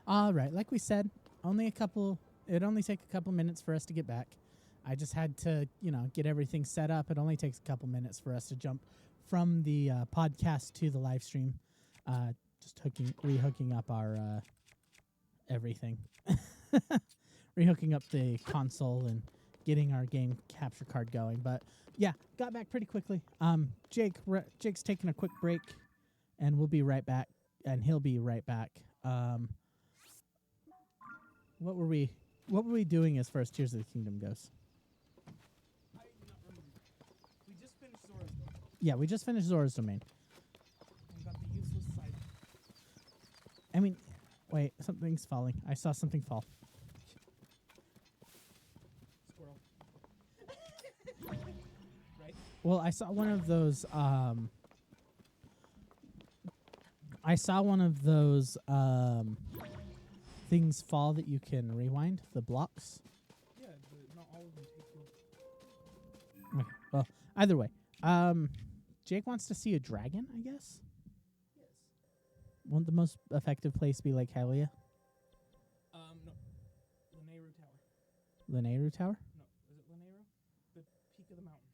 All right, like we said, it only take a couple minutes for us to get back. I just had to, get everything set up. It only takes a couple minutes for us to jump from the podcast to the live stream. Just rehooking up our everything. Rehooking up the console and getting our game capture card going. But yeah, got back pretty quickly. Jake's taking a quick break, and we'll be right back. And he'll be right back. What were we doing as far as Tears of the Kingdom goes? We just finished Zora's Domain. Yeah, we just finished Zora's Domain. And got the useless side. I mean, wait, something's falling. I saw something fall. Squirrel. Right? Well, I saw one of those. Things fall that you can rewind, the blocks. Yeah, not all of them take you. Okay, well, either way. Jake wants to see a dragon, I guess? Yes. Won't the most effective place be like Hylia? No. Lanayru Tower. Lanayru Tower? No, is it Lanayru? The peak of the mountain.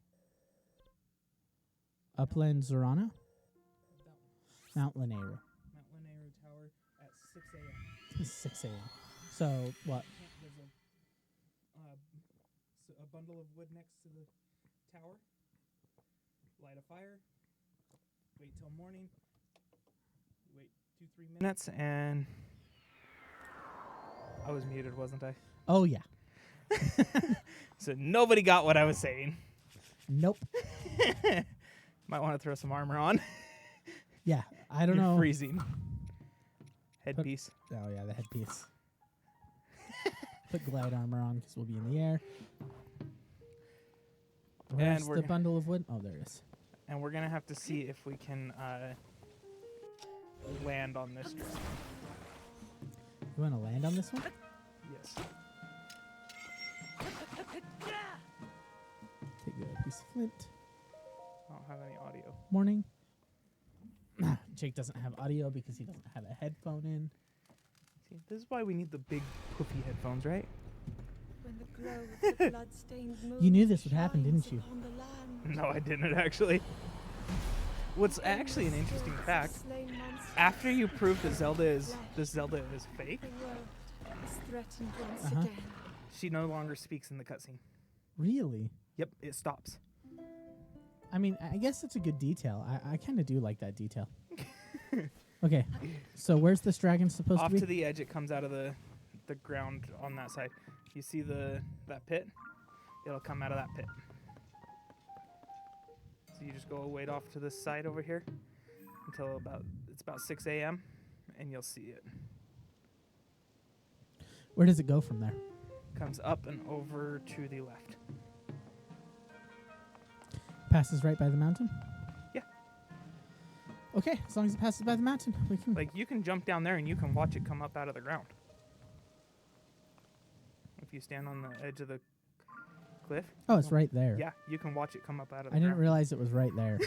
Upland Zorana? That one. Mount Lanayru. Mount Lanayru Tower at 6 a.m. 6 a.m. So, what? There's a bundle of wood next to the tower. Light a fire. Wait till morning. Wait 2-3 minutes, and I was muted, wasn't I? Oh, yeah. So nobody got what I was saying. Nope. Might want to throw some armor on. Yeah, I don't You're know. freezing. Headpiece. Oh, yeah, the headpiece. Put glide armor on because we'll be in the air. Where's we're the g- bundle of wood? Oh, there it is. And we're going to have to see if we can land on this dragon. You want to land on this one? Yes. Take a piece of flint. I don't have any audio. Morning. Jake doesn't have audio because he doesn't have a headphone in. See, this is why we need the big poofy headphones, right? When the glow of the blood-stained moon You knew this would happen, didn't shines you? upon the land. No, I didn't actually. What's actually an interesting fact, after you prove that Zelda is fake, The world is threatened once Uh-huh. again. she no longer speaks in the cutscene. Really? Yep, it stops. I mean, I guess it's a good detail. I kind of do like that detail. Okay, so where's this dragon supposed Off to be? to the edge, it comes out of the ground on that side. You see that pit? It'll come out of that pit. So you just go wait off to this side over here until it's about 6 a.m. and you'll see it. Where does it go from there? Comes up and over to the left. Passes right by the mountain? Yeah. Okay, as long as it passes by the mountain, we can. Like, you can jump down there and you can watch it come up out of the ground. If you stand on the edge of the cliff. Oh, it's right there. Yeah, you can watch it come up out of the I didn't ground. realize it was right there.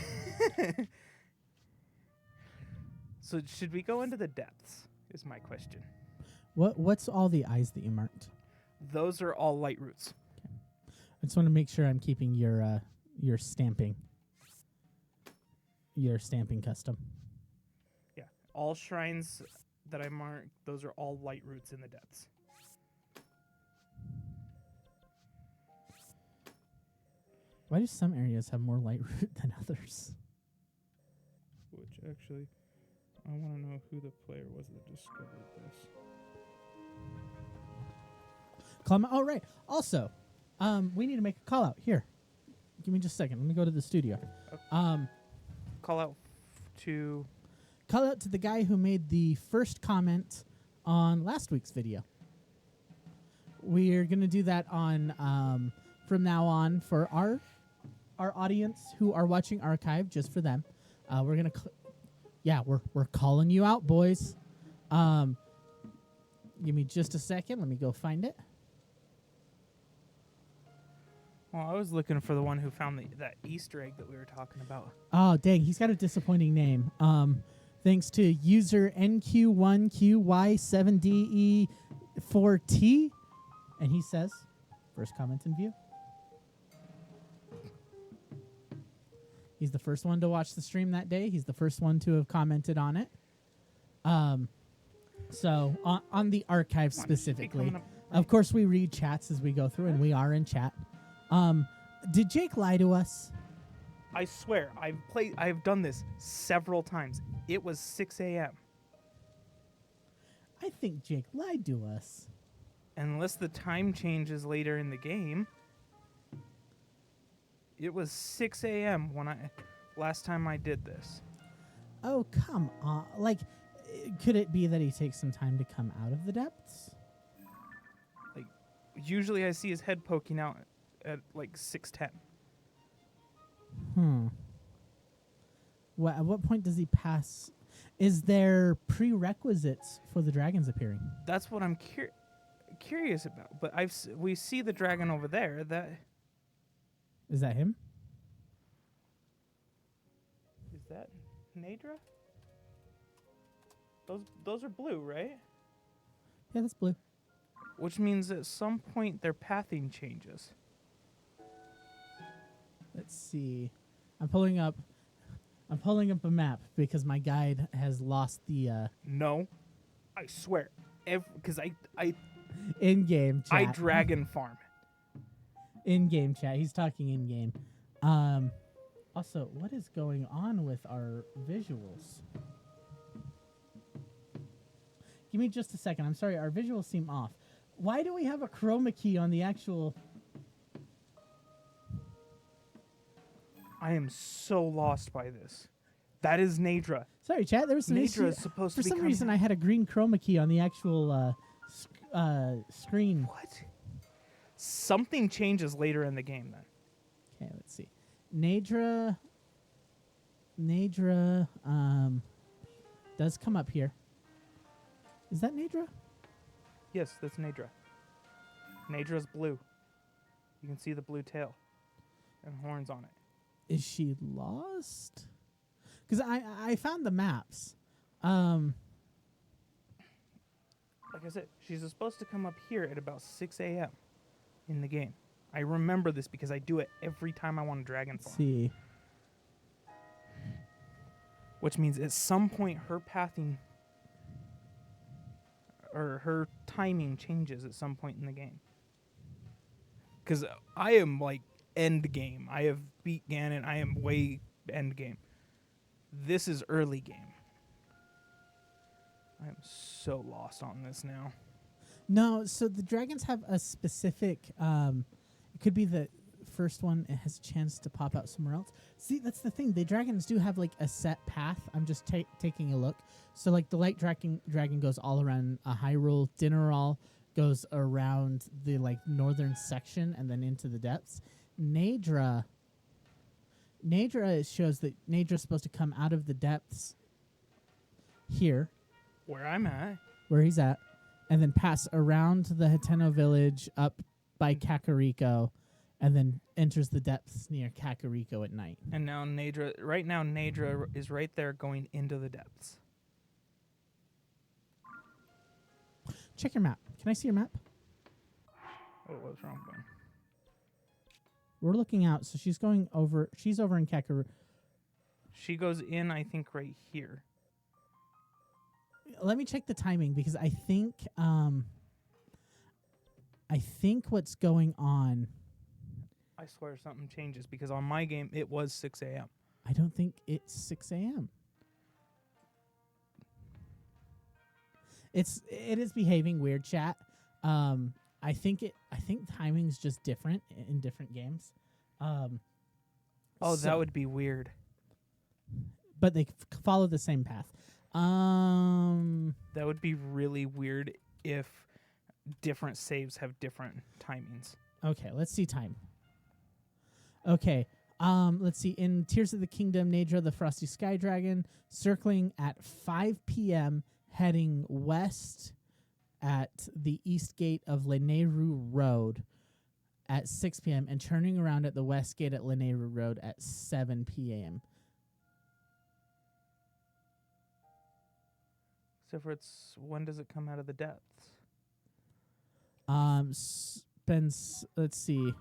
So should we go into the depths, is my question. What's all the eyes that you marked? Those are all light roots. I just want to make sure I'm keeping your stamping. Your stamping custom. Yeah, all shrines that I marked, those are all light roots in the depths. Why do some areas have more light root than others? Which actually, I want to know who the player was that discovered this. Oh, right. Also, we need to make a call out here. Give me just a second. Let me go to the studio. Call out to... Call out to the guy who made the first comment on last week's video. We're gonna do that on from now on for our audience who are watching archive, just for them. We're gonna, we're calling you out, boys. Give me just a second. Let me go find it. Well, I was looking for the one who found that Easter egg that we were talking about. Oh, dang, he's got a disappointing name. Thanks to user NQ1QY7DE4T. And he says, first comment in view. He's the first one to watch the stream that day. He's the first one to have commented on it. So on the archive specifically, of course we read chats as we go through, and we are in chat. Did Jake lie to us? I swear, I've done this several times. It was 6 a.m. I think Jake lied to us. Unless the time changes later in the game. It was 6 a.m. when last time I did this. Oh, come on. Like, could it be that he takes some time to come out of the depths? Like, usually I see his head poking out at like 6:10. At what point does he pass? Is there prerequisites for the dragons appearing? That's what I'm curious about. But we see the dragon over there. Is that him? Is that Nadra? Those are blue, right? Yeah, that's blue. Which means at some point their pathing changes. Let's see. I'm pulling up a map because my guide has lost the No, I swear, because I in-game chat. I dragon farm. In-game chat. He's talking in-game. Also, what is going on with our visuals? Give me just a second. I'm sorry, our visuals seem off. Why do we have a chroma key on the actual... I am so lost by this. That is Nadra. Sorry, chat. There was some Nadra issue. is supposed For to be some reason, I had a green chroma key on the actual screen. What? Something changes later in the game then. Okay, let's see. Nadra does come up here. Is that Nadra? Yes, that's Nadra. Nadra's blue. You can see the blue tail and horns on it. Is she lost? Because I found the maps. Like I said, she's supposed to come up here at about 6 a.m. in the game. I remember this because I do it every time I want a dragon farm. See. Which means at some point her pathing or her timing changes at some point in the game. Because I am like end game. I have beat Ganon. I am way end game. This is early game. I am so lost on this now. No, so the dragons have a specific... it could be the first one. It has a chance to pop out somewhere else. See, that's the thing. The dragons do have like a set path. I'm just taking a look. So like the light dragon goes all around Hyrule. Dinnerall goes around the like northern section and then into the depths. Nadra shows that Nadra's supposed to come out of the depths here. Where I'm at. Where he's at. And then pass around the Hateno village up by Kakariko and then enters the depths near Kakariko at night. And now Nadra is right there going into the depths. Check your map. Can I see your map? Oh, what's wrong with me? We're looking out, so she's over in Kakariko. She goes in, I think, right here. Let me check the timing because I think what's going on. I swear something changes because on my game it was 6 a.m. I don't think it's 6 a.m. It is behaving weird, chat. I think timing's just different in different games. That would be weird. But they follow the same path. That would be really weird if different saves have different timings. Okay, let's see time. Okay, let's see. In Tears of the Kingdom, Nadra, the Frosty Sky Dragon, circling at 5 p.m., heading west at the east gate of Lanayru Road at 6 p.m. and turning around at the west gate at Lanayru Road at 7 p.m. Except for when does it come out of the depths? Let's see.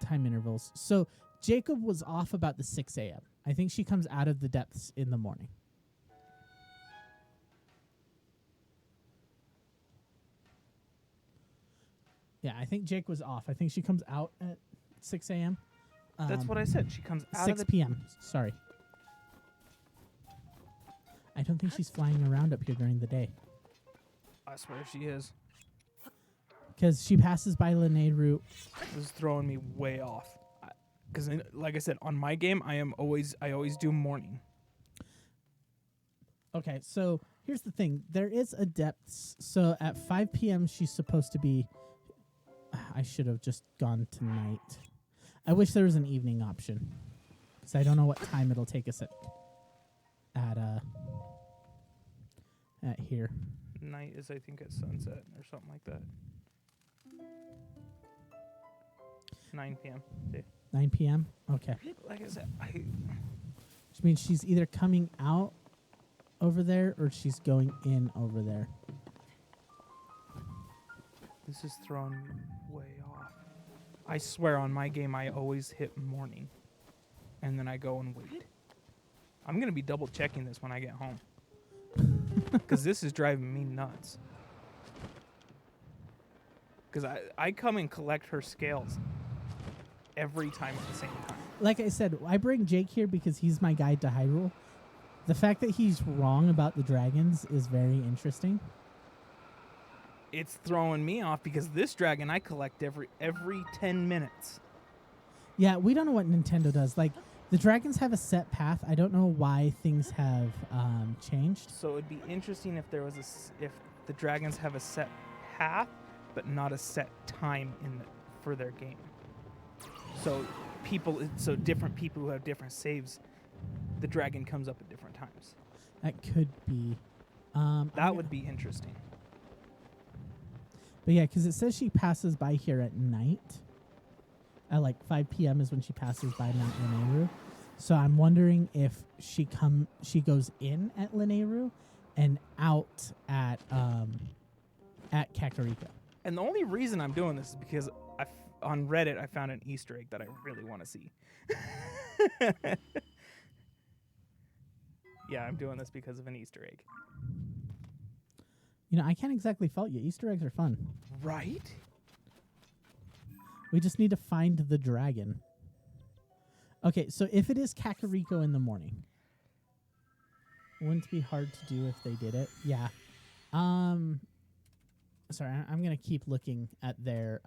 Time intervals. So Jacob was off about the 6 a.m. I think she comes out of the depths in the morning. Yeah, I think Jake was off. I think she comes out at 6 a.m. That's what I said. She comes out 6 of the p.m. Sorry. I don't think she's flying around up here during the day. I swear she is. Because she passes by Lene Route. This is throwing me way off. Because, like I said, on my game, I always do morning. Okay, so here's the thing. There is a depths. So at 5 p.m., she's supposed to be... I should have just gone tonight. I wish there was an evening option. Because I don't know what time it'll take us at here. Night is, I think, at sunset or something like that. 9 p.m. See? 9 p.m.? Okay. Like I said, Which means she's either coming out over there or she's going in over there. this is throwing me way off. I swear on my game, I always hit morning. And then I go and wait. I'm going to be double checking this when I get home. Because this is driving me nuts. Because I come and collect her scales every time at the same time. Like I said, I bring Jake here because he's my guide to Hyrule. The fact that he's wrong about the dragons is very interesting. It's throwing me off because this dragon I collect every 10 minutes. Yeah, we don't know what Nintendo does. Like, the dragons have a set path. I don't know why things have changed. So it'd be interesting if there was if the dragons have a set path, but not a set time for their game. So different people who have different saves, the dragon comes up at different times. That could be. That would be interesting. But yeah, because it says she passes by here at night. At like 5 p.m. is when she passes by Mount Lanayru. So I'm wondering if she goes in at Lanayru and out at Kakariko. And the only reason I'm doing this is because on Reddit I found an Easter egg that I really want to see. Yeah, I'm doing this because of an Easter egg. You know, I can't exactly fault you. Easter eggs are fun. Right? We just need to find the dragon. Okay, so if it is Kakariko in the morning, wouldn't it be hard to do if they did it? Yeah. Sorry, I'm going to keep looking at their...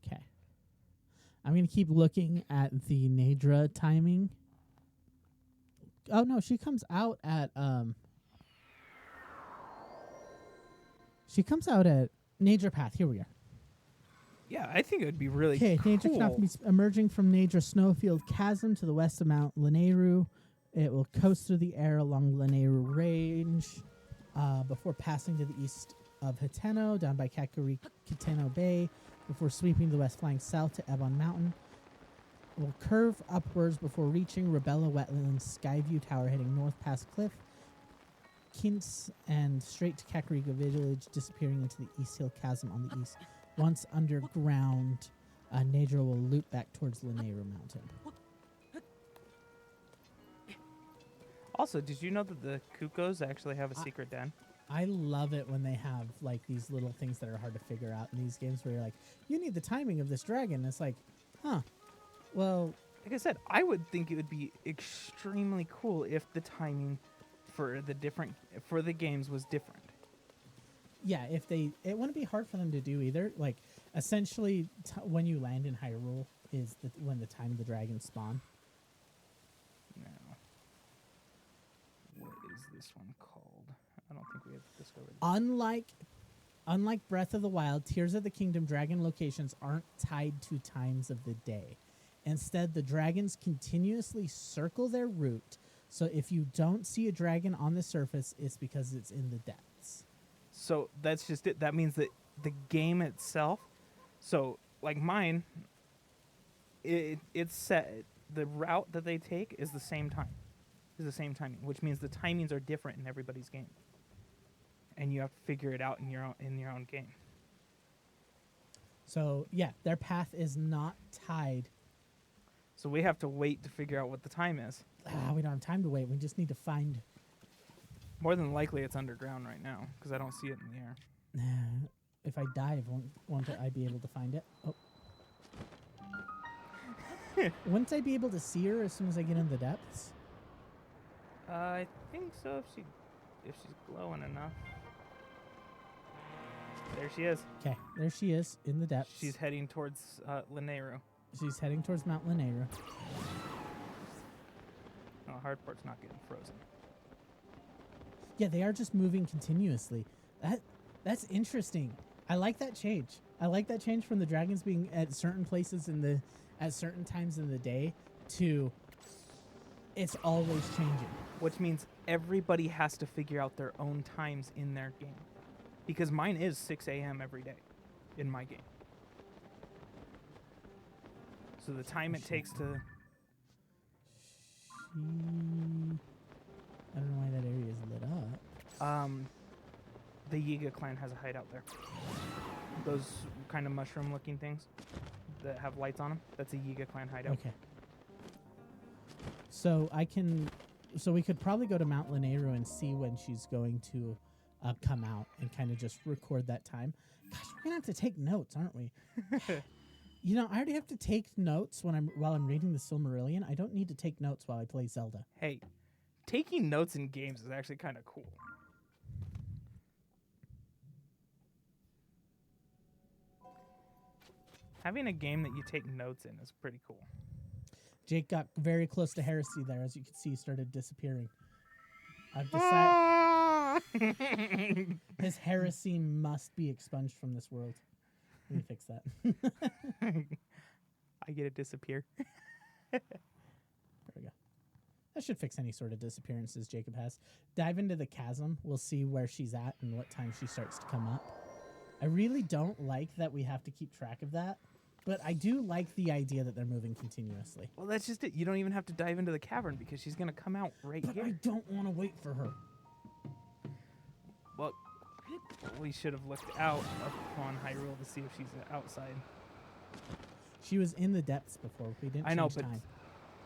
Okay. I'm going to keep looking at the Nadra timing. Oh, no, she comes out at... She comes out at Nadra Path. Here we are. Yeah, I think it would be really cool. cool. Nadra Path meets emerging from Nadra Snowfield Chasm to the west of Mount Lanayru. It will coast through the air along Lanayru Range before passing to the east of Hiteno, down by Kiteno Bay, before sweeping to the west, flying south to Ebon Mountain. It will curve upwards before reaching Rebella Wetlands Skyview Tower, heading north past Cliff, Kintz, and straight to Kakariko Village, disappearing into the East Hill Chasm on the east. Once underground, Nadra will loop back towards Lanayru Mountain. Also, did you know that the Kukos actually have a secret den? I love it when they have like these little things that are hard to figure out in these games where you're like, you need the timing of this dragon. It's like, huh, well... Like I said, I would think it would be extremely cool if the timing for the games was different. Yeah, it wouldn't be hard for them to do either. Like, essentially, when you land in Hyrule is when the time the dragons spawn. Now, what is this one called? I don't think we have discovered. Unlike Breath of the Wild, Tears of the Kingdom dragon locations aren't tied to times of the day. Instead, the dragons continuously circle their route. So if you don't see a dragon on the surface, it's because it's in the depths. So that's just it. That means that the game itself, so like mine, it's set. The route that they take is the same time. Is the same timing, which means the timings are different in everybody's game, and you have to figure it out in your own game. So yeah, their path is not tied. So we have to wait to figure out what the time is. We don't have time to wait. We just need to find. More than likely, it's underground right now because I don't see it in the air. If I dive, won't I be able to find it? Oh. Wouldn't I be able to see her as soon as I get in the depths? I think so. If she's glowing enough. There she is. Okay, there she is in the depths. She's heading towards Linnero. She's heading towards Mount Linnero. Oh, hard part's not getting frozen. Yeah, they are just moving continuously. That's interesting. I like that change. I like that change from the dragons being at certain places at certain times in the day to it's always changing. Which means everybody has to figure out their own times in their game. Because mine is 6 a.m. every day in my game. So the time it takes to... I don't know why that area is lit up. The Yiga clan has a hideout there. Those kind of mushroom-looking things that have lights on them, that's a Yiga clan hideout. Okay. So we could probably go to Mount Linnero and see when she's going to come out and kind of just record that time. Gosh, we're gonna have to take notes, aren't we? You know, I already have to take notes while I'm reading the Silmarillion. I don't need to take notes while I play Zelda. Hey, taking notes in games is actually kind of cool. Having a game that you take notes in is pretty cool. Jake got very close to heresy there. As you can see, he started disappearing. I've decided his heresy must be expunged from this world. Let me fix that. I get to disappear. There we go. That should fix any sort of disappearances Jacob has. Dive into the chasm. We'll see where she's at and what time she starts to come up. I really don't like that we have to keep track of that, but I do like the idea that they're moving continuously. Well, that's just it. You don't even have to dive into the cavern because she's going to come out right But here. I don't want to wait for her. Well, we should have looked out upon Hyrule to see if she's outside. She was in the depths before. We didn't I know, change but time.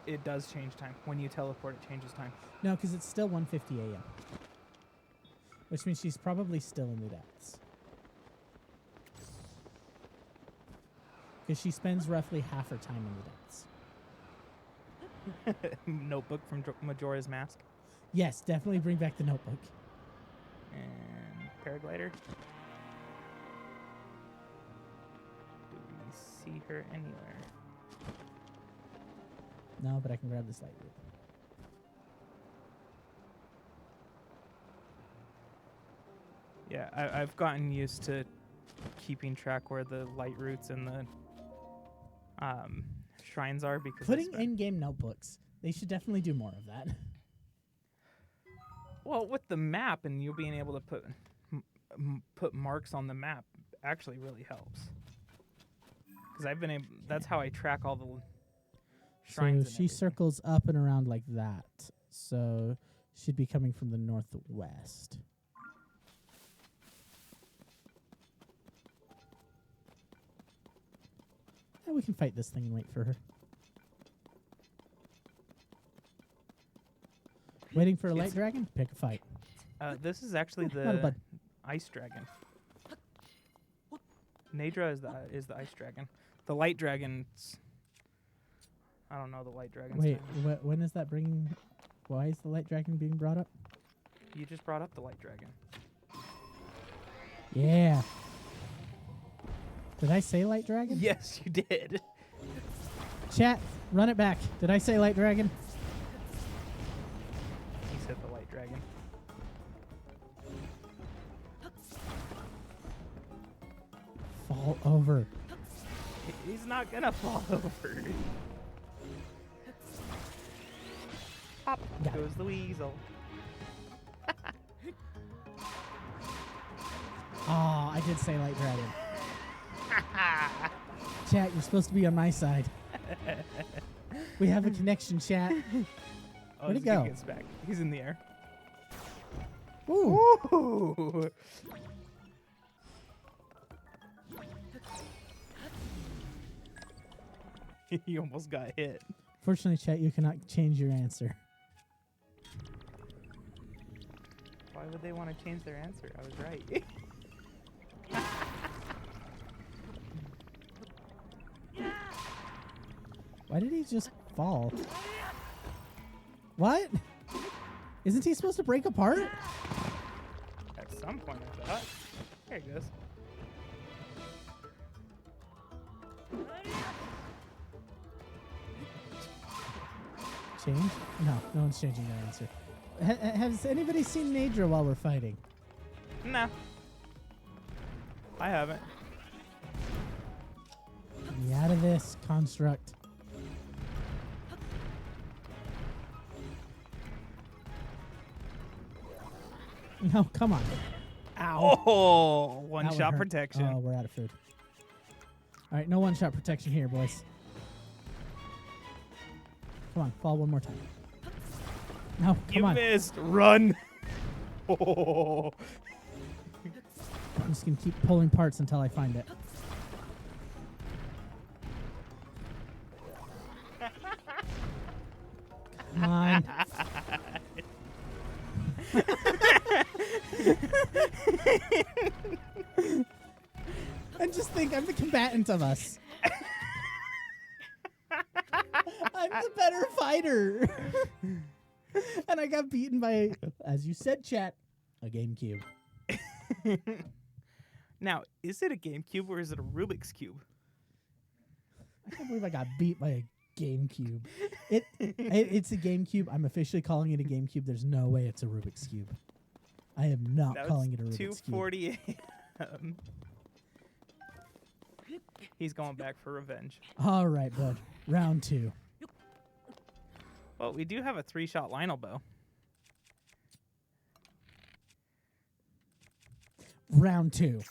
it does change time. When you teleport, it changes time. No, because it's still 1:50 a.m. Which means she's probably still in the depths. Because she spends roughly half her time in the depths. Notebook from Majora's Mask. Yes, definitely bring back the notebook. And paraglider. Do we see her anywhere? No, but I can grab this light root. Yeah, I've gotten used to keeping track where the light roots and the shrines are because Putting in-game notebooks. They should definitely do more of that. Well, with the map and you being able to put marks on the map actually really helps. Because I've been able. That's how I track all the shrines. So she circles up and around like that. So she'd be coming from the northwest. Yeah, we can fight this thing and wait for her. Waiting for a light dragon? Pick a fight. This is actually not a the bud. ice dragon. Nadra is the ice dragon. The light dragon's... I don't know the light dragon's Wait, name. when is that bringing... Why is the light dragon being brought up? You just brought up the light dragon. Yeah. Did I say light dragon? Yes, you did. Chat, run it back. Did I say light dragon? He said the light dragon. Fall over. He's not gonna fall over. Pop Got goes the weasel. Oh, I did say light dragon. Chat, you're supposed to be on my side. We have a connection, chat. Oh, Where'd he he's gonna go? get us back. He's in the air. Ooh. Ooh. He almost got hit. Fortunately, chat, you cannot change your answer. Why would they want to change their answer? I was right. Why did he just fall? What? Isn't he supposed to break apart? At some point, I thought. There he goes. Change? No one's changing their answer. Has anybody seen Nadra while we're fighting? Nah. I haven't. Get me out of this construct. No, come on. Ow. Oh, That one would shot hurt. protection. Oh, we're out of food. All right, no one-shot protection here, boys. Come on, fall one more time. No, come You on. missed. Run. Oh. I'm just going to keep pulling parts until I find it. Come on. And just think, I'm the combatant of us. I'm the better fighter. And I got beaten by, as you said, chat, a GameCube. Now, is it a GameCube or is it a Rubik's Cube? I can't believe I got beat by a GameCube. It's a GameCube. I'm officially calling it a GameCube. There's no way it's a Rubik's Cube. I am not That calling was it a Rubik's Cube. 2:40 a.m. He's going back for revenge. All right, bud. Round 2. Well, we do have a 3-shot Lionel bow. Round 2.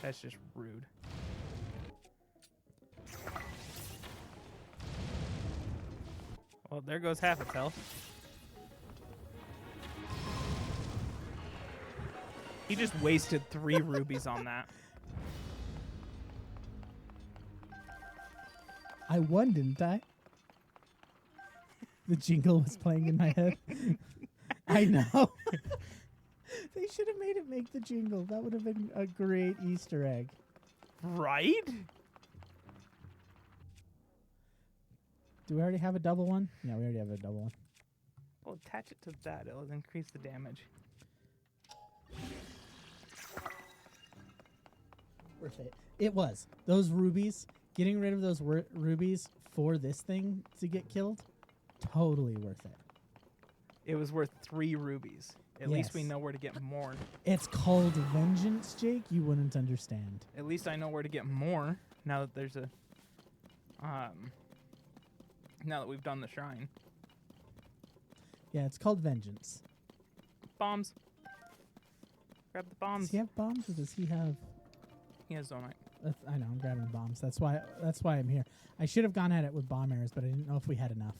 That's just rude. Well, there goes half its health. He just wasted 3 rubies on that. I won, didn't I? The jingle was playing in my head. I know. They should have made it make the jingle. That would have been a great Easter egg. Right? Do we already have a double one? Yeah, we already have a double one. Well, attach it to that. It'll increase the damage. Worth it. It was. Those rubies, getting rid of those rubies for this thing to get killed, totally worth it. It was worth 3 rubies. At least we Yes. know where to get more. It's called vengeance, Jake. You wouldn't understand. At least I know where to get more now that there's a now that we've done the shrine. Yeah, it's called vengeance. Bombs. Grab the bombs. Does he have bombs or does he have... He has zonite. I know, I'm grabbing bombs. That's why I'm here. I should have gone at it with bomb arrows, but I didn't know if we had enough.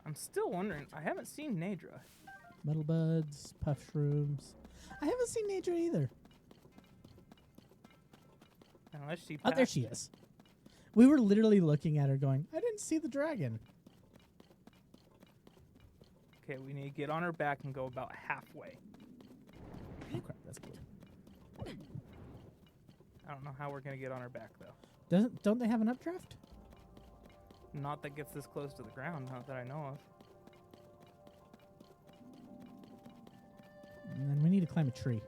I'm still wondering. I haven't seen Nadra. Metal buds, puff shrooms. I haven't seen Nadra either. Unless she Oh, there passed she it. is. We were literally looking at her going, I didn't see the dragon. Okay, we need to get on her back and go about halfway. Oh, crap, that's cool. I don't know how we're going to get on her back, though. Don't they have an updraft? Not that gets this close to the ground, not that I know of. And then we need to climb a tree.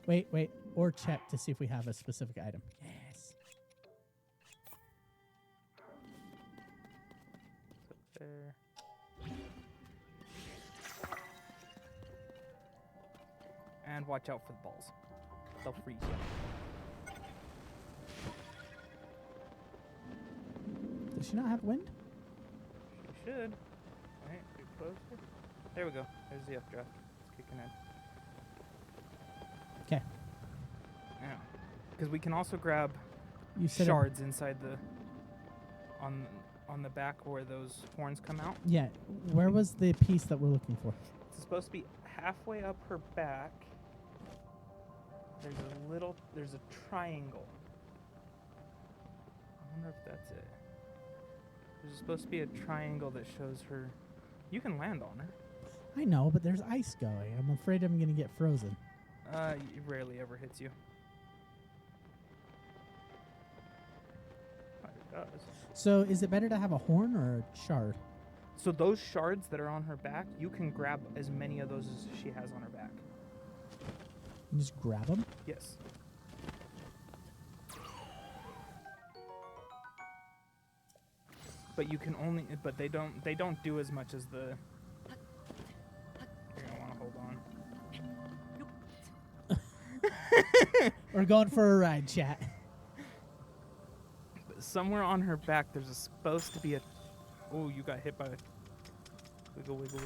Wait. Or check to see if we have a specific item. Yes. There. And watch out for the balls. They'll freeze you. Does she not have wind? She should. Right, get closer. There we go. There's the updraft. It's kicking in. Okay. Yeah. Because we can also grab You said shards inside the on the back where those horns come out. Yeah. Where was the piece that we're looking for? It's supposed to be halfway up her back. There's a triangle. I wonder if that's it. There's supposed to be a triangle that shows her. You can land on her. I know, but there's ice going. I'm afraid I'm gonna get frozen. It rarely ever hits you. Oh, it does. So is it better to have a horn or a shard? So those shards that are on her back, you can grab as many of those as she has on her back. You just grab them? Yes. But you can only. But they don't do as much as the. You're gonna want to hold on. We're going for a ride, chat. But somewhere on her back, there's supposed to be a. Oh, you got hit by. Wiggle, wiggle,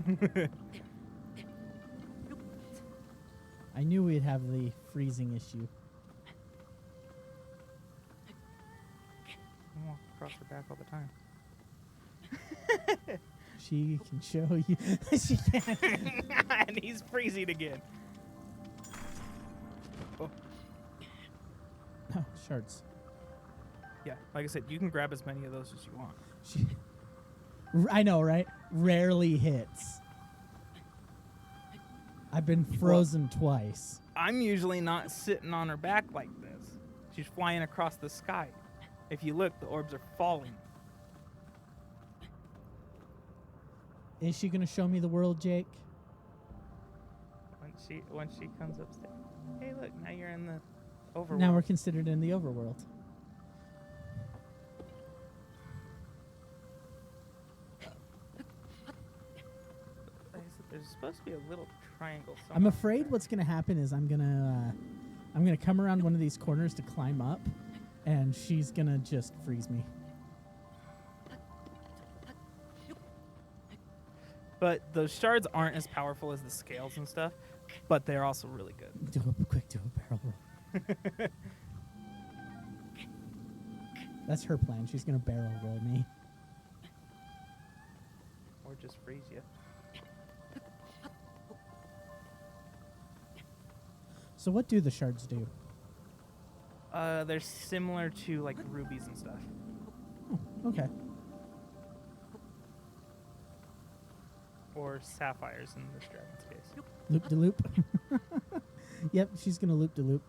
wiggle. I knew we'd have the freezing issue. I walk across her back all the time. She can show you. She can. And he's freezing again. Oh. Oh, shards. Yeah, like I said, you can grab as many of those as you want. I know, right? Rarely hits. I've been frozen twice. I'm usually not sitting on her back like this. She's flying across the sky. If you look, the orbs are falling. Is she gonna show me the world, Jake? When she comes upstairs. Hey, look, now you're in the overworld. Now we're considered in the overworld. Like I said, there's supposed to be a little triangle somewhere. I'm afraid what's gonna happen is I'm gonna come around one of these corners to climb up, and she's gonna just freeze me. But those shards aren't as powerful as the scales and stuff, but they're also really good. Do a barrel roll. That's her plan. She's gonna barrel roll me. Or just freeze you. So what do the shards do? They're similar to like rubies and stuff. Oh, okay. Or sapphires in this dragon's case. Loop de loop. Yep, she's gonna loop de loop.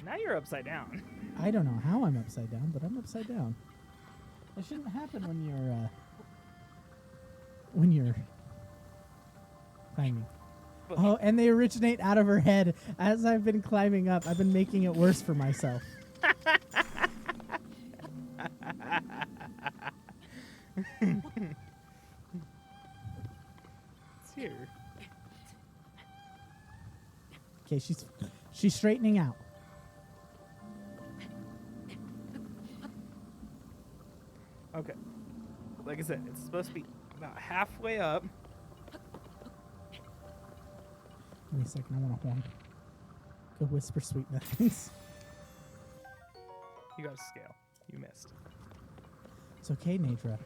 Now you're upside down. I don't know how I'm upside down, but I'm upside down. That shouldn't happen when you're climbing. But Oh, and they originate out of her head. As I've been climbing up, I've been making it worse for myself. It's here. Okay, she's straightening out. Okay. Like I said, it's supposed to be about halfway up. Give me a second, I want a horn. Go whisper sweet nothings. You got a scale. You missed. It's okay, Nadra.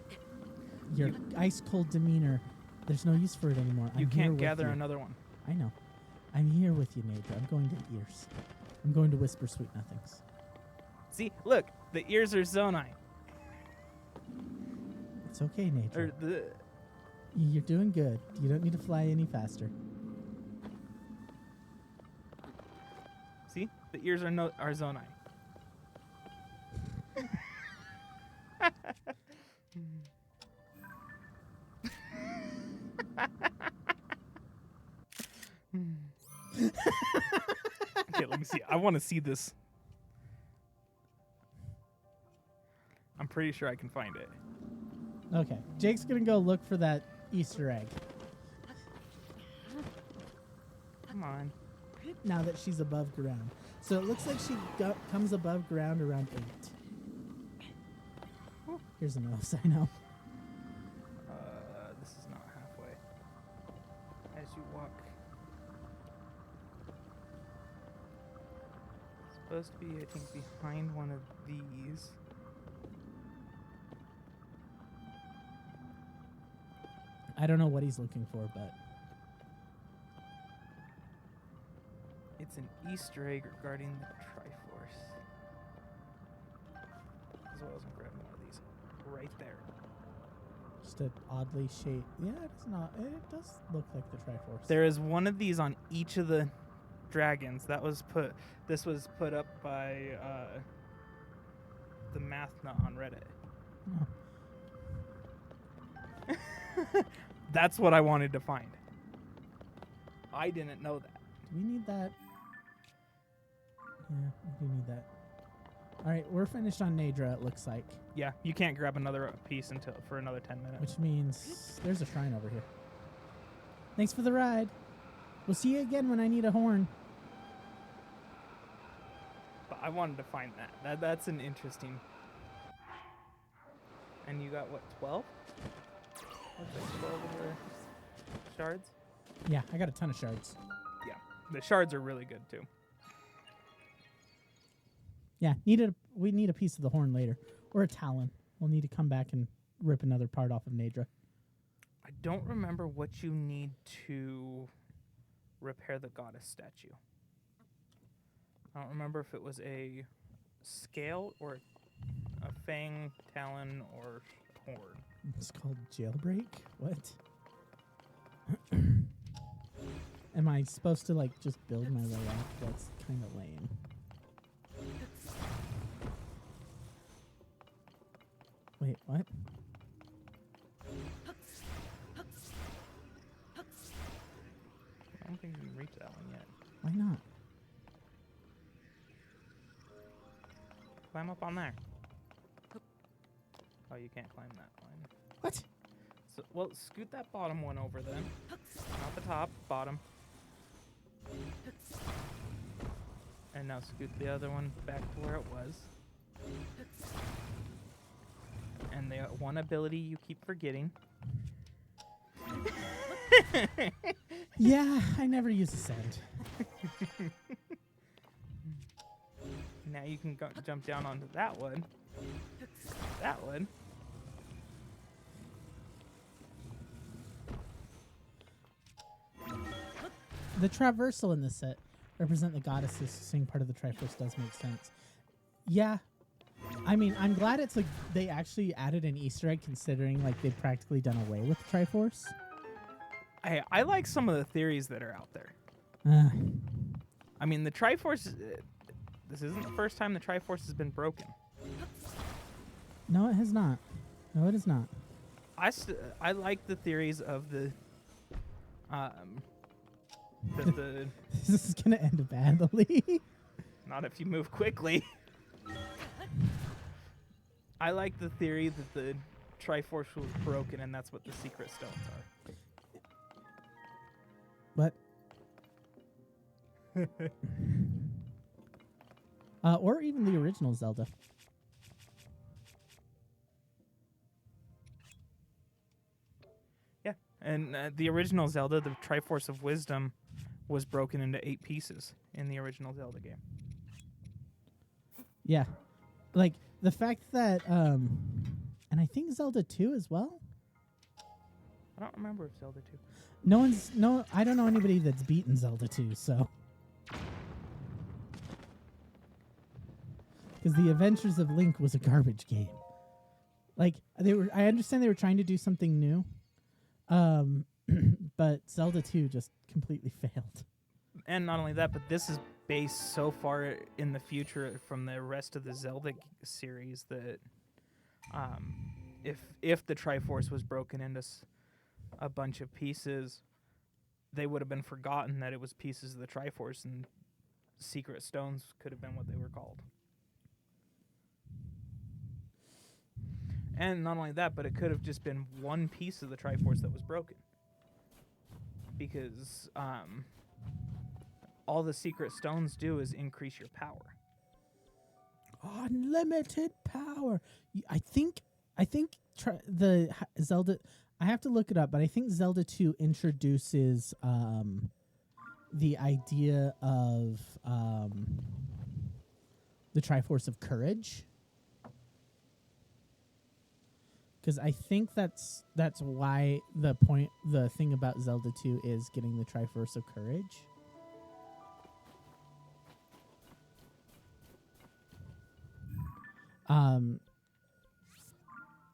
Your ice cold demeanor, there's no use for it anymore. You I'm here can't with gather you. another one. I know. I'm here with you, Nadra. I'm going to the ears. I'm going to whisper sweet nothings. See, look, the ears are Zonai. It's okay, Nadra. Or the You're doing good. You don't need to fly any faster. see, the ears are Zonai. Okay, let me see. I want to see this. I'm pretty sure I can find it. Okay. Jake's going to go look for that Easter egg Come on. now that she's above ground. So it looks like she comes above ground around 8. Here's an else I know. This is not halfway. As you walk. supposed to be, I think, behind one of these. I don't know what he's looking for, but It's an Easter egg regarding the Triforce. As well as I'm grabbing one of these. Right there. just an oddly shaped. Yeah, it's not. It does look like the Triforce. There is one of these on each of the dragons. This was put up by the math nut on Reddit. Oh. That's what I wanted to find. I didn't know that. Do we need that? Yeah, we do need that. All right, we're finished on Nadra, it looks like. Yeah, you can't grab another piece for another 10 minutes. Which means there's a shrine over here. Thanks for the ride. We'll see you again when I need a horn. But I wanted to find that. That's an interesting. And you got what, 12? Looks like 12 of the shards. Yeah, I got a ton of shards. Yeah, the shards are really good too. Yeah, we need a piece of the horn later. Or a talon. We'll need to come back and rip another part off of Nadra. I don't remember what you need to repair the goddess statue. I don't remember if it was a scale or a fang, talon, or horn. It's called jailbreak? What? Am I supposed to, like, just build my way up? That's kind of lame. Wait, what? I don't think you can reach that one yet. Why not? Climb up on there. Oh, you can't climb that one. What? So, well, scoot that bottom one over then. Not the top, bottom. And now scoot the other one back to where it was. And the one ability you keep forgetting. Yeah, I never use ascend. Now you can jump down onto that one. That one. The traversal in this set represent the goddesses. Seeing part of the Triforce does make sense. Yeah. I mean, I'm glad it's like they actually added an Easter egg considering like they've practically done away with the Triforce. I like some of the theories that are out there. I mean, the Triforce... this isn't the first time the Triforce has been broken. No, it has not. No, it is not. I like the theories of the This is gonna end badly. not if you move quickly. I like the theory that the Triforce was broken and that's what the secret stones are. But or even the original Zelda. Yeah, and the original Zelda, the Triforce of Wisdom, was broken into 8 pieces in the original Zelda game. Yeah. Like the fact that and I think Zelda 2 as well. I don't remember if Zelda 2. I don't know anybody that's beaten Zelda 2, so. Because the Adventures of Link was a garbage game. Like I understand they were trying to do something new. But Zelda 2 just completely failed. And not only that, but this is based so far in the future from the rest of the Zelda series that if the Triforce was broken into a bunch of pieces, they would have been forgotten that it was pieces of the Triforce, and secret stones could have been what they were called. And not only that, but it could have just been one piece of the Triforce that was broken. Because all the secret stones do is increase your power. Unlimited power. I think the Zelda. I have to look it up, but I think Zelda 2 introduces the idea of the Triforce of Courage. Because I think that's why the thing about Zelda 2 is getting the Triforce of Courage.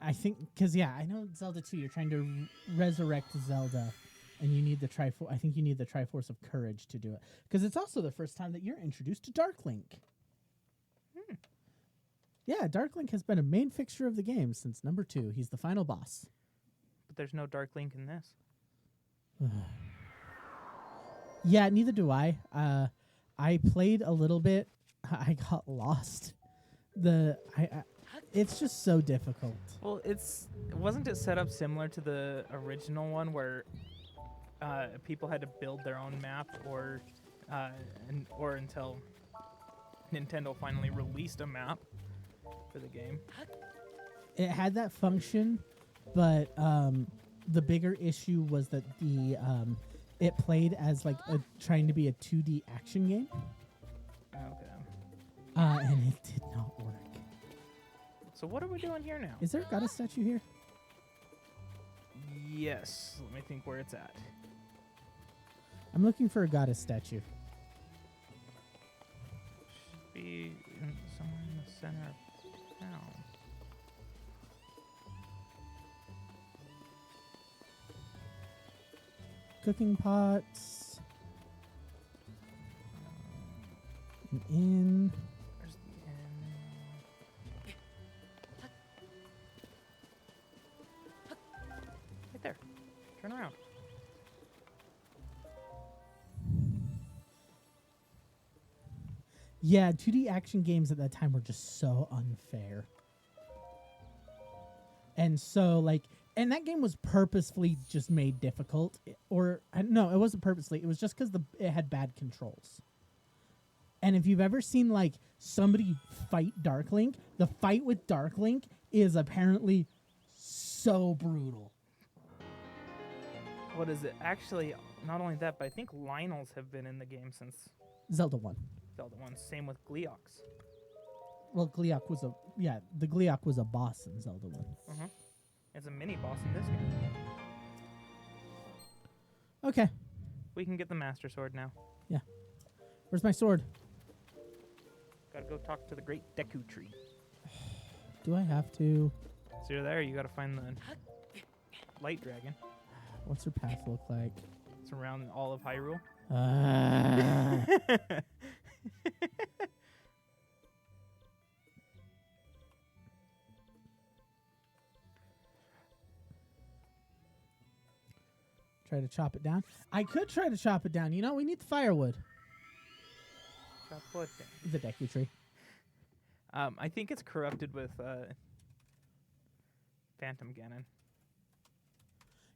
I think, because, yeah, I know Zelda 2, you're trying to resurrect Zelda, and you need the I think you need the Triforce of Courage to do it. Because it's also the first time that you're introduced to Dark Link. Yeah, Dark Link has been a main fixture of the game since number 2. He's the final boss. But there's no Dark Link in this. Yeah, neither do I. I played a little bit. I got lost. It's just so difficult. Well, wasn't it set up similar to the original one where people had to build their own map, or until Nintendo finally released a map for the game? It had that function, but the bigger issue was that it played as like trying to be a 2D action game. Okay. And it did not work. So what are we doing here now? Is there a goddess statue here? Yes. Let me think where it's at. I'm looking for a goddess statue. Should be somewhere in the center of town. Cooking pots. An inn. Where's the inn? Right there. Turn around. Yeah, 2D action games at that time were just so unfair. And so, like, and that game was purposefully just made difficult. No, it wasn't purposely. It was just because it had bad controls. And if you've ever seen, like, somebody fight Dark Link, the fight with Dark Link is apparently so brutal. What is it? Actually, not only that, but I think Lionels have been in the game since Zelda 1. Zelda 1. Same with Gleox. Well, Gleok was the Gleok was a boss in Zelda 1. Uh-huh. It's a mini boss in this game. Okay. We can get the Master Sword now. Yeah. Where's my sword? Gotta go talk to the Great Deku Tree. Do I have to? So you're there, you gotta find the Light Dragon. What's her path look like? It's around all of Hyrule. Try to chop it down. I could try to chop it down. You know, we need the firewood. Chop wood down. The Deku tree. I think it's corrupted with Phantom Ganon.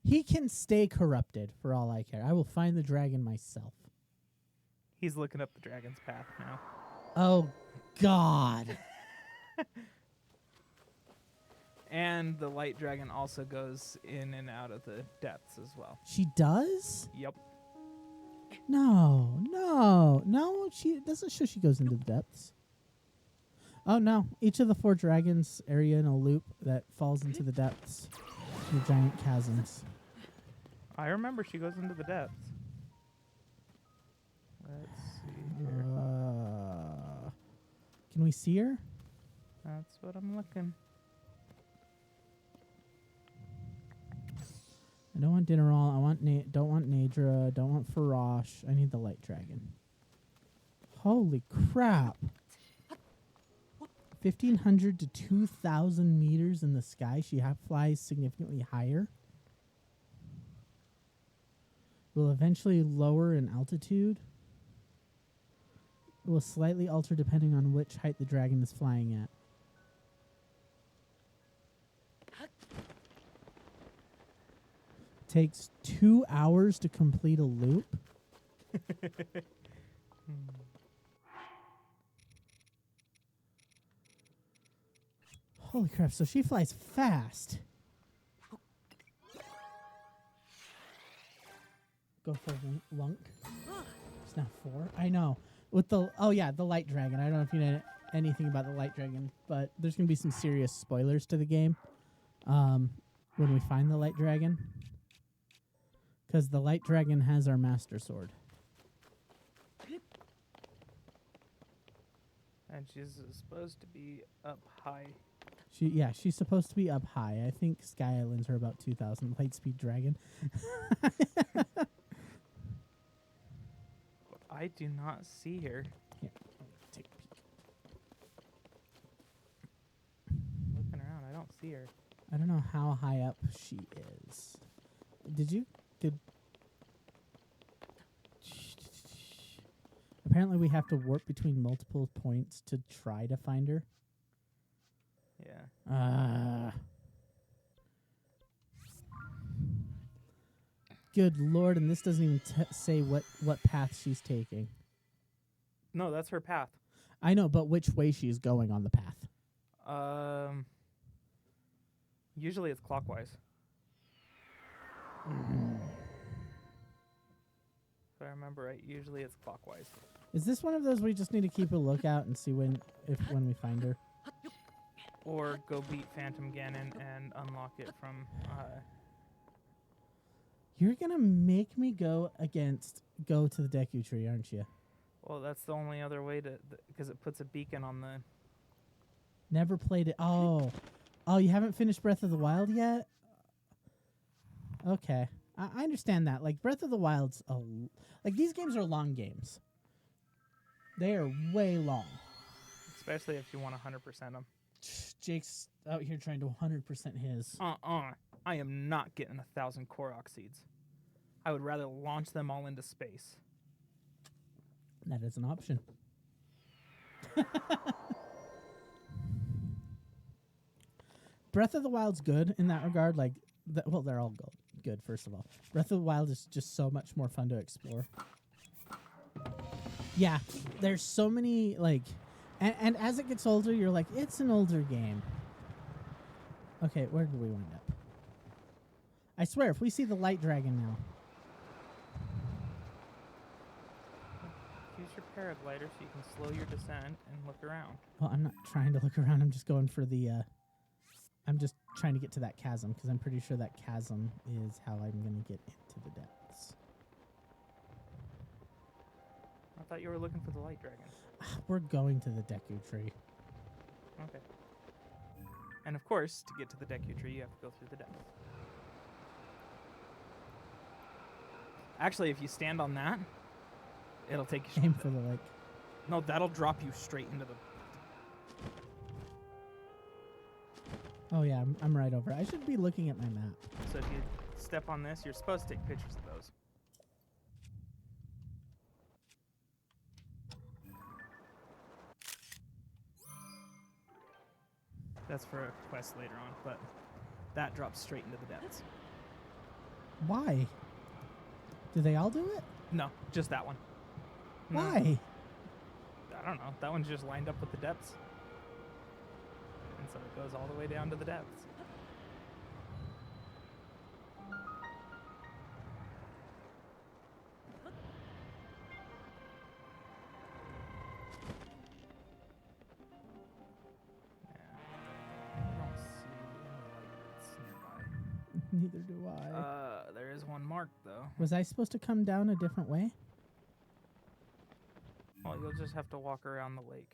He can stay corrupted for all I care. I will find the dragon myself. He's looking up the dragon's path now. Oh, God. And the Light Dragon also goes in and out of the depths as well. She does? Yep. No. She doesn't show she goes into the depths. Oh, no. Each of the 4 dragons area in a loop that falls into the depths. Through giant chasms. I remember she goes into the depths. Let's see here. Can we see her? That's what I'm looking. I don't want Dinnerall. Don't want Nadra. Don't want Farash. I need the Light Dragon. Holy crap. 1,500 to 2,000 meters in the sky. She flies significantly higher. Will eventually lower in altitude. It will slightly alter depending on which height the dragon is flying at. Takes 2 hours to complete a loop. Holy crap, so she flies fast. Go for Lunk. It's now 4. I know. With the the Light Dragon. I don't know if you know anything about the light dragon, but there's going to be some serious spoilers to the game when we find the light dragon. Because the light dragon has our master sword. And she's supposed to be up high. She's supposed to be up high. I think Sky Islands are about 2,000 Lightspeed Dragon. I do not see her. Here, take a peek. Looking around, I don't see her. I don't know how high up she is. Did Apparently we have to warp between multiple points to try to find her. Yeah. Good Lord, and this doesn't even say what path she's taking. No, that's her path. I know, but which way she's going on the path? Usually it's clockwise. If I remember right, usually it's clockwise. Is this one of those we just need to keep a lookout and see when we find her? Or go beat Phantom Ganon and unlock it from... You're gonna make me go to the Deku Tree, aren't you? Well, that's the only other way to... Because it puts a beacon on the... Never played it. Oh, you haven't finished Breath of the Wild yet? Okay. I understand that. Like, Breath of the Wild's... like, these games are long games. They are way long. Especially if you want to 100% them. Jake's out here trying to 100% his. I am not getting 1,000 Korok seeds. I would rather launch them all into space. That is an option. Breath of the Wild's good in that regard. Like, well, they're all good, first of all. Breath of the Wild is just so much more fun to explore. Yeah, there's so many, like... And as it gets older, you're like, it's an older game. Okay, where did we wind up? I swear, if we see the light dragon now... Use your paraglider so you can slow your descent and look around. Well, I'm not trying to look around. I'm just going for the... I'm just trying to get to that chasm, because I'm pretty sure that chasm is how I'm going to get into the depths. I thought you were looking for the light dragon. We're going to the Deku Tree. Okay. And of course, to get to the Deku Tree, you have to go through the depths. Actually, if you stand on that, it'll take you... Aim for the lake. No, that'll drop you straight into the... Oh, yeah, I'm right over it. I should be looking at my map. So if you step on this, you're supposed to take pictures of those. That's for a quest later on, but that drops straight into the depths. Why? Do they all do it? No, just that one. No. Why? I don't know. That one's just lined up with the depths. And so it goes all the way down to the depths. Neither do I. There is one marked, though. Was I supposed to come down a different way? Well, you'll just have to walk around the lake.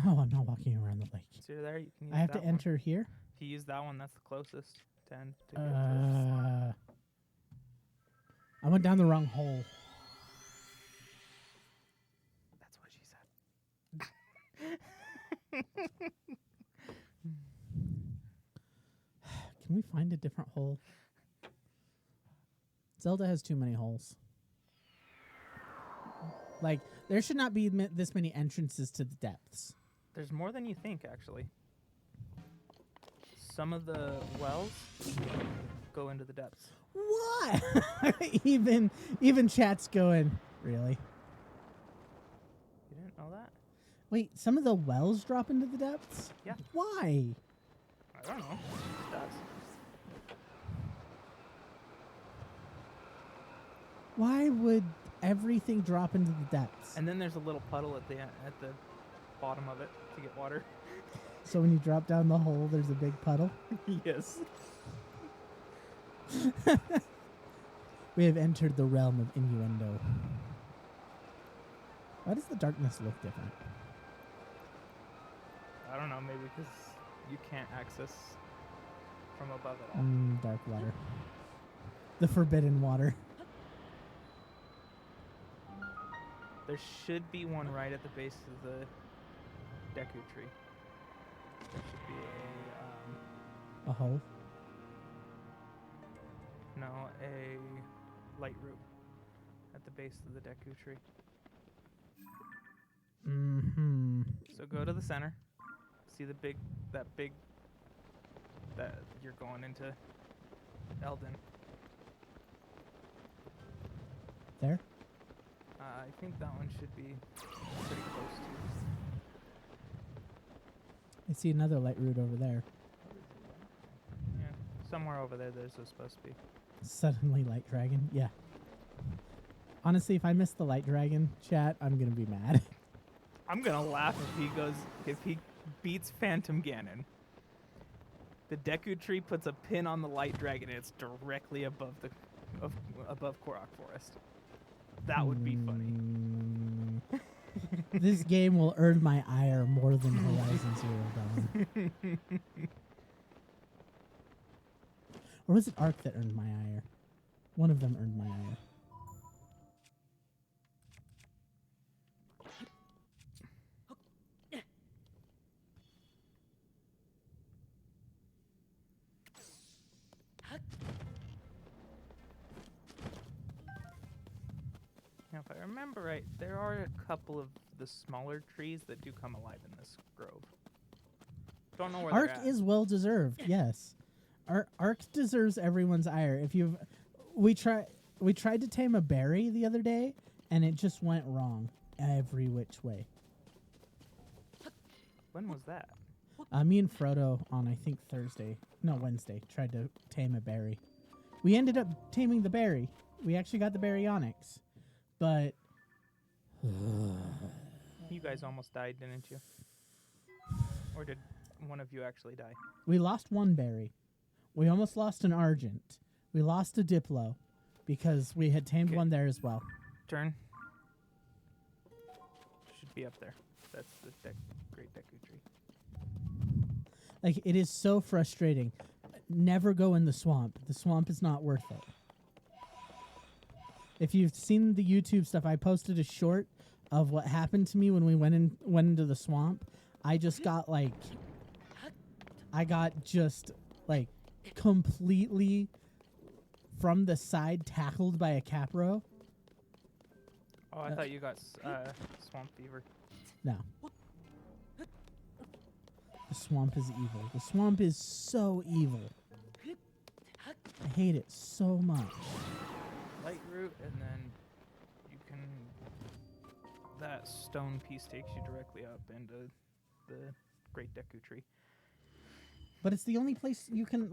No, I'm not walking around the lake. See there? You can use I have that to enter here? If you use that one, that's the closest to end to get to. I went down the wrong hole. That's what she said. Can we find a different hole? Zelda has too many holes. Like, there should not be this many entrances to the depths. There's more than you think, actually. Some of the wells go into the depths. What? even chat's going, really? You didn't know that? Wait, some of the wells drop into the depths? Yeah. Why? I don't know. It does. Why would everything drop into the depths? And then there's a little puddle at the bottom of it to get water. So when you drop down the hole, there's a big puddle. Yes. We have entered the realm of innuendo. Why does the darkness look different? I don't know, maybe because you can't access from above at all. Dark water. The forbidden water. There should be one right at the base of the Deku tree. There should be A hole. a light root at the base of the Deku tree. Mm-hmm. So go to the center. See that you're going into Elden. There? I think that one should be pretty close to. I see another light root over there. Yeah, somewhere over there there's supposed to be. Suddenly light dragon. Yeah. Honestly, if I miss the light dragon chat, I'm gonna be mad. I'm gonna laugh if he beats Phantom Ganon. The Deku tree puts a pin on the light dragon and it's directly above above Korok Forest. That would be funny. This game will earn my ire more than Horizon Zero Dawn. Or was it Ark that earned my ire? One of them earned my ire. Now, if I remember right, there are a couple of the smaller trees that do come alive in this grove. Don't know where Ark they're at. is well deserved. Yes, Ark deserves everyone's ire. We tried to tame a berry the other day, and it just went wrong every which way. When was that? Me and Frodo on Wednesday tried to tame a berry. We ended up taming the berry. We actually got the baryonyx, but You guys almost died, didn't you? Or did one of you actually die? we lost one berry. We almost lost an Argent. We lost a Diplo because we had tamed Okay. one there as well. Turn. Should be up there. That's the Great Deku tree. Like, it is so frustrating. Never go in the swamp. The swamp is not worth it. If you've seen the YouTube stuff, I posted a short of what happened to me when we went into the swamp. I just got completely from the side tackled by a Capro. Oh, I thought you got swamp fever. No. The swamp is evil. The swamp is so evil. I hate it so much. Light root, and then you can. That stone piece takes you directly up into the Great Deku tree. But it's the only place you can,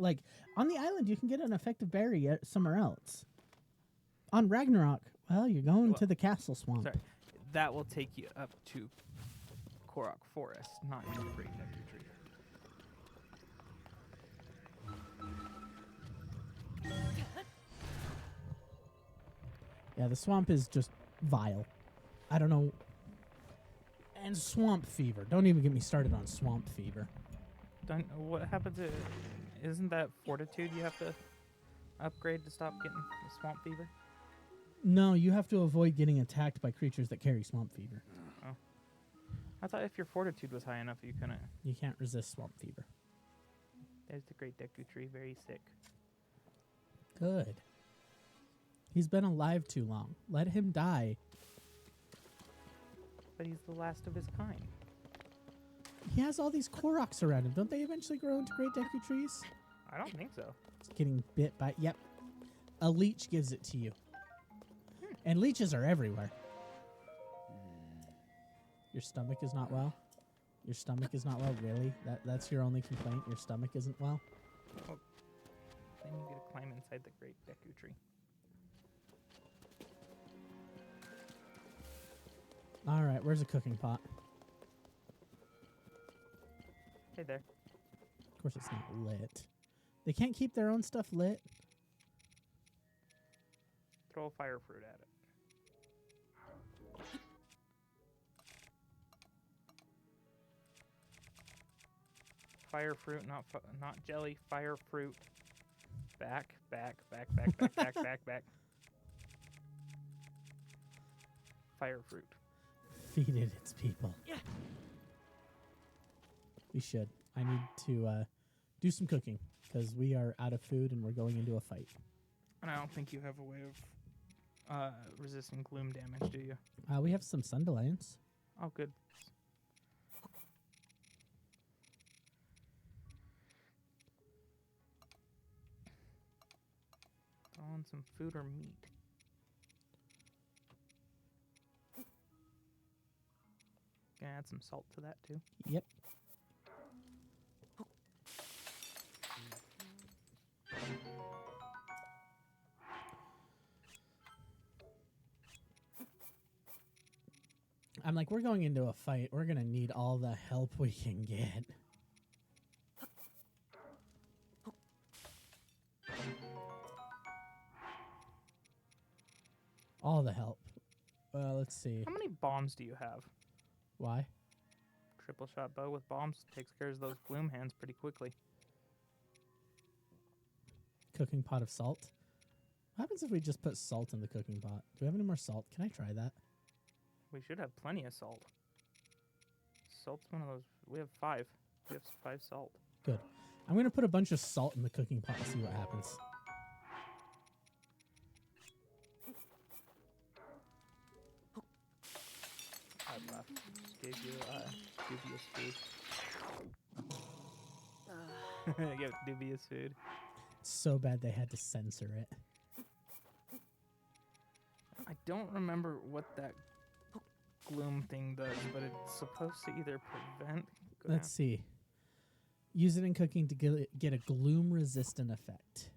on the island, you can get an effective berry somewhere else. On Ragnarok, well, you're going to the castle swamp. Sorry, that will take you up to Korok Forest, not into the Great Deku tree. Yeah, the swamp is just vile. I don't know. And swamp fever. Don't even get me started on swamp fever. What happened to? Isn't that fortitude you have to upgrade to stop getting the swamp fever? No, you have to avoid getting attacked by creatures that carry swamp fever. Oh, I thought if your fortitude was high enough, you couldn't. You can't resist swamp fever. There's the Great Deku tree, very sick. Good. He's been alive too long. Let him die. But he's the last of his kind. He has all these Koroks around him. Don't they eventually grow into Great Deku trees? I don't think so. It's getting bit by... Yep. A leech gives it to you. And leeches are everywhere. Your stomach is not well? Your stomach is not well? Really? That's your only complaint? Your stomach isn't well? Then you get to climb inside the Great Deku tree. All right, where's a cooking pot? Hey there. Of course, it's not lit. They can't keep their own stuff lit. Throw a fire fruit at it. Fire fruit, not jelly. Fire fruit. Back. Fire fruit. Feed it its people. Yeah. We should. I need to do some cooking because we are out of food and we're going into a fight. And I don't think you have a way of resisting gloom damage, do you? We have some Sunderlands. Oh, good. Throw on some food or meat. Gonna add some salt to that too. Yep. I'm like, we're going into a fight. We're going to need all the help we can get. All the help. Let's see. How many bombs do you have? Why? Triple shot bow with bombs takes care of those gloom hands pretty quickly. Cooking pot of salt. What happens if we just put salt in the cooking pot? Do we have any more salt? Can I try that? We should have plenty of salt. Salt's one of those. We have 5. We have 5 salt. Good. I'm going to put a bunch of salt in the cooking pot and see what happens. I left. Just gave you dubious food. You have dubious food. So bad they had to censor it. I don't remember what that gloom thing does, but it's supposed to either prevent. Let's see. Use it in cooking to get a gloom-resistant effect.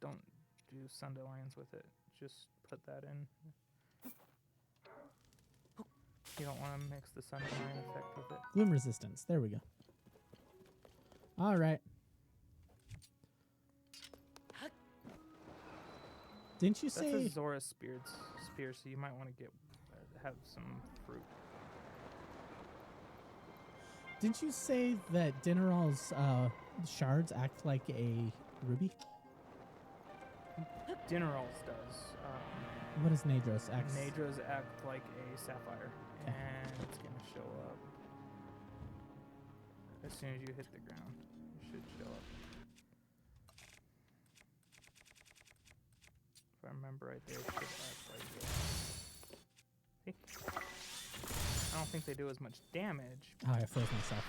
Don't do Sunderlands with it. Just put that in. You don't want to mix the Sunderland effect with it. Gloom resistance. There we go. All right. Didn't you say... That's a Zora spear, so you might want to have some fruit. Didn't you say that Dinnerall's shards act like a ruby? Dinnerall's does. What does Nadros act? Nadros act like a sapphire, Okay. and it's going to show up as soon as you hit the ground. It should show up. If I remember right there, it should act like this. See? I don't think they do as much damage. Oh, I froze myself.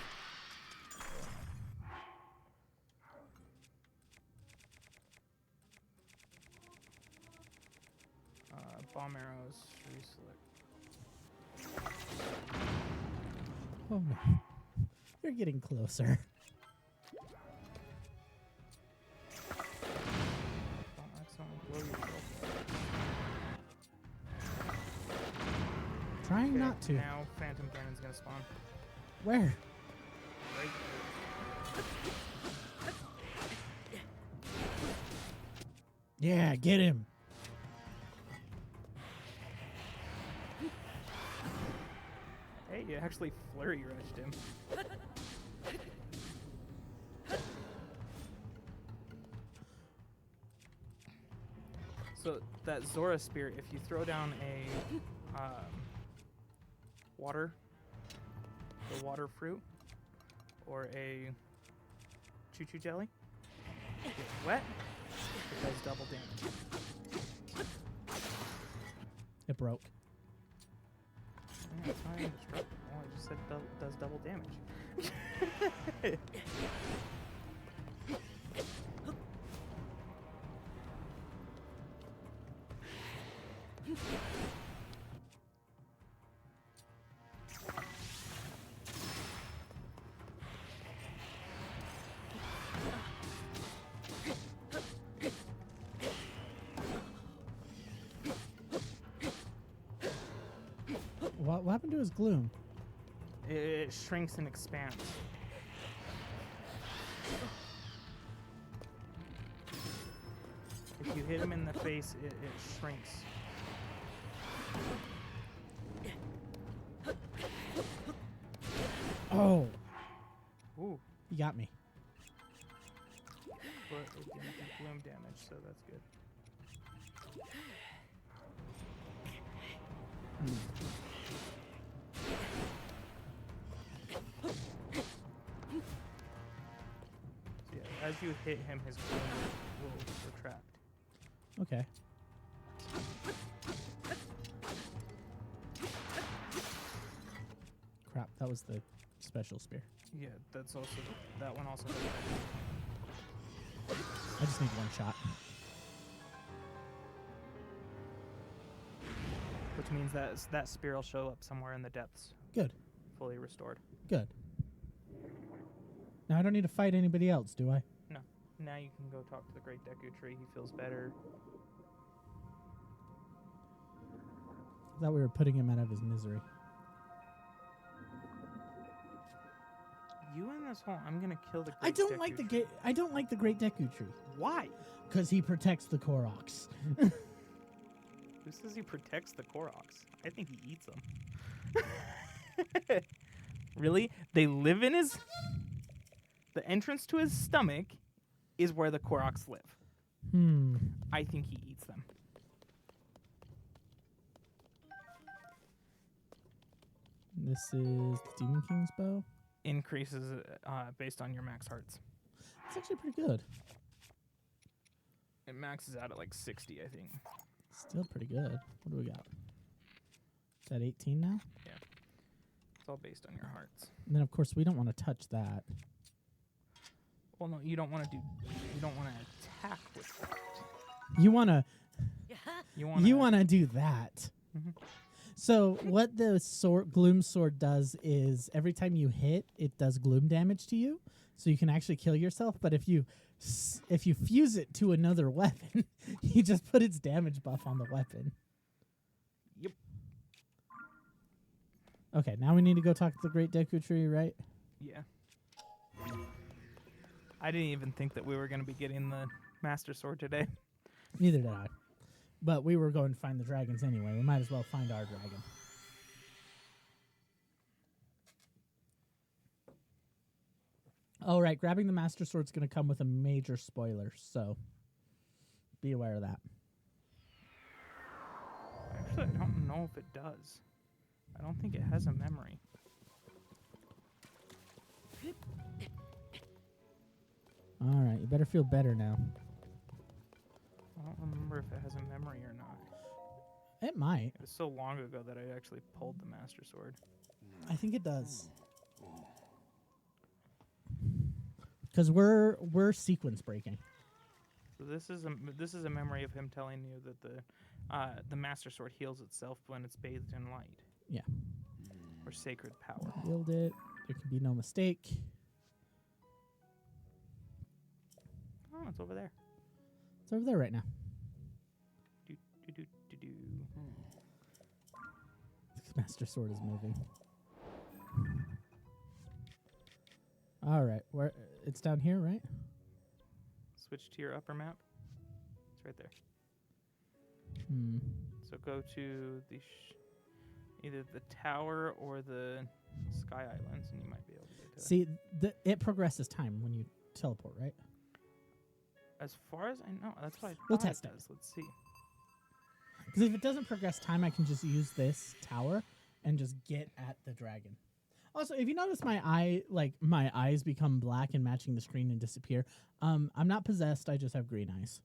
Bomb arrows, reselect. Oh no. You're getting closer. Don't accidentally blow yourself up. Trying Okay, not to. Now Phantom Cannon's gonna spawn. Where? Right. Yeah, get him. Hey, you actually flurry rushed him. So that Zora spear, if you throw down a the water fruit, or a choo-choo jelly, get wet, it does double damage. It broke. Yeah, it's not indestructible. I just said it does double damage. What happened to his gloom? It shrinks and expands. If you hit him in the face, it shrinks. Oh, Ooh, you got me. but it didn't do gloom damage, so that's good. So yeah, as you hit him, his gloom will retract. Okay. Crap, that was the special spear. Yeah, that's also that one also does that. I just need one shot. Which means that spear will show up somewhere in the depths, Good, fully restored. good. Now I don't need to fight anybody else, do I? No. Now you can go talk to the Great Deku Tree. He feels better. I thought we were putting him out of his misery. You and this whole I'm gonna kill the Great I don't Deku like the Tree. I don't like the Great Deku Tree Why? because he protects the Koroks. Who says he protects the Koroks? I think he eats them. Really? They live in his... The entrance to his stomach is where the Koroks live. I think he eats them. This is the Demon King's bow. Increases based on your max hearts. It's actually pretty good. It maxes out at like 60, I think. Still pretty good. What do we got? Is that 18 now? It's all based on your hearts. And then of course we don't want to touch that. Well, no, you don't want to attack with that. You wanna You want to do that. Mhm. So what the gloom sword does is every time you hit, it does gloom damage to you, so you can actually kill yourself. But if you fuse it to another weapon, you just put its damage buff on the weapon. Yep. Okay, now we need to go talk to the Great Deku Tree, right? Yeah. I didn't even think that we were going to be getting the Master Sword today. Neither did I. But we were going to find the dragons anyway. We might as well find our dragon. Oh, right. Grabbing the Master Sword's going to come with a major spoiler, so be aware of that. Actually, I don't know if it does. I don't think it has a memory. All right. You better feel better now. I don't remember if it has a memory or not. It might. It was so long ago that I actually pulled the Master Sword. I think it does. Because we're sequence breaking. So this is a memory of him telling you that the Master Sword heals itself when it's bathed in light. Yeah. Or sacred power. Build it. There can be no mistake. Oh, it's over there. It's over there right now. Do, do, do, do, do. The Master Sword is moving. All right. Where it's down here, right? Switch to your upper map. It's right there. Hmm. So go to the either the tower or the Sky Islands, and you might be able to get to it. See, it progresses time when you teleport, right? As far as I know, that's what I We'll thought test it. does. Let's see. Because if it doesn't progress time, I can just use this tower and just get at the dragon. Also, if you notice my eyes become black and matching the screen and disappear, I'm not possessed. I just have green eyes.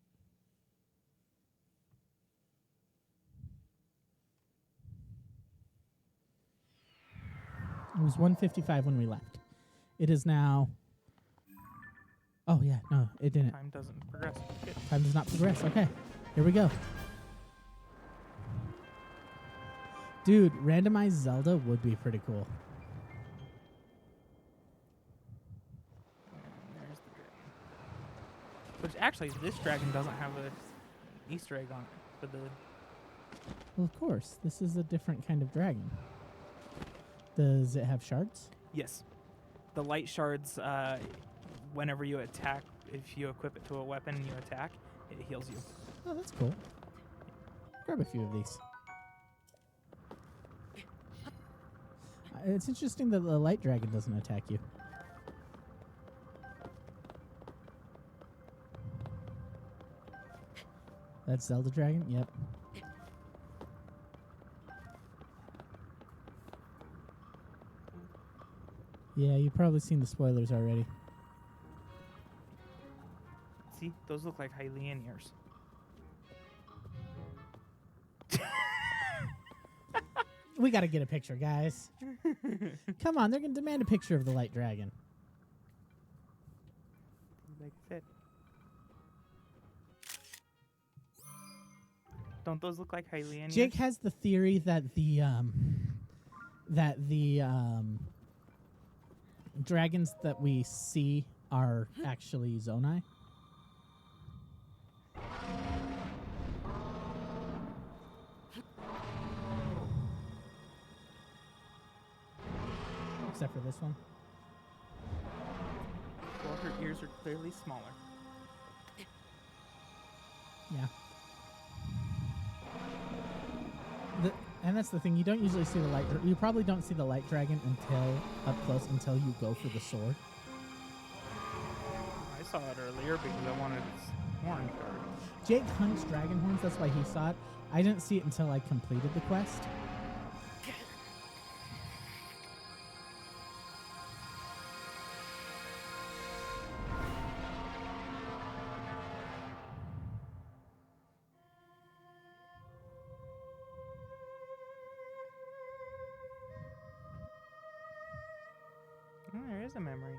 It was 1:55 when we left. It is now... Oh, yeah. No, it didn't. Time doesn't progress. Good. Time does not progress. Okay. Here we go. Dude, randomized Zelda would be pretty cool. And there's the dragon. Which actually, this dragon doesn't have an Easter egg on it for the. Well, of course. This is a different kind of dragon. Does it have shards? Yes. The light shards, whenever you attack, if you equip it to a weapon and you attack, it heals you. Oh, that's cool. Grab a few of these. It's interesting that the light dragon doesn't attack you. That's Zelda dragon? Yep. Yeah, you've probably seen the spoilers already. See? Those look like Hylian ears. We gotta get a picture, guys. Come on, they're gonna demand a picture of the light dragon. Like fit. Don't those look like Hylian ears? Jake has the theory that the dragons that we see are actually Zonai. Except for this one. Well, her ears are clearly smaller. Yeah. And that's the thing. You don't usually see the light. You probably don't see the light dragon until up close until you go for the sword. I saw it earlier because I wanted its horn card. Jake hunts dragon horns. That's why he saw it. I didn't see it until I completed the quest. Oh, there is a memory.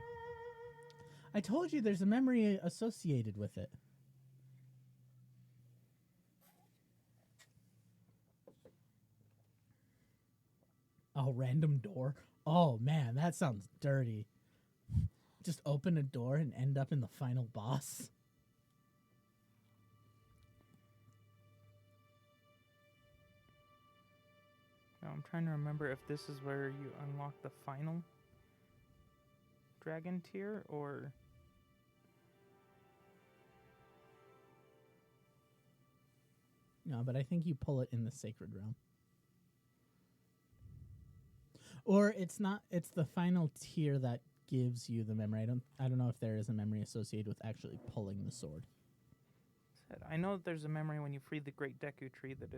I told you there's a memory associated with it. Oh, random door. Oh, man, that sounds dirty. Just open a door and end up in the final boss. Now I'm trying to remember if this is where you unlock the final dragon tier, or... No, but I think you pull it in the sacred realm. Or it's not, it's the final tier that gives you the memory. I don't know if there is a memory associated with actually pulling the sword. I know that there's a memory when you free the Great Deku Tree that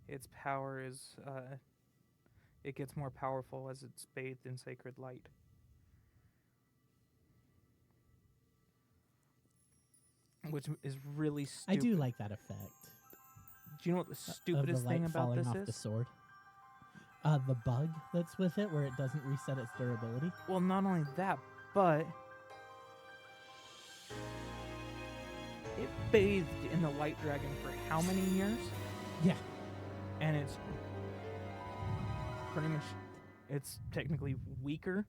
its power is, it gets more powerful as it's bathed in sacred light. Which is really stupid. I do like that effect. Do you know what the Of the stupidest light thing about falling this off is? the sword. The bug that's with it, where it doesn't reset its durability. Well, not only that, but it bathed in the light dragon for how many years? Yeah. And it's pretty much, it's technically weaker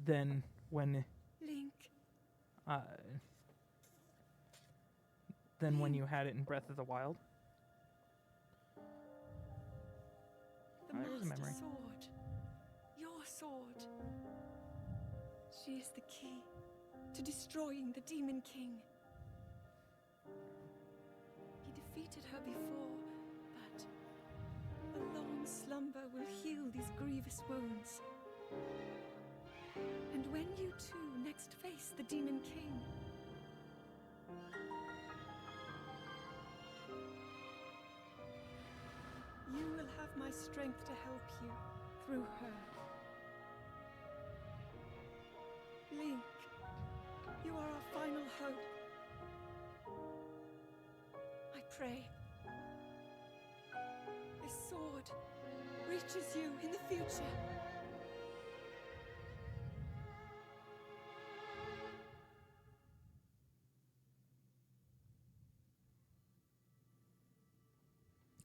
than when Link, you had it in Breath of the Wild. the Oh, there's a Master memory. Sword. Your sword. She is the key to destroying the Demon King. He defeated her before, but a long slumber will heal these grievous wounds. And when you two next face the Demon King, you will have my strength to help you through her. Link, you are our final hope. I pray this sword reaches you in the future.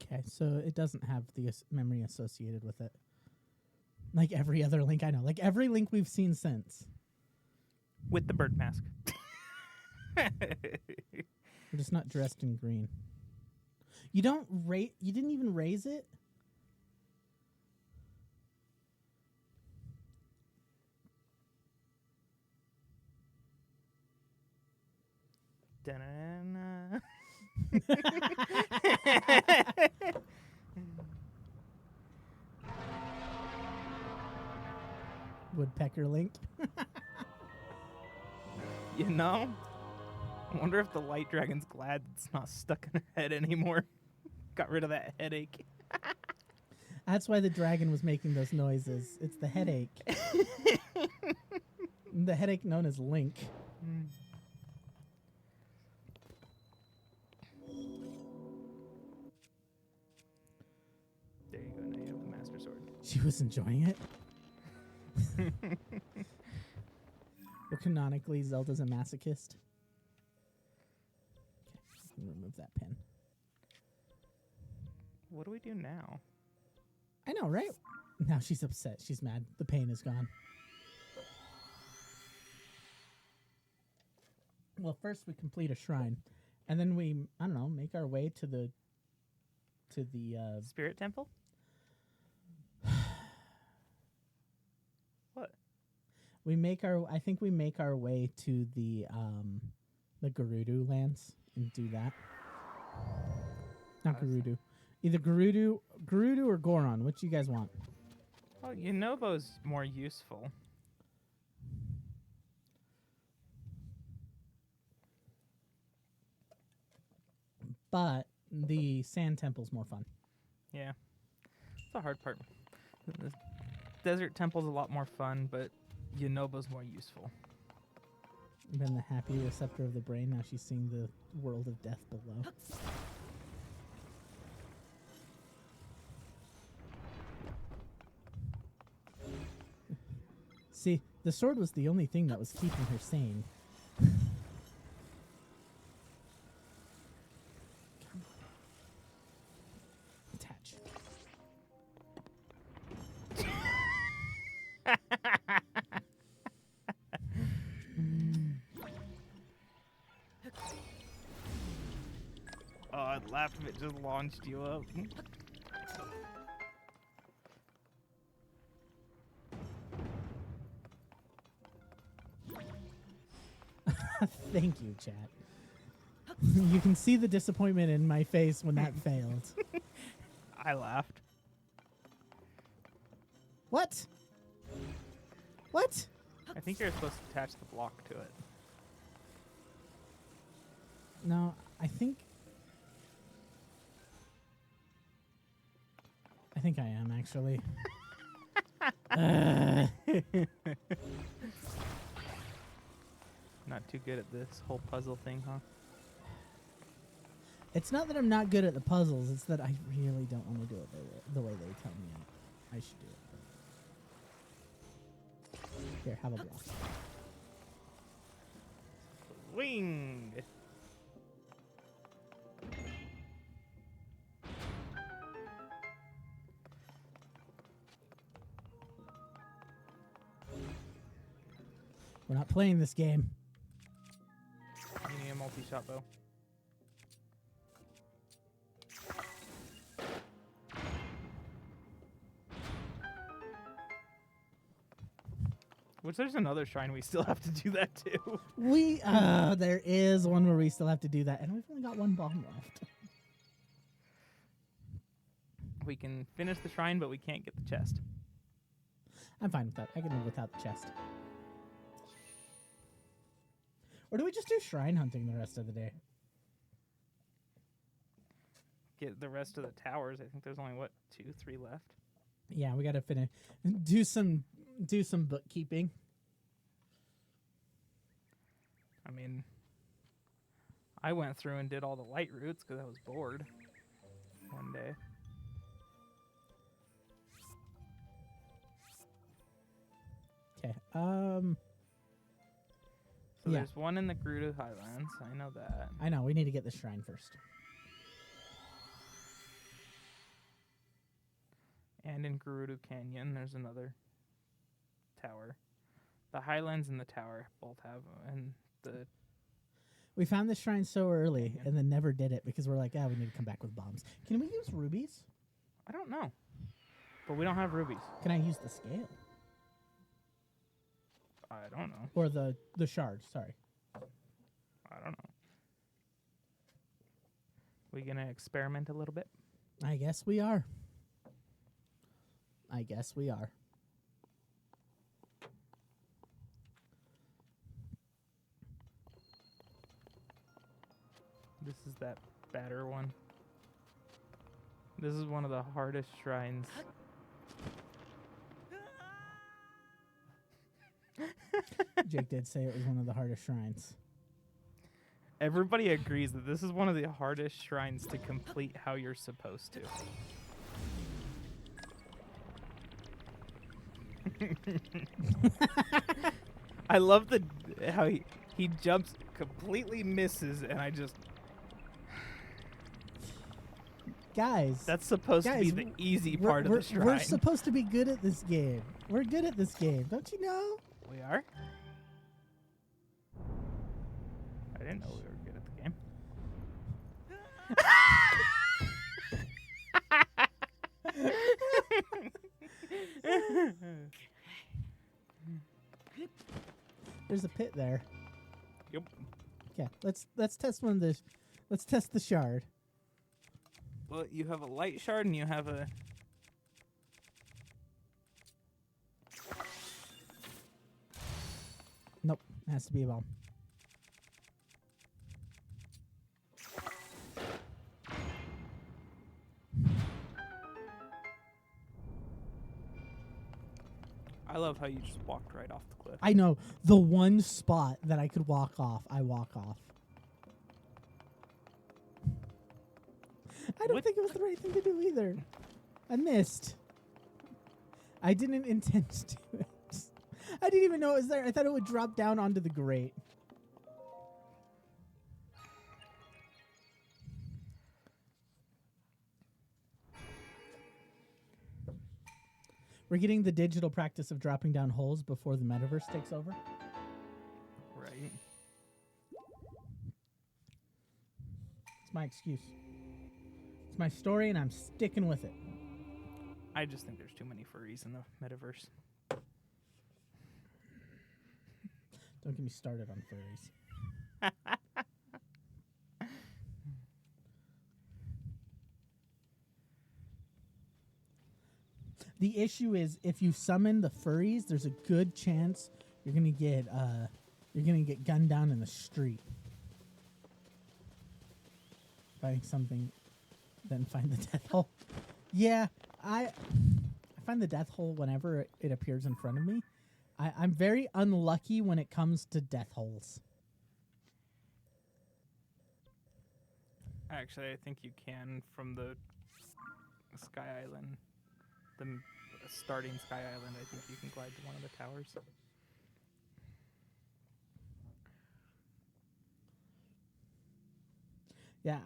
Okay, so it doesn't have the memory associated with it. Like every other Link I know. Like every Link we've seen since. With the bird mask. We're just not dressed in green. You didn't even raise it? Woodpecker Link. You know? I wonder if the light dragon's glad it's not stuck in her head anymore. Got rid of that headache. That's why the dragon was making those noises. It's the headache. The headache known as Link. There you go. Now you have the Master Sword. She was enjoying it. Well, canonically, Zelda's a masochist. Okay, remove that pin. What do we do now? I know, right? Now she's upset. She's mad. The pain is gone. Well, first we complete a shrine, and then we, I don't know, make our way to the Spirit Temple? What? I think we make our way to the Gerudo lands and do that. Not Gerudo. Either Gerudo or Goron. What you guys want? Well, Yunobo's more useful. But the Sand Temple's more fun. Yeah. It's the hard part. The Desert Temple's a lot more fun, but Yunobo's more useful. Been the happy receptor of the brain. Now she's seeing the world of death below. See, the sword was the only thing that was keeping her sane. Attach. Oh, I'd laugh if it just launched you up. Thank you, chat. You can see the disappointment in my face when that failed. I laughed. What? What? I think you're supposed to attach the block to it. No, I think I am, actually. Not too good at this whole puzzle thing, huh? It's not that I'm not good at the puzzles, it's that I really don't want to do it the way they tell me I should do it. Here, have a block. Wing! We're not playing this game. You need a multi-shot bow. Which there's another shrine we still have to do that too. There is one where we still have to do that, and we've only got one bomb left. We can finish the shrine, but we can't get the chest. I'm fine with that. I can live without the chest. Or do we just do shrine hunting the rest of the day? Get the rest of the towers. I think there's only, 2, 3 left? Yeah, we gotta finish. Do some bookkeeping. I mean, I went through and did all the light routes because I was bored one day. Okay. So Yeah. there's one in the Gerudo Highlands. I know that. I know. We need to get the shrine first. And in Gerudo Canyon, there's another tower. The Highlands and the tower both have, and the We found this shrine so early and then never did it because we're like, we need to come back with bombs. Can we use rubies? I don't know, but we don't have rubies. Can I use the scale? I don't know. Or the shard, sorry. I don't know. We gonna experiment a little bit? I guess we are. I guess we are. This is that batter one. This is one of the hardest shrines. Jake did say it was one of the hardest shrines. Everybody agrees that this is one of the hardest shrines to complete how you're supposed to. I love how he jumps, completely misses, and I just... Guys. That's supposed to be the easy part of the shrine. We're supposed to be good at this game. We're good at this game. Don't you know? We are? I didn't know we were good at the game. There's a pit there. Yep. Okay, let's test one of the. Let's test the shard. Well, you have a light shard and you have a... Nope, it has to be a bomb. I love how you just walked right off the cliff. I know. The one spot that I could walk off, I walk off. I don't think it was the right thing to do either. I missed. I didn't intend to do it. I didn't even know it was there. I thought it would drop down onto the grate. We're getting the digital practice of dropping down holes before the metaverse takes over. Right. It's my excuse. It's my story, and I'm sticking with it. I just think there's too many furries in the metaverse. Don't get me started on furries. The issue is if you summon the furries, there's a good chance you're gonna get gunned down in the street. Find something, then find the death hole. Yeah, I find the death hole whenever it appears in front of me. I'm very unlucky when it comes to death holes. Actually, I think you can from the Sky Island. The starting Sky Island, I think you can glide to one of the towers. Yeah,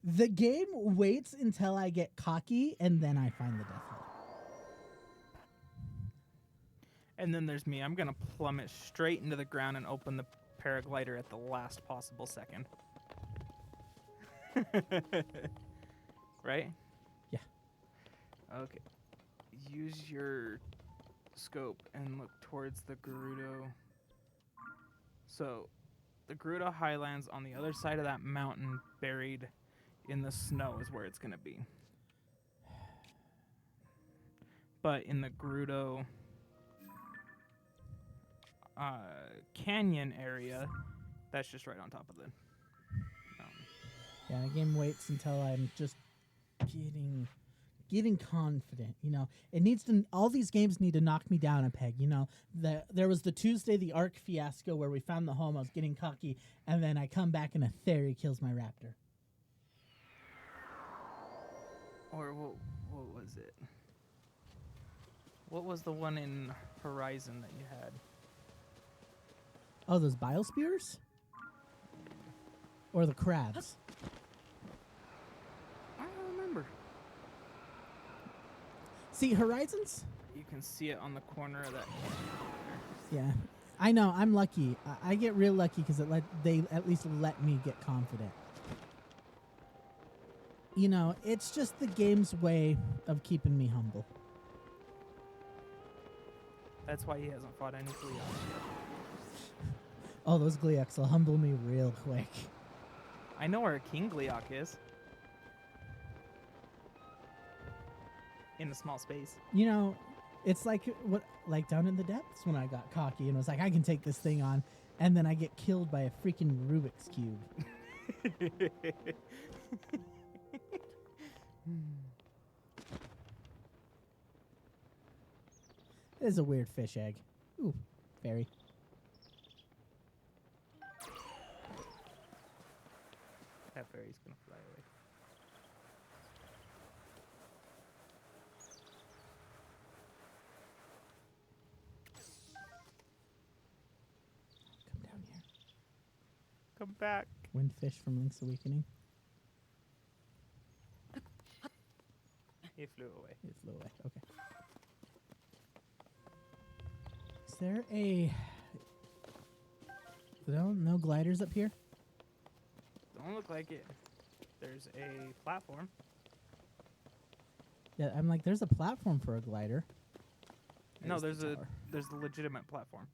the game waits until I get cocky and then I find the death hole. And then there's me. I'm going to plummet straight into the ground and open the paraglider at the last possible second. Right? Yeah. Okay. Use your scope and look towards the Gerudo. So, the Gerudo Highlands on the other side of that mountain, buried in the snow, is where it's going to be. But in the Gerudo canyon area, that's just right on top of the mountain. Yeah, the game waits until I'm just getting confident. You know, it needs to. All these games need to knock me down a peg. You know, there was the Tuesday the Ark fiasco where we found the home. I was getting cocky, and then I come back and a fairy kills my raptor. Or what was it? What was the one in Horizon that you had? Oh, those biospears? Or the crabs? I don't remember. See, Horizons? You can see it on the corner of that. Yeah. I know, I'm lucky. I get real lucky because they at least let me get confident. You know, it's just the game's way of keeping me humble. That's why he hasn't fought any Gleeoks yet. Oh, those Gleeoks will humble me real quick. I know where King Gleok is. In a small space. You know, it's like down in the depths when I got cocky and was like, I can take this thing on, and then I get killed by a freaking Rubik's Cube. It is a weird fish egg. Ooh, fairy. That fairy's gonna fly away. Come down here. Come back. Windfish from Link's Awakening. He flew away. It flew away. Okay. Is there a... No gliders up here? Don't look like it. There's a platform. Yeah, I'm like, there's a platform for a glider. No, There's the there's the legitimate platform.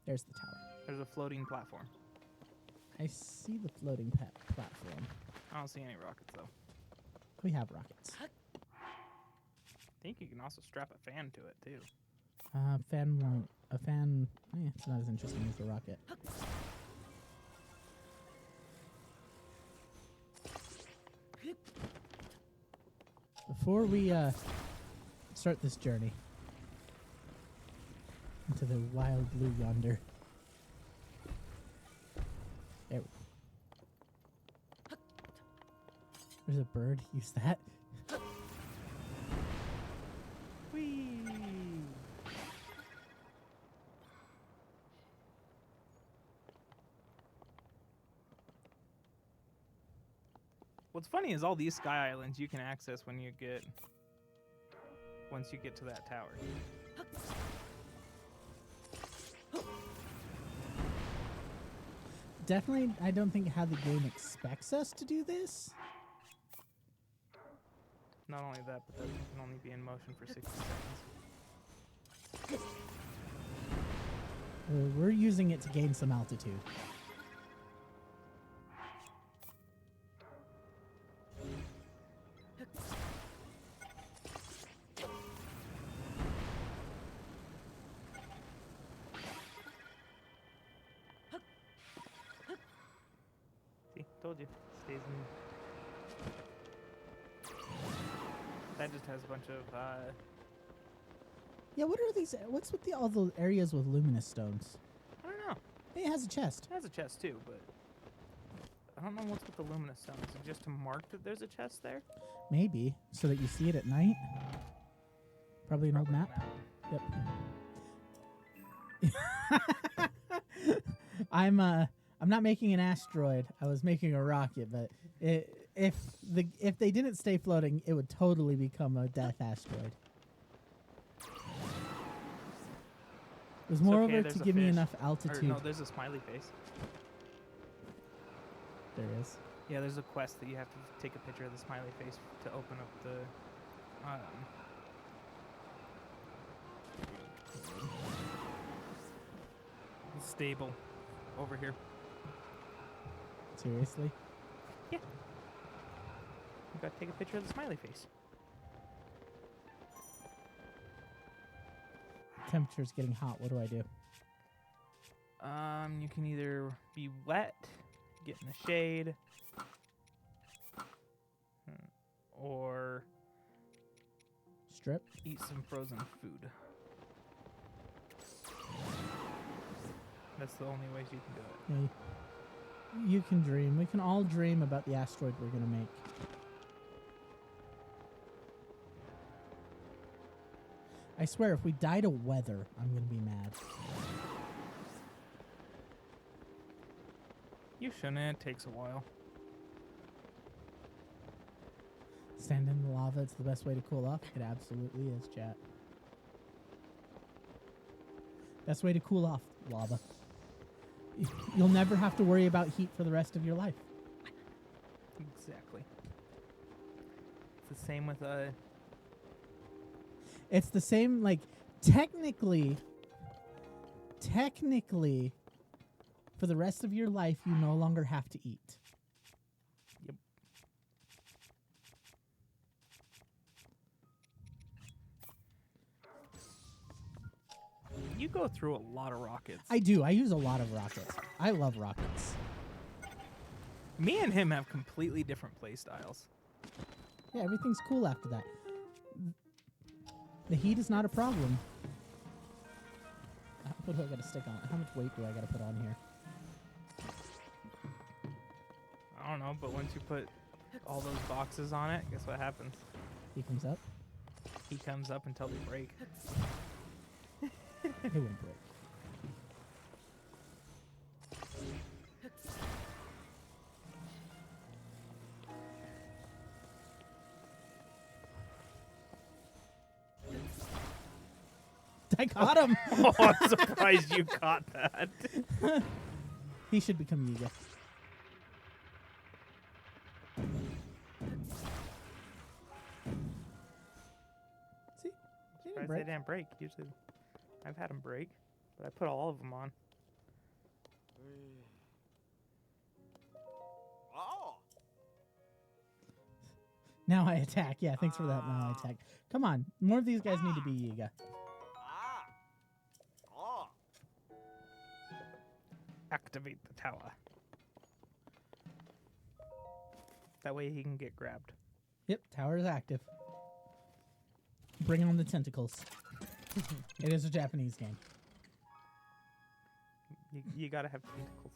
There's the tower. There's a floating platform. I see the floating platform. I don't see any rockets though. We have rockets. I think you can also strap a fan to it too. Fan won't. A fan. It's not as interesting as the rocket. Before we start this journey into the wild blue yonder. There. There's a bird. Use that. Whee! What's funny is all these sky islands you can access once you get to that tower. Definitely, I don't think how the game expects us to do this. Not only that, but that you can only be in motion for 60 seconds. We're using it to gain some altitude. See, told you. Stays in. That just has a bunch of Yeah, what are these? What's with all the areas with luminous stones? I don't know. Hey, it has a chest. It has a chest too, but I don't know what's with the luminous stone. Is it just to mark that there's a chest there? Maybe, so that you see it at night. Probably an old map. Yep. I'm not making an asteroid. I was making a rocket, but if they didn't stay floating, it would totally become a death asteroid. It was more over to give me enough altitude. Or no, there's a smiley face. There is. Yeah, there's a quest that you have to take a picture of the smiley face to open up the stable over here. Seriously? Yeah. You gotta take a picture of the smiley face. Temperature's getting hot. What do I do? You can either be wet, get in the shade, or Strip? eat some frozen food. That's the only ways you can do it. Yeah, you can dream. We can all dream about the asteroid we're going to make. I swear, if we die to weather, I'm going to be mad. You shouldn't. It takes a while. Stand in the lava. It's the best way to cool off. It absolutely is, chat. Best way to cool off, lava. You'll never have to worry about heat for the rest of your life. Exactly. It's the same with It's the same, like, technically, For the rest of your life, you no longer have to eat. Yep. You go through a lot of rockets. I do. I use a lot of rockets. I love rockets. Me and him have completely different play styles. Yeah, everything's cool after that. The heat is not a problem. What do I got to stick on? How much weight do I got to put on here? I don't know, but once you put all those boxes on it, guess what happens? He comes up. He comes up until they break. It won't break. I caught him. Oh, I'm surprised you caught that. He should become Yiga. See? He didn't Surprised break. they didn't break. Usually, I've had them break, but I put all of them on. Now I attack. Yeah, thanks for that. Now I attack. Come on. More of these guys need to be Yiga. Activate the tower. That way he can get grabbed. Yep, tower is active. Bring on the tentacles. It is a Japanese game. You gotta have tentacles.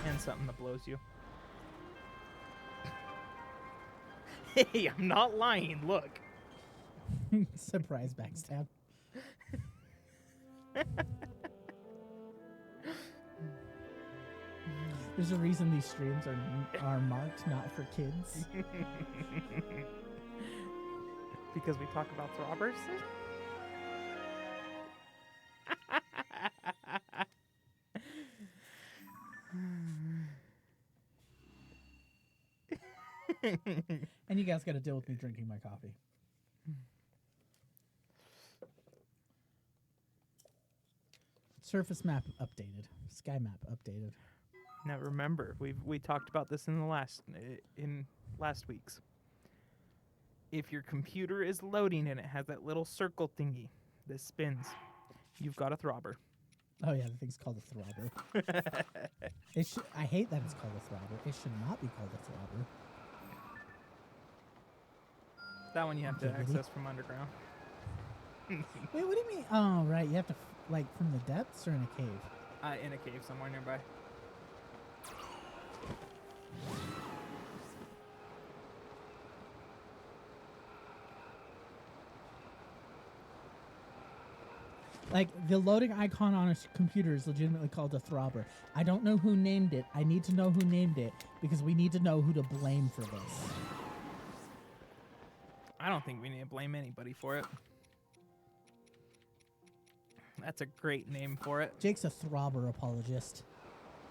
And something that blows you. Hey, I'm not lying. Look. Surprise backstab. There's a reason these streams are marked not for kids. Because we talk about throbbers? And you guys got to deal with me drinking my coffee. Surface map updated. Sky map updated. Now remember, we talked about this in last week's. If your computer is loading and it has that little circle thingy that spins, you've got a throbber. Oh yeah, the thing's called a throbber. I hate that it's called a throbber. It should not be called a throbber. That one you have to Okay, ready? access from underground. Wait, what do you mean? Oh, right. You have to, like, from the depths or in a cave? In a cave somewhere nearby. Like, the loading icon on a computer is legitimately called a throbber. I don't know who named it. I need to know who named it because we need to know who to blame for this. I don't think we need to blame anybody for it. That's a great name for it. Jake's a throbber apologist.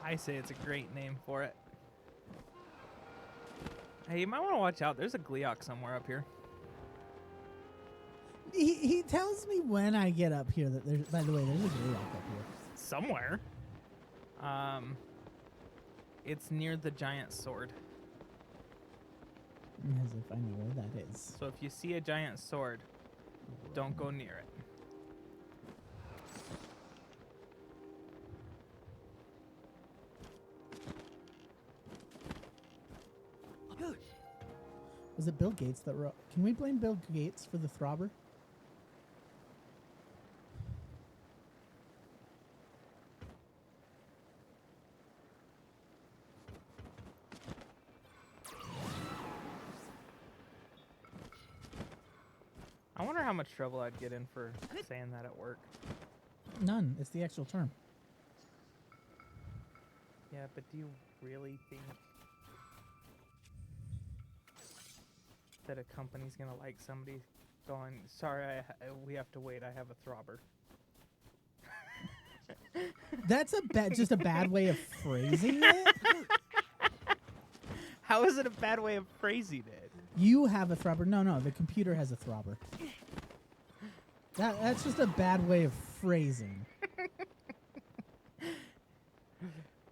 I say it's a great name for it. Hey, you might want to watch out. There's a Gleeok somewhere up here. He tells me when I get up here that there's, by the way, there's a Gleeok up here. Somewhere. It's near the giant sword. As if I know where that is. So if you see a giant sword, don't go near it. Was it Bill Gates that wrote? Can we blame Bill Gates for the throbber? I wonder how much trouble I'd get in for saying that at work. None. It's the actual term. Yeah, but do you really think that a company's gonna like somebody going, sorry, we have to wait, I have a throbber? That's just a bad way of phrasing it. How is it a bad way of phrasing it? You have a throbber. No, the computer has a throbber. That's just a bad way of phrasing.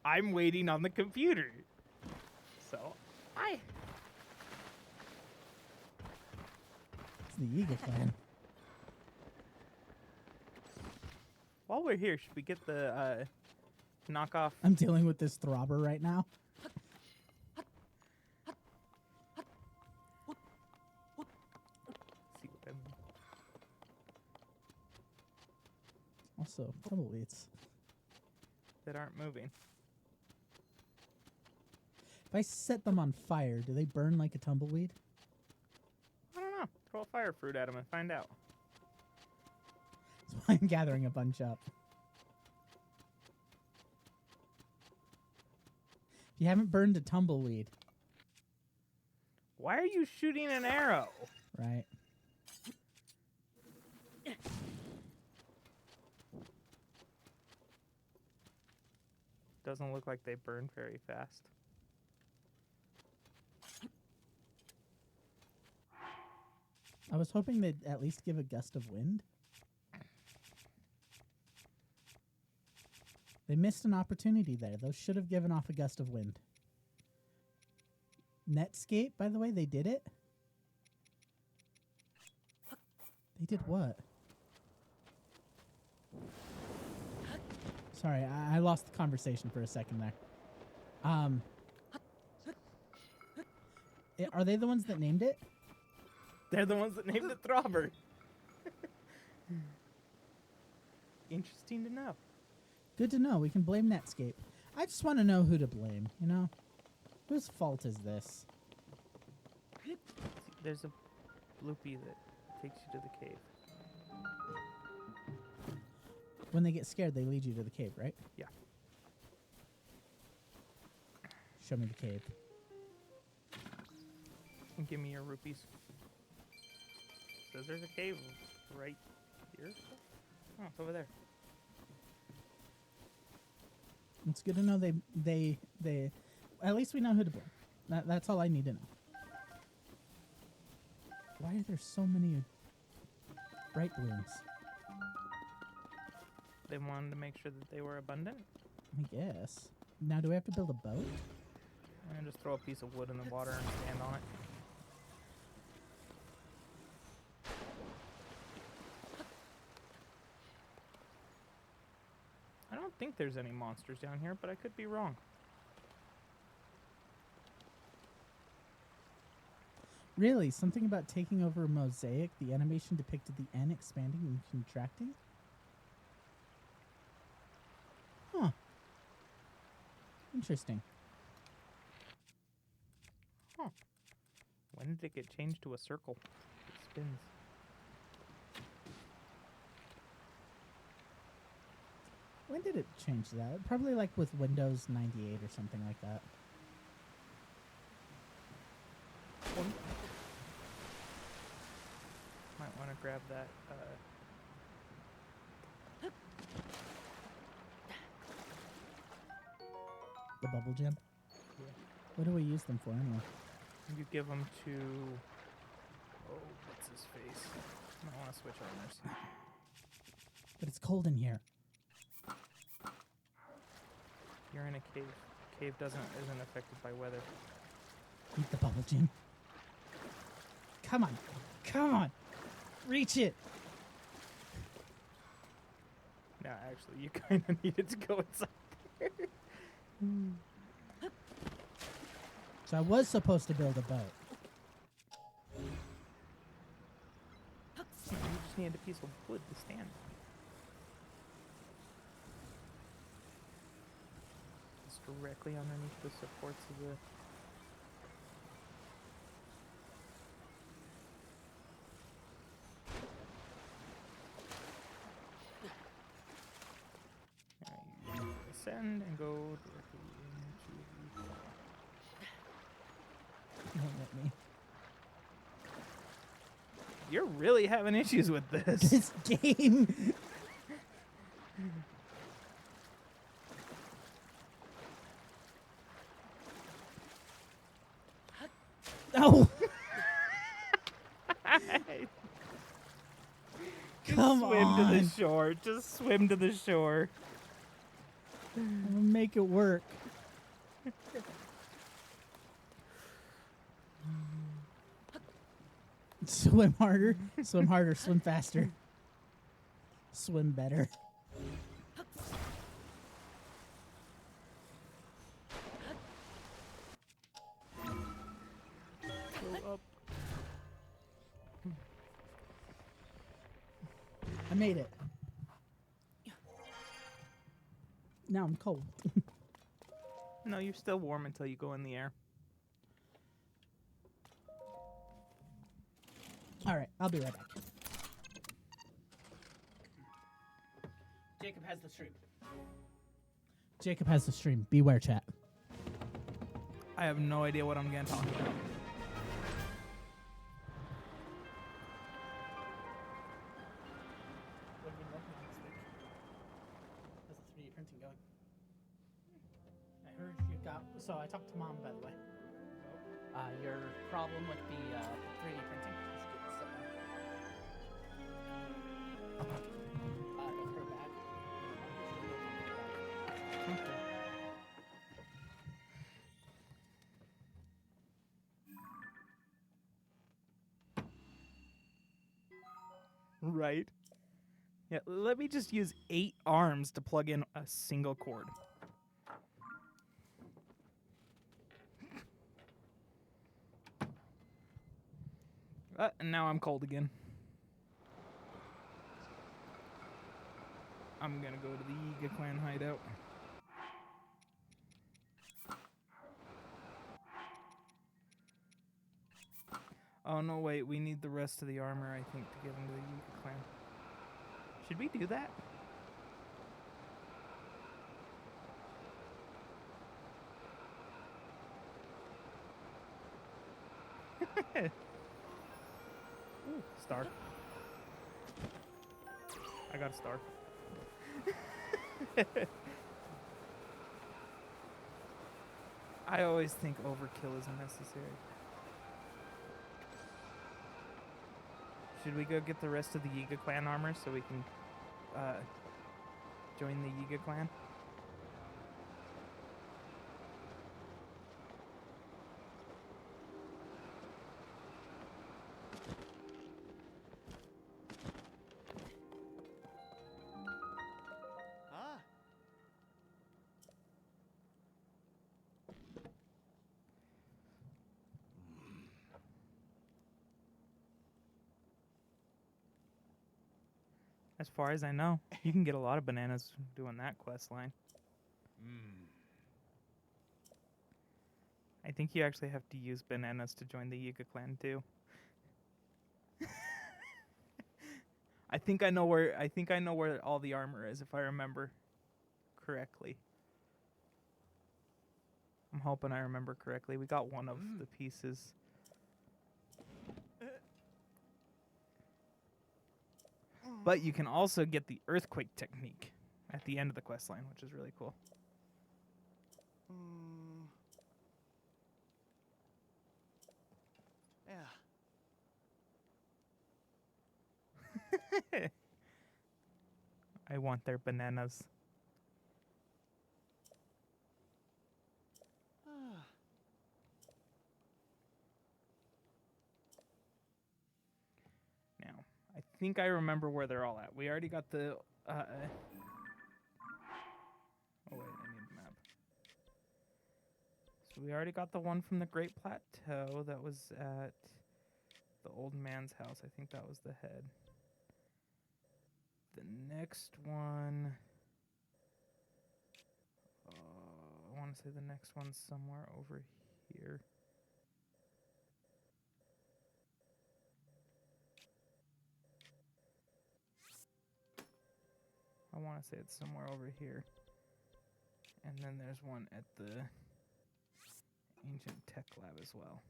I'm waiting on the computer. So, It's the Eagle Clan. while we're here, should we get the knockoff? I'm dealing with this throbber right now. See what I mean. Also, tumbleweeds. That aren't moving. If I set them on fire, do they burn like a tumbleweed? I don't know. Throw a fire fruit at them and find out. That's why I'm gathering a bunch up. If you haven't burned a tumbleweed, Why are you shooting an arrow? right? Doesn't look like they burn very fast. I was hoping they'd at least give a gust of wind. They missed an opportunity there. Those should have given off a gust of wind. Netscape, by the way, they did it. They did what? Sorry, I lost the conversation for a second there. Are they the ones that named it? They're the ones that named it Throbber. Interesting to know. Good to know. We can blame Netscape. I just want to know who to blame, you know? Whose fault is this? There's a bloopy that takes you to the cave. When they get scared, they lead you to the cave, right? Yeah. Show me the cave. And give me your rupees. Says there's a cave right here. Oh, it's over there. It's good to know they at least we know who to blame. That's all I need to know. Why are there so many bright blooms? They wanted to make sure that they were abundant. I guess. Now, do we have to build a boat? And just throw a piece of wood in the water and stand on it. I don't think there's any monsters down here, but I could be wrong. Really? Something about taking over a mosaic? The animation depicted the N expanding and contracting? Huh. Interesting. Huh. When did it get changed to a circle? It spins. When did it change that? Probably like with Windows 98 or something like that. Might want to grab that. The bubble gem? Yeah. What do we use them for anyway? You give them to. Oh, what's his face? I don't want to switch owners. But it's cold in here. You're in a cave. Cave isn't affected by weather. Eat the bubble gem. Come on. Come on. Reach it. No, actually, you kind of needed to go inside there. So I was supposed to build a boat. You just needed a piece of wood to stand on. It's directly underneath the supports of the. You ascend and go directly into the. Don't let me. You're really having issues with this. This game. Oh. Come swim to the on. shore. Just swim to the shore. We'll make it work. Swim harder, swim faster. Swim better. Go up. I made it. Now I'm cold. No, you're still warm until you go in the air. All right, I'll be right back. Jacob has the stream. Jacob has the stream. Beware, chat. I have no idea what I'm going to talk about. What have you been working on this week? How's the 3D printing going? I heard you got... So I talked to Mom, by the way. Your problem with the 3D printing. Let's get this up now. Of her bag. Okay. Right. Yeah, let me just use 8 arms to plug in a single cord. And now I'm cold again. I'm gonna go to the Yiga clan hideout. Oh no, wait, we need the rest of the armor, I think, to give into the Yiga clan. Should we do that? Ooh, star. I got a star. I always think overkill is unnecessary. Should we go get the rest of the Yiga clan armor so we can join the Yiga clan? As far as I know, you can get a lot of bananas doing that quest line. I think you actually have to use bananas to join the Yiga clan too. I think I know where all the armor is if I remember correctly. I'm hoping I remember correctly. We got one of the pieces. But you can also get the earthquake technique at the end of the quest line, which is really cool. Yeah. I want their bananas. Now, I think I remember where they're all at. We already got the... oh, wait, I need the map. So we already got the one from the Great Plateau that was at the old man's house. I think that was the head. The next one... I want to say the next one's somewhere over here. I want to say it's somewhere over here. And then there's one at the ancient tech lab as well.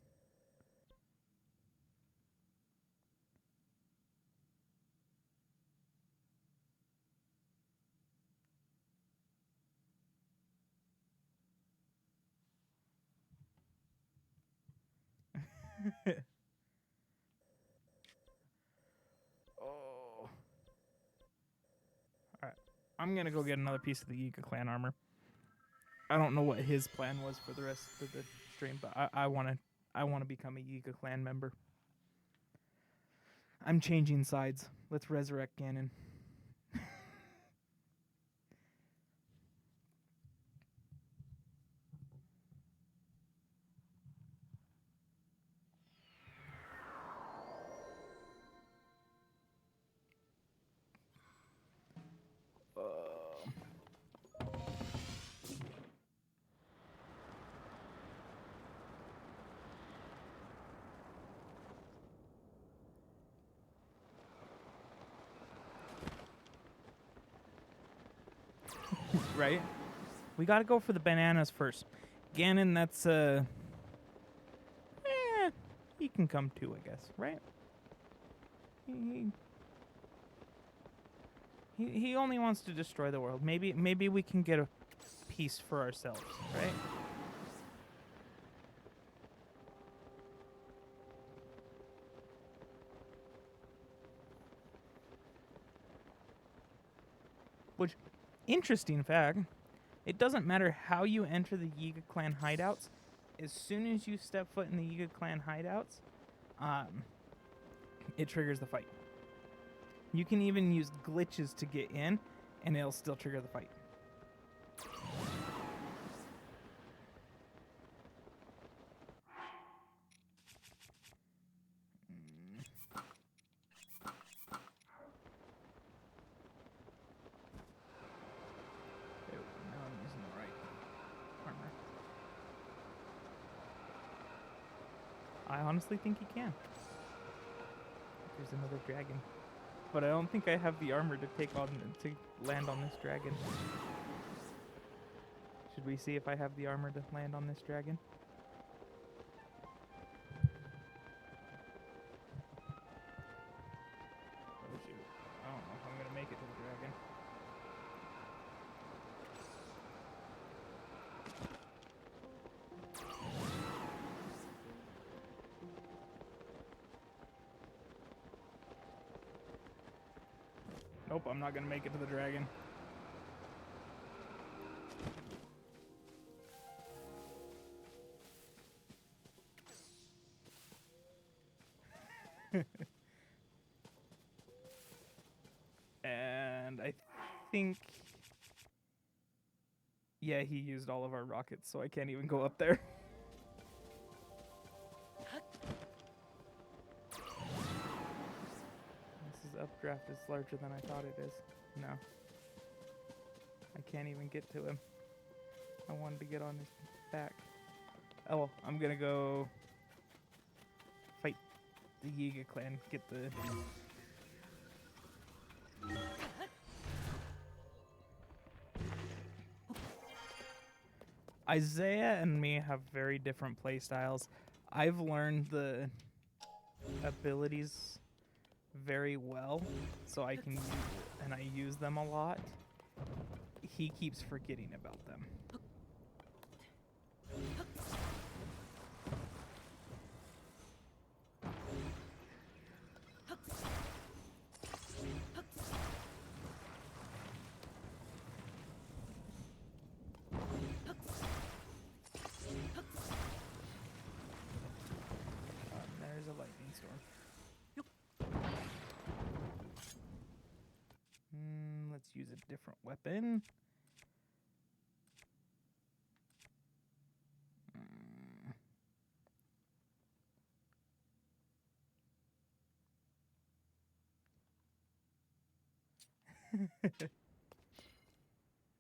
Oh. I'm gonna go get another piece of the Yiga clan armor. I don't know what his plan was for the rest of the stream, but I wanna become a Yiga clan member. I'm changing sides. Let's resurrect Ganon. Right? We gotta go for the bananas first. Ganon, that's he can come too, I guess, right? He only wants to destroy the world. Maybe we can get a piece for ourselves, right? Which, interesting fact, it doesn't matter how you enter the Yiga clan hideouts. As soon as you step foot in the Yiga clan hideouts, it triggers the fight. You can even use glitches to get in, and it'll still trigger the fight. Now I'm using the right armor. I honestly think he can. There's another dragon. But I don't think I have the armor to land on this dragon. Should we see if I have the armor to land on this dragon? Oh shoot. I don't know if I'm gonna make it to the dragon. Nope, I'm not gonna make it to the dragon. And I think... yeah, he used all of our rockets, so I can't even go up there. Updraft is larger than I thought it is. No. I can't even get to him. I wanted to get on his back. Oh well, I'm gonna go fight the Yiga clan, get the... Isaiah and me have very different play styles. I've learned the abilities very well, so I can and I use them a lot. He keeps forgetting about them. There's a lightning storm. Let's use a different weapon.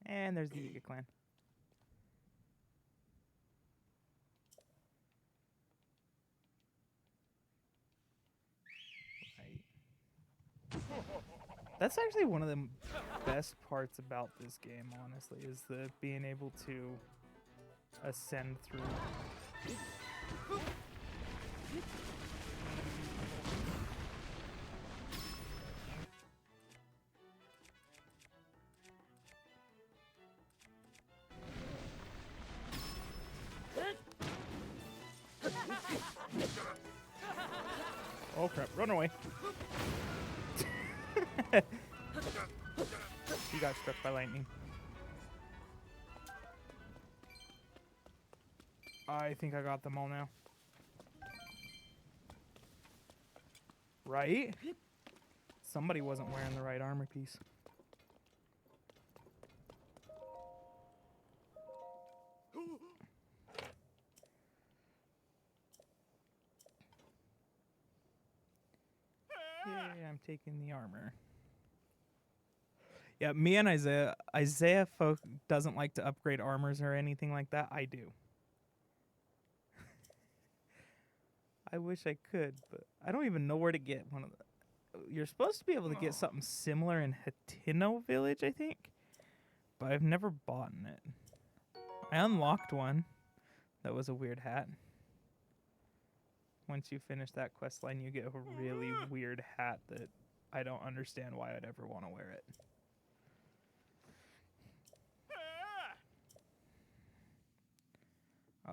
And there's the Yiga clan. That's actually one of the best parts about this game, honestly, is the being able to ascend through. Oh crap, run away. He got struck by lightning. I think I got them all now. Right? Somebody wasn't wearing the right armor piece. Yay, I'm taking the armor. Yeah, me and Isaiah. Isaiah doesn't like to upgrade armors or anything like that. I do. I wish I could, but I don't even know where to get one of the... You're supposed to be able to get something similar in Hatino Village, I think. But I've never bought it. I unlocked one. That was a weird hat. Once you finish that quest line, you get a really weird hat that I don't understand why I'd ever want to wear it.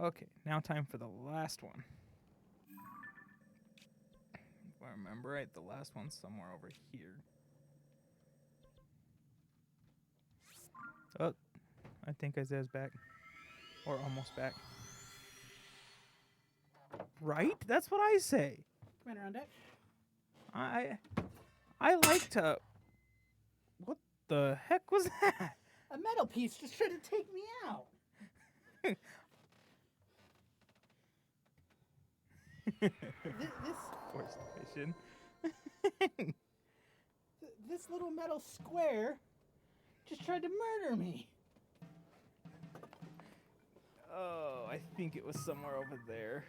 Okay, now time for the last one. If I remember right, the last one's somewhere over here. Oh, I think Isaiah's back. Or almost back. Right? That's what I say. Commander on deck. I like to... What the heck was that? A metal piece just tried to take me out. this Forced mission. this little metal square just tried to murder me. Oh, I think it was somewhere over there.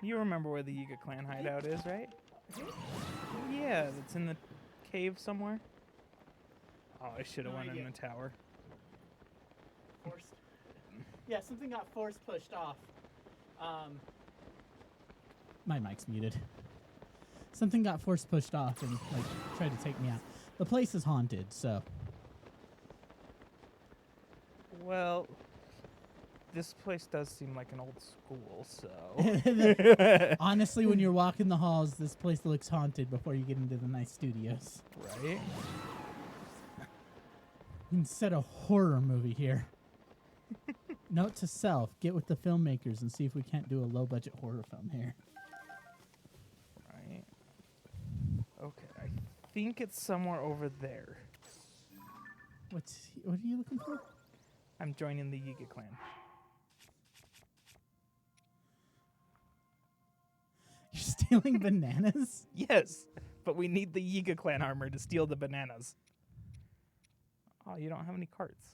You remember where the Yiga clan hideout is, right? Yeah, it's in the cave somewhere. Oh, I should have No went idea. in the tower. Forced. Yeah, something got force pushed off. My mic's muted. Something got force pushed off and tried to take me out. The place is haunted, so. Well, this place does seem like an old school, so. Honestly, when you're walking the halls, this place looks haunted before you get into the nice studios. Right? You can set a horror movie here. Note to self, get with the filmmakers and see if we can't do a low-budget horror film here. Right. Okay, I think it's somewhere over there. What are you looking for? I'm joining the Yiga clan. You're stealing bananas? Yes, but we need the Yiga clan armor to steal the bananas. Oh, you don't have any carts.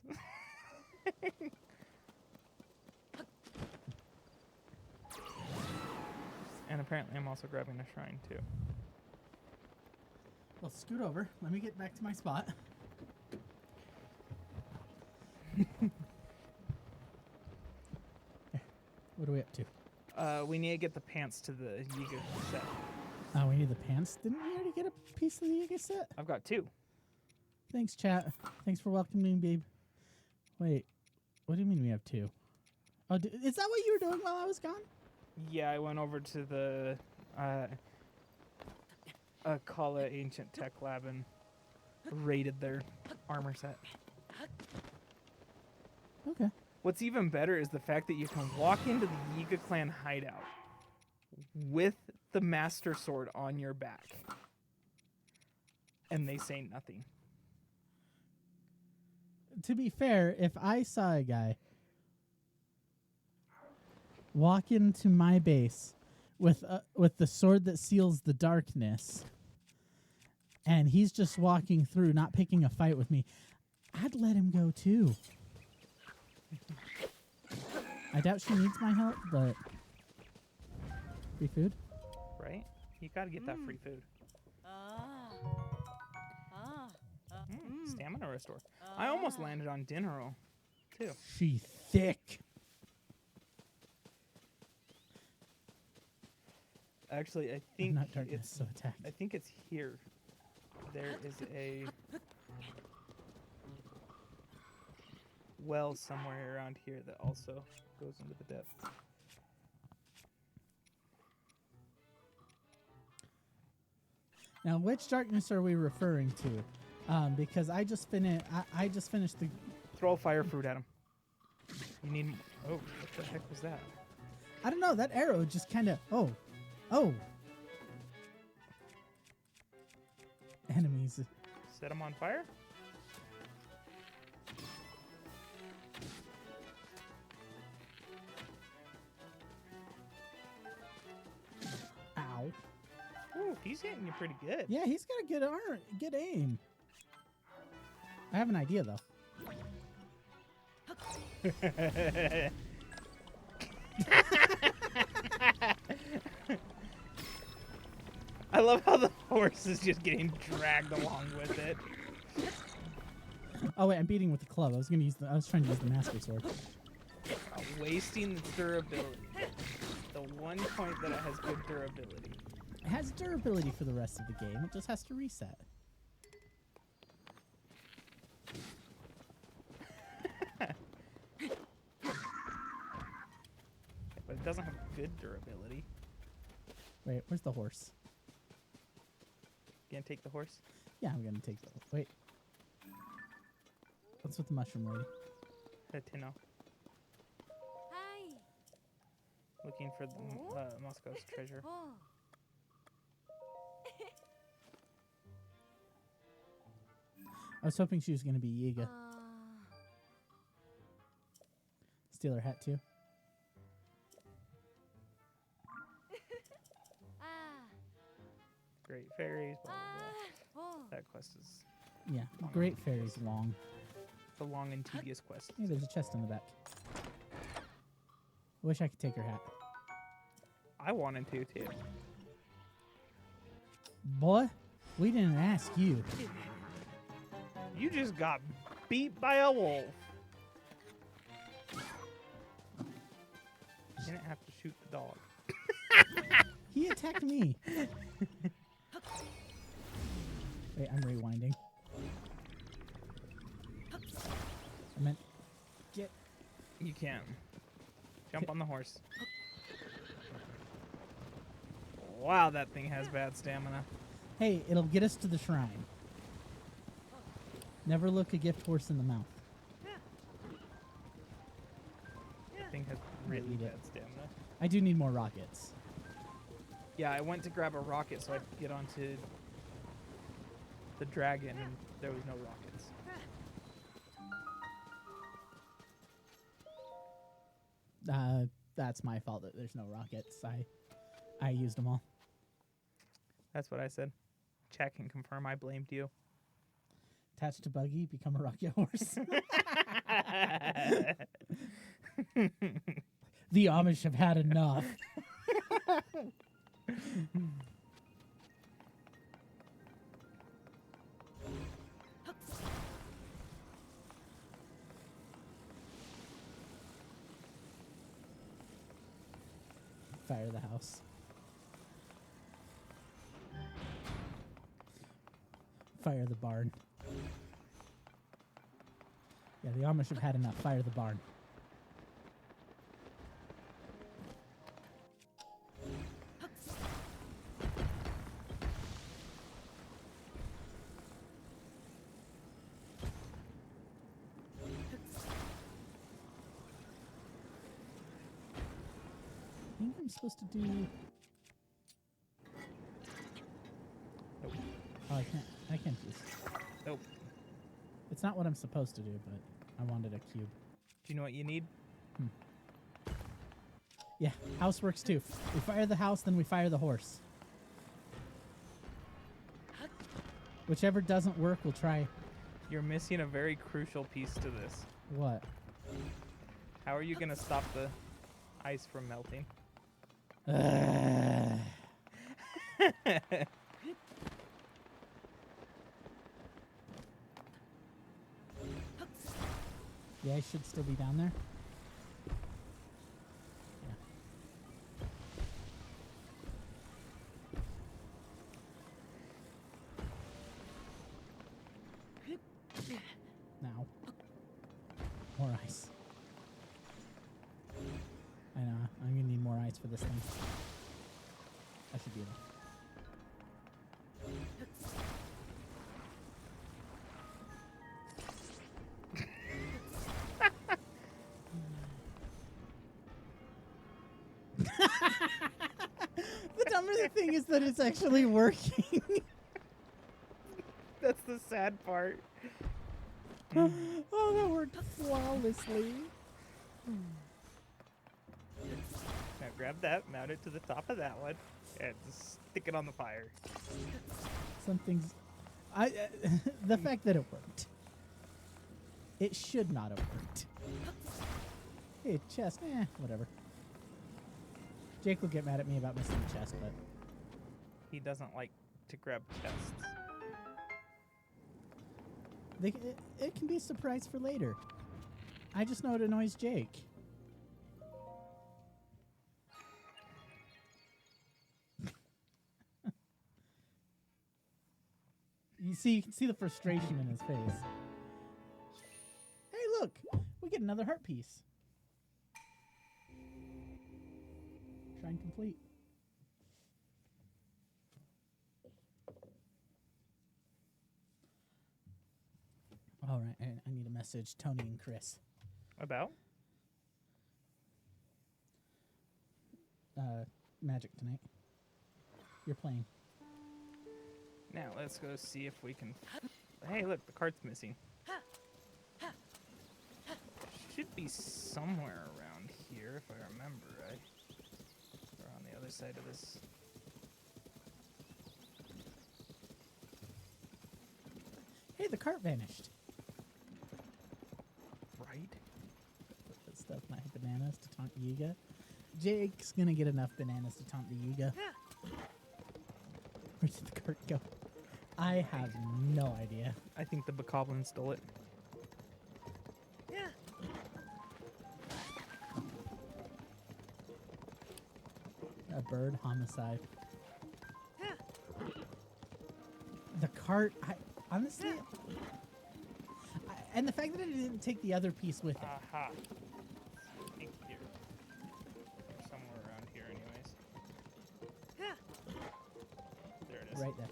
And apparently I'm also grabbing a shrine too. Well, scoot over. Let me get back to my spot. There. What are we up to? We need to get the pants to the Yiga set. Oh, we need the pants. Didn't we already get a piece of the Yiga set? I've got 2. Thanks, chat. Thanks for welcoming me, babe. Wait, what do you mean we have 2? Oh, is that what you were doing while I was gone? Yeah, I went over to the Kala Ancient Tech Lab and raided their armor set. Okay. What's even better is the fact that you can walk into the Yiga clan hideout with the Master Sword on your back. And they say nothing. To be fair, if I saw a guy walk into my base with the sword that seals the darkness, and he's just walking through, not picking a fight with me, I'd let him go too. I doubt she needs my help, but free food. Right? You gotta get that free food. Stamina restore. I almost landed on dinner roll, too. She thick. Actually, I think Not darkness, it's so attack. I think it's here. There is a well somewhere around here that also goes into the depth. Now, which darkness are we referring to? Because I just finished. I just finished the. Throw a fire fruit at him. You need. Oh, what the heck was that? I don't know. That arrow just kind of. Oh. Enemies. Set him on fire? Ow. Ooh, he's hitting you pretty good. Yeah, he's got a good aim. I have an idea though. I love how the horse is just getting dragged along with it. Oh wait, I'm beating with the club. I was trying to use the master sword. Wasting its durability. The one point that it has good durability. It has durability for the rest of the game. It just has to reset. But it doesn't have good durability. Wait, where's the horse? You gonna take the horse? Yeah, I'm gonna take the. Wait. What's with the mushroom lady? Latino. Hi. Looking for the Moscow's treasure. Oh. I was hoping she was gonna be Yiga. Steal her hat too. Great fairies. Blah, blah, Oh. blah. That quest is Yeah, Great Fairy's long. a long and tedious quest. Hey, there's a chest in the back. I wish I could take her hat. I wanted to too. Boy, we didn't ask you. You just got beat by a wolf. You didn't have to shoot the dog. He attacked me. Wait, I'm rewinding. I meant get. You can. Jump on the horse. Wow, that thing has bad stamina. Hey, it'll get us to the shrine. Never look a gift horse in the mouth. That thing has really Eat it. bad stamina. I do need more rockets. Yeah, I went to grab a rocket so I could get onto the dragon, and there was no rockets. That's my fault that there's no rockets. I used them all. That's what I said. Chat can confirm I blamed you. Attached to buggy, become a rocket horse. The Amish have had enough. Fire the house. Fire the barn. Yeah, the Amish have had enough. Fire the barn. I think I'm supposed to do. Nope. Oh, I can't do this. Nope. It's not what I'm supposed to do, but I wanted a cube. Do you know what you need? Yeah, house works too. We fire the house, then we fire the horse. Whichever doesn't work, we'll try. You're missing a very crucial piece to this. What? How are you going to stop the ice from melting? Yeah, I should still be down there. Yeah. Now. More ice. I know. I'm gonna need more ice for this thing. That should be enough. thing is that it's actually working. That's the sad part. Oh, that worked flawlessly. Now grab that, mount it to the top of that one, and just stick it on the fire. Something's... the fact that it worked. It should not have worked. Hey, chest. Whatever. Jake will get mad at me about missing the chest, but... He doesn't like to grab chests. It can be a surprise for later. I just know it annoys Jake. You can see the frustration in his face. Hey, look! We get another heart piece. Shrine complete. All right, I need a message. Tony and Chris. About? Magic tonight. You're playing. Now let's go see if we can... Hey, look, the cart's missing. Should be somewhere around here, if I remember right. Or on the other side of this. Hey, the cart vanished. Right? That stuff might have bananas to taunt Yiga. Jake's gonna get enough bananas to taunt the Yiga. Where did the cart go? I have no idea. I think the bokoblin stole it. A bird homicide. The cart, honestly, and the fact that it didn't take the other piece with it. Aha. I think here. Somewhere around here, anyways. There it is. Right there.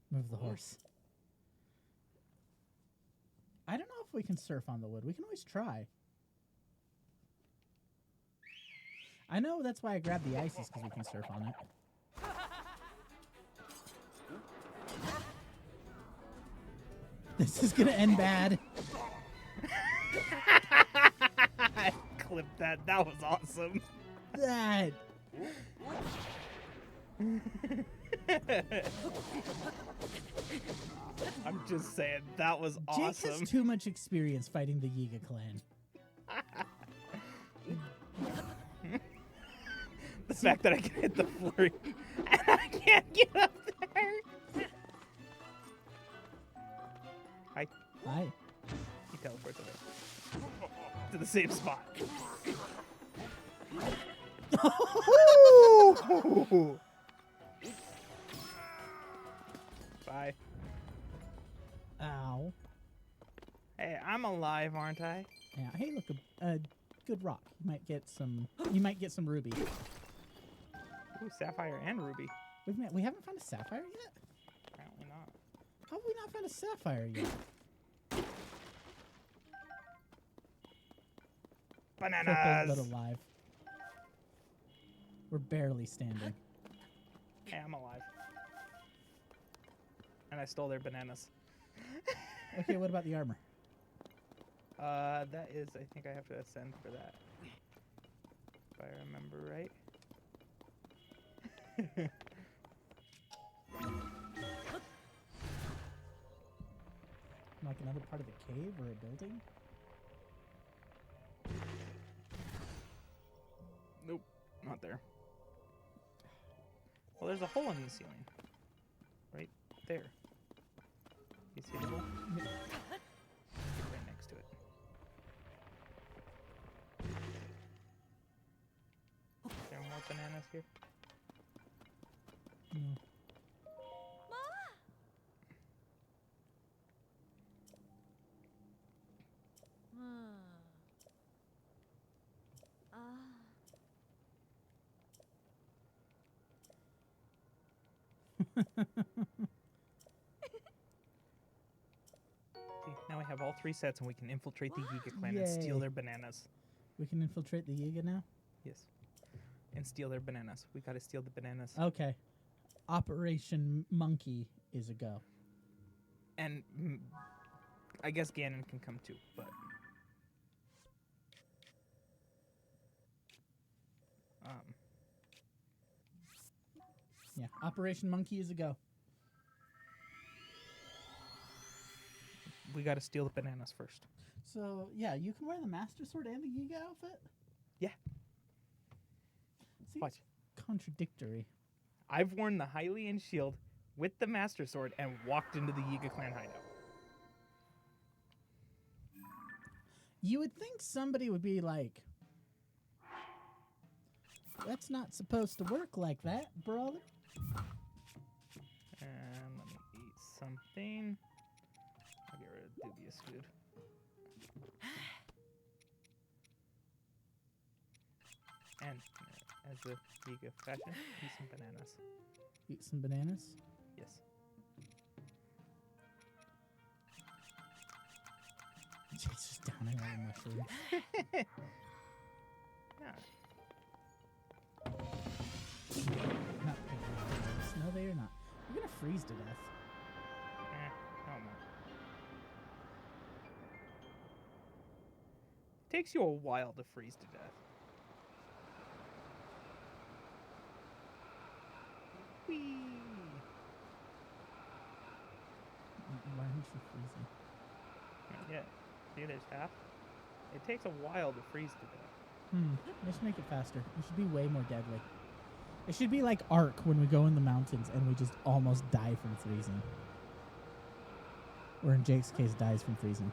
Move the horse. I don't know if we can surf on the wood. We can always try. I know that's why I grabbed the ices, because we can surf on it. This is going to end bad. Clip that. That was awesome. That. I'm just saying, that was Jake awesome. has too much experience fighting the Yiga clan. The fact that I can hit the flurry and I can't get up there. Hi. Hi. He teleports away. To the same spot. Bye. Ow. Hey, I'm alive, aren't I? Yeah. Hey, look, a good rock. You might get some. You might get some ruby. Ooh, sapphire and ruby. We haven't found a sapphire yet. Apparently not. How have we not found a sapphire yet? Bananas. But alive. We're barely standing. Hey, I'm alive. And I stole their bananas. Okay, what about the armor? That is, I think I have to ascend for that. If I remember right. Like another part of the cave or a building? Nope, not there. Well, there's a hole in the ceiling. Right there. You see the hole? Right next to it. There are more bananas here? No. See, now we have all 3 sets, and we can infiltrate the Yiga clan and steal Yay. their bananas. We can infiltrate the Yiga now? Yes. And steal their bananas. We gotta steal the bananas. Okay. Operation Monkey is a go. And I guess Ganon can come too, but... Yeah, Operation Monkey is a go. we gotta steal the bananas first. So, yeah, you can wear the Master Sword and the Yiga outfit? Yeah. Seems Watch. contradictory. I've worn the Hylian shield with the Master Sword and walked into the Yiga clan hideout. You would think somebody would be like, that's not supposed to work like that, brother. And let me eat something. I'll get rid of dubious food. And as a Yiga fashion, eat some bananas. Eat some bananas. Yes. Jake's just down there on mushrooms. Yeah. Not picking up bananas. No, they are not. You're gonna freeze to death. Almost. Takes you a while to freeze to death. Whee! Why aren't you freezing? Not yet. See, there's half. It takes a while to freeze to death. Let's make it faster. It should be way more deadly. It should be like Ark when we go in the mountains and we just almost die from freezing. Or in Jake's case, dies from freezing.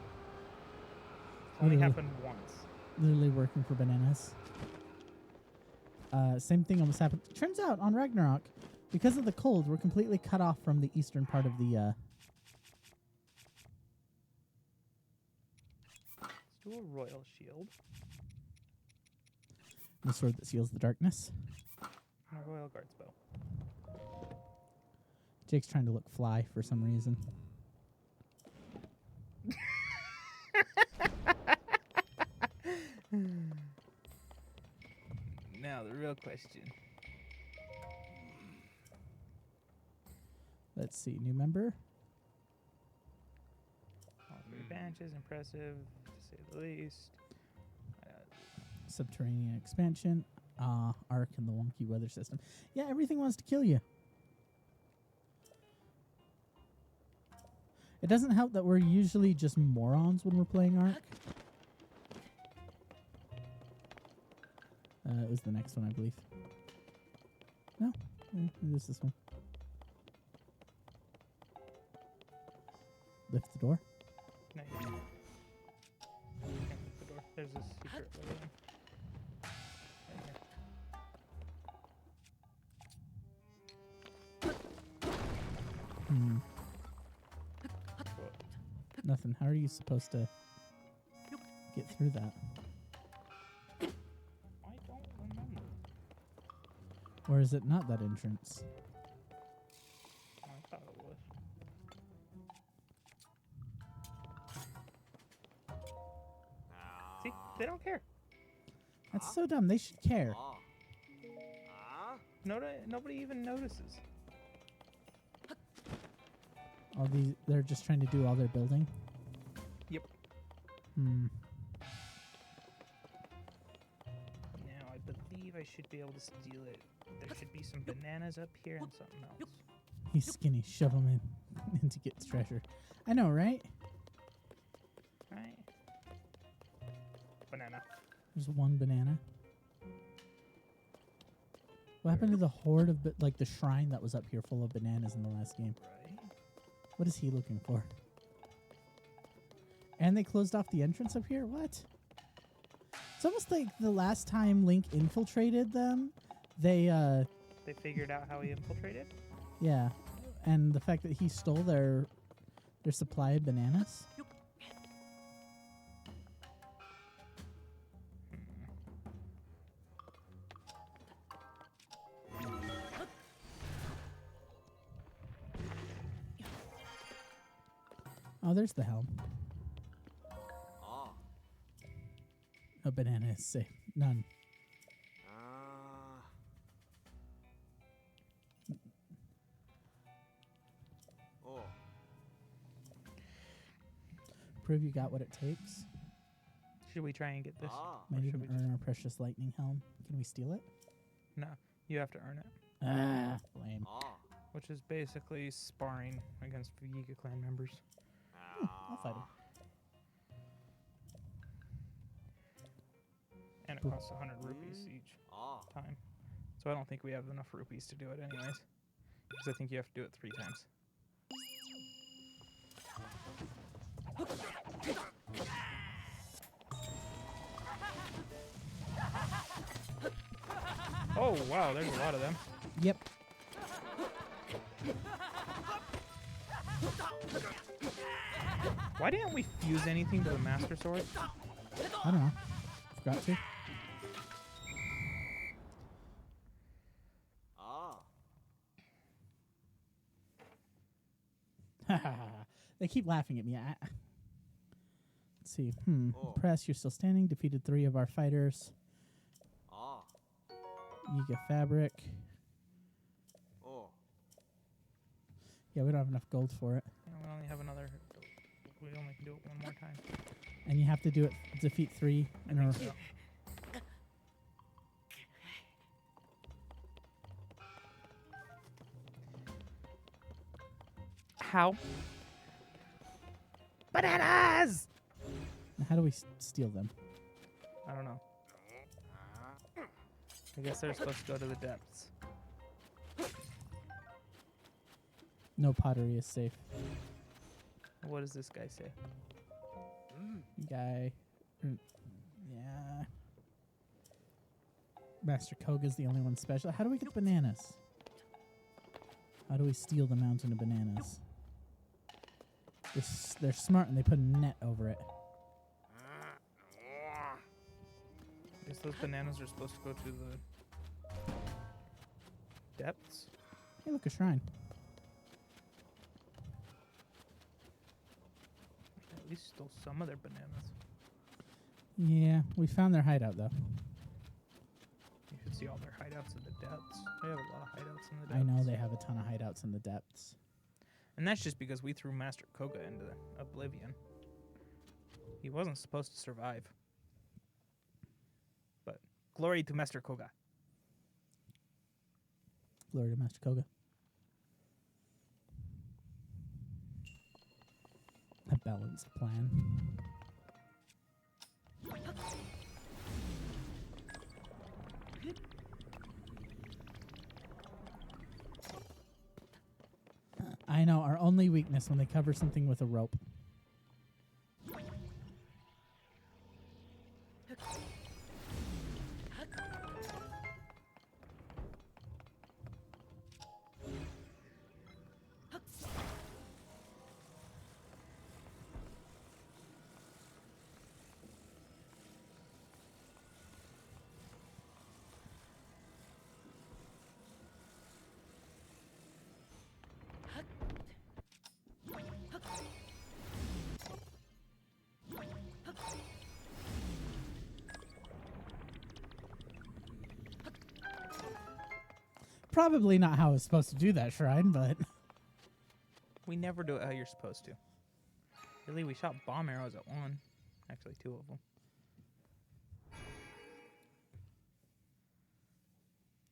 Only Literally. happened once. Literally working for bananas. Same thing almost happened. Turns out on Ragnarok, because of the cold, we're completely cut off from the eastern part of the. Let's do a royal shield. The sword that seals the darkness. And a royal guards bow. Jake's trying to look fly for some reason. Now the real question. Let's see, new member. All 3 benches, impressive, to say the least. Subterranean expansion. Ark and the wonky weather system. Yeah, everything wants to kill you. It doesn't help that we're usually just morons when we're playing Ark. It was the next one, I believe. No, it is this one. Lift the door. No, you can't lift the door. There's a secret way in. Nothing. How are you supposed to get through that? I don't remember. Or is it not that entrance? I thought it was. See, they don't care. That's so dumb. They should care. Nobody even notices. All these, they're just trying to do all their building. Yep. Hmm. Now I believe I should be able to steal it. There should be some bananas up here and something else. He's skinny. Shove him in to get the treasure. I know, right? Right? Banana. There's one banana. What happened to the horde of, like, the shrine that was up here full of bananas in the last game? Right. What is he looking for? And they closed off the entrance up here? What? It's almost like the last time Link infiltrated them, they figured out how he infiltrated? yeah. And the fact that he stole their supply of bananas. Oh, there's the helm. Ah. No banana is safe. None. Ah. Oh. Prove you got what it takes. Should we try and get this? Ah. Might should even we earn our precious lightning helm. Can we steal it? No, you have to earn it, Ah, lame. Ah. which is basically sparring against Yiga clan members. I'll fight him. And it costs 100 rupees each Ah. time. So I don't think we have enough rupees to do it anyways. Because I think you have to do it 3 times. Oh, wow, there's a lot of them. Yep. Why didn't we fuse anything to the Master Sword? I don't know. Forgot to. Ah. They keep laughing at me. Let's see. Oh. Press, you're still standing. Defeated 3 of our fighters. Ah. Yiga fabric. Oh. Yeah, we don't have enough gold for it. We only have another. We only can do it one more time. And you have to do it, defeat 3 in a row. So. How? Bananas! Now, how do we steal them? I don't know. I guess they're supposed to go to the depths. No pottery is safe. What does this guy say? Guy. Yeah. Master Koga's the only one special. How do we get bananas? How do we steal the mountain of bananas? They're smart and they put a net over it. I guess those bananas are supposed to go to the depths. Hey, look, a shrine. At least stole some of their bananas. Yeah, we found their hideout, though. You should see all their hideouts in the depths. They have a lot of hideouts in the I depths. know they have a ton of hideouts in the depths. And that's just because we threw Master Koga into oblivion. He wasn't supposed to survive. But glory to Master Koga. Glory to Master Koga. A balanced plan. I know, our only weakness when they cover something with a rope. Probably not how I was supposed to do that shrine, but We never do it how you're supposed to. Really, we shot bomb arrows at one. Actually, 2 of them.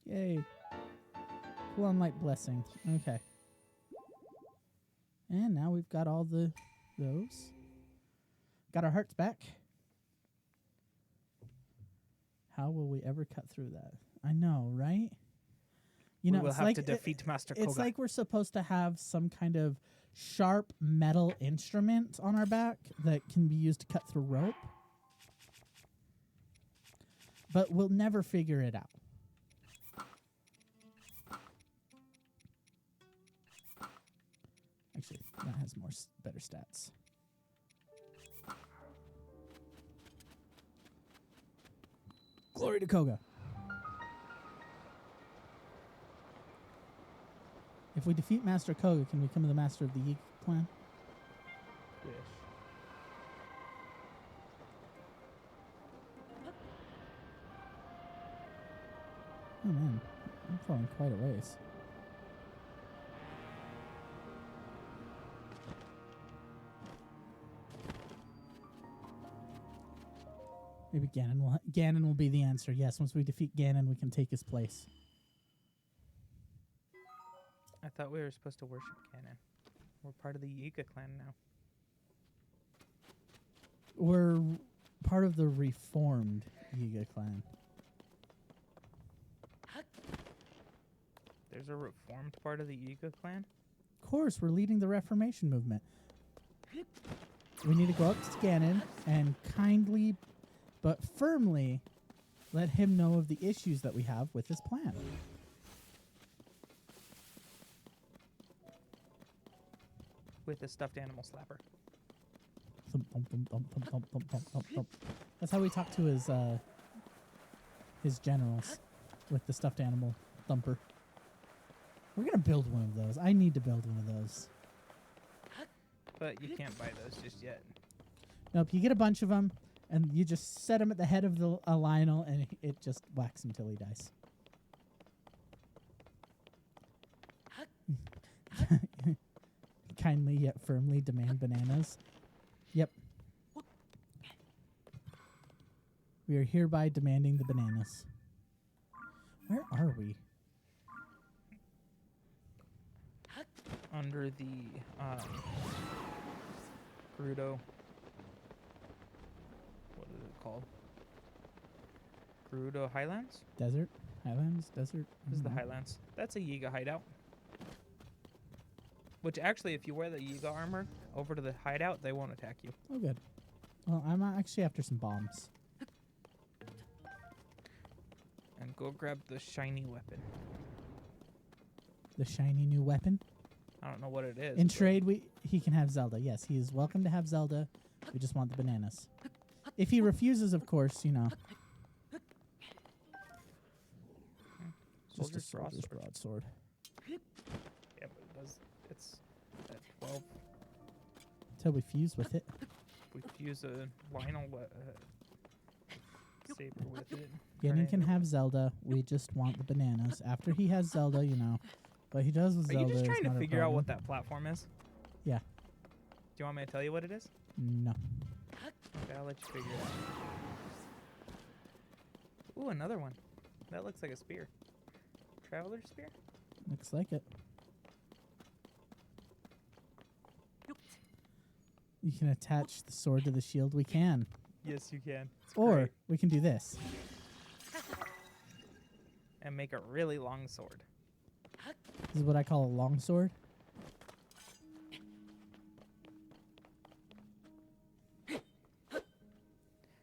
yay. Full on light blessing. Okay. And now we've got all those. Got our hearts back. How will we ever cut through that? I know, right? You know, We will it's have like to defeat Master it's Koga. like we're supposed to have some kind of sharp metal instrument on our back that can be used to cut through rope. But we'll never figure it out. Actually, that has more better stats. Glory to Koga. If we defeat Master Koga, can we become the master of the Yeek clan? Wish. Oh man, I'm falling quite a ways. Maybe Ganon will be the answer. Yes, once we defeat Ganon, we can take his place. I thought we were supposed to worship Ganon. We're part of the Yiga clan now. We're part of the reformed Yiga clan. There's a reformed part of the Yiga clan? Of course, we're leading the Reformation movement. We need to go up to Ganon and kindly but firmly let him know of the issues that we have with his plan. With a stuffed animal slapper. Thump, thump, thump, thump, thump, thump, thump, thump, thump, thump. That's how we talk to his generals, with the stuffed animal thumper. We're gonna build one of those. I need to build one of those. But you can't buy those just yet. Nope, you get a bunch of them, and you just set him at the head of the Lionel, and it just whacks him till he dies. Kindly yet firmly demand bananas. Yep. We are hereby demanding the bananas. Where are we? Under the Gerudo. What is it called? Gerudo Highlands? Desert? Highlands? Desert? This is the Mhm. Highlands. That's a Yiga hideout. Which actually, if you wear the Yiga armor over to the hideout, they won't attack you. Oh, good. Well, I'm actually after some bombs. And go grab the shiny weapon. The shiny new weapon. I don't know what it is. In but trade, he can have Zelda. Yes, he is welcome to have Zelda. We just want the bananas. If he refuses, of course, you know. Just a Soldier's soldier's broadsword. broadsword. Yeah, but it does. It's at 12. Until we fuse with it. We fuse a Lionel saber with it. turn Ganon it can into- have Zelda. We just want the bananas. After he has Zelda, you know. What he does with Are Zelda you just is trying not to a figure out problem. what that platform is? Yeah. Do you want me to tell you what it is? No. Okay, I'll let you figure it out. Ooh, another one. That looks like a spear. Traveler's spear? Looks like it. You can attach the sword to the shield. We can. Yes, you can. It's Or great. we can do this. And make a really long sword. This is what I call a long sword.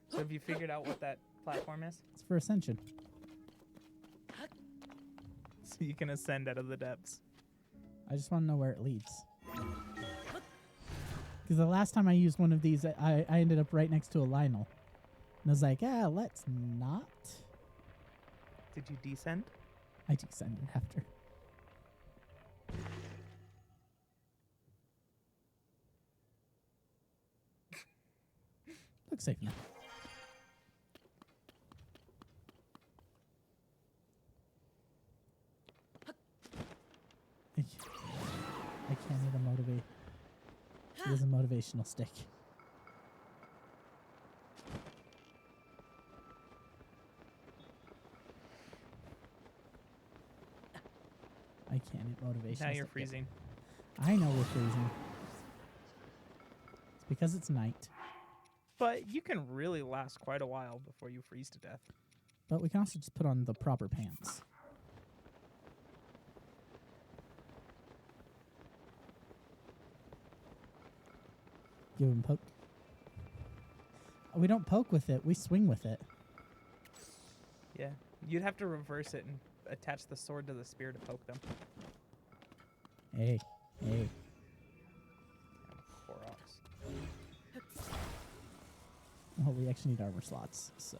So have you figured out what that platform is? It's for ascension. So you can ascend out of the depths. I just want to know where it leads. Because the last time I used one of these, I ended up right next to a Lionel. And I was like, let's not. Did you descend? I descended after. Looks safe now. I can't even motivate. It is a motivational stick. I can't hit motivation. Now you're freezing. I know we're freezing. It's because it's night. But you can really last quite a while before you freeze to death. But we can also just put on the proper pants. Give him poke. We don't poke with it. We swing with it. Yeah. You'd have to reverse it and attach the sword to the spear to poke them. Hey. Hey. Koroks. Oh, we actually need armor slots, so.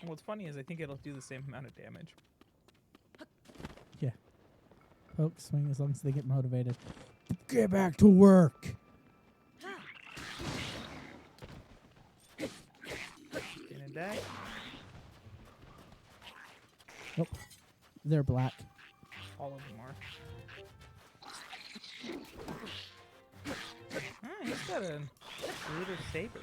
What's funny is I think it'll do the same amount of damage. Yeah. Poke, swing, as long as they get motivated. Get back to work. Gonna die. Nope. They're black. All of them are. Ah, he's got a Bruder Saber.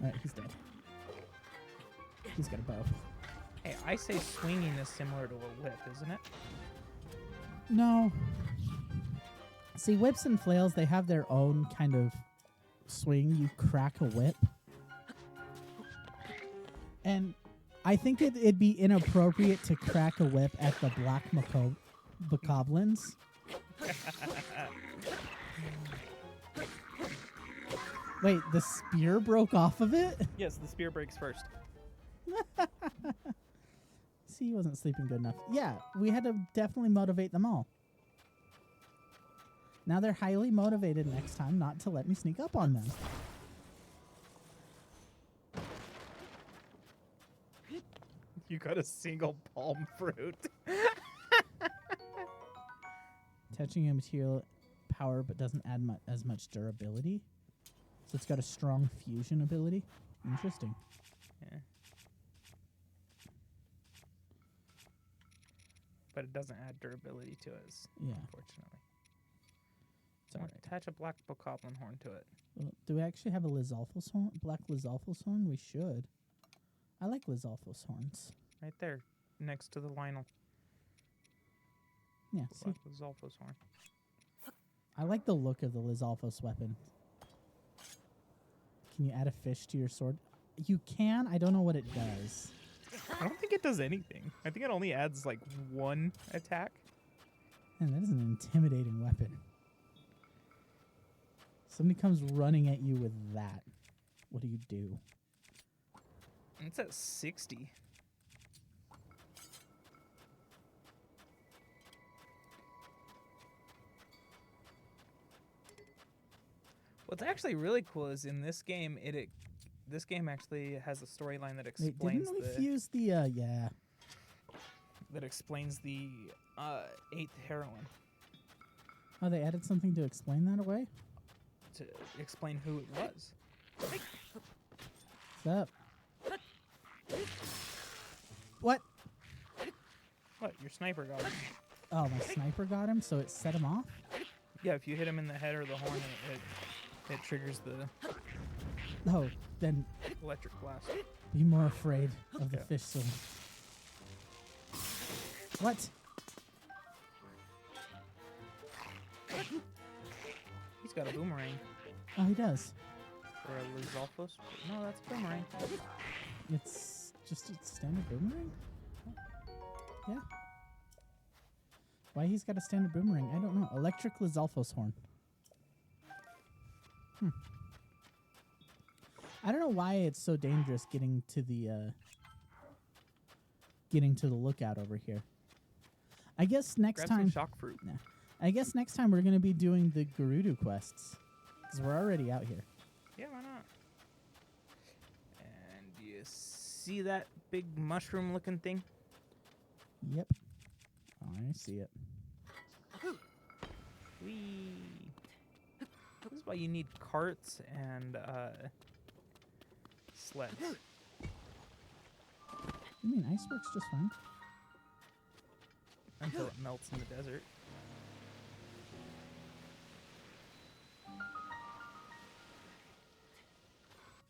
Alright, he's dead. He's got a bow. Hey, I say swinging is similar to a whip, isn't it? No. See, whips and flails, they have their own kind of swing. You crack a whip. And I think it'd be inappropriate to crack a whip at the black bokoblins. Wait, the spear broke off of it? Yes, the spear breaks first. See, he wasn't sleeping good enough. Yeah, we had to definitely motivate them all. Now they're highly motivated next time not to let me sneak up on them. You got a single palm fruit. Touching a material power but doesn't add as much durability. So it's got a strong fusion ability. Interesting. Yeah. But it doesn't add durability to it, Yeah. unfortunately. It's alright. Attach a black bokoblin horn to it. Well, do we actually have a Lizalfos horn? Black Lizalfos horn? We should. I like Lizalfos horns. Right there, next to the Lionel. Yeah, see? Black Zolfos horn. I like the look of the Lizalfos weapon. Can you add a fish to your sword? You can. I don't know what it does. I don't think it does anything. I think it only adds like one attack. Man, that is an intimidating weapon. Somebody comes running at you with that. What do you do? It's at 60. What's actually really cool is in this game, this game actually has a storyline that Wait, explains didn't we the fuse the yeah. that explains the 8th heroine Oh, they added something to explain that away? to explain who it was. What's up? What? What? Your sniper got him. Oh, my sniper got him, so it set him off? Yeah, if you hit him in the head or the horn, it triggers the Oh, then electric blast. be more afraid of the Yeah. fish sword. What? He's got a boomerang. Oh, he does. Or a Lizalfos? No, that's a boomerang. It's just a standard boomerang? Yeah. Why he's got a standard boomerang? I don't know. Electric Lizalfos horn. I don't know why it's so dangerous getting to the lookout over here. I guess next Grab time. some shock fruit. I guess next time we're gonna be doing the Gerudo quests because we're already out here. Yeah, why not? And you see that big mushroom-looking thing? Yep. Oh, I see it. Whee! This is why you need carts and sleds. I mean, ice works just fine. Until it melts in the desert.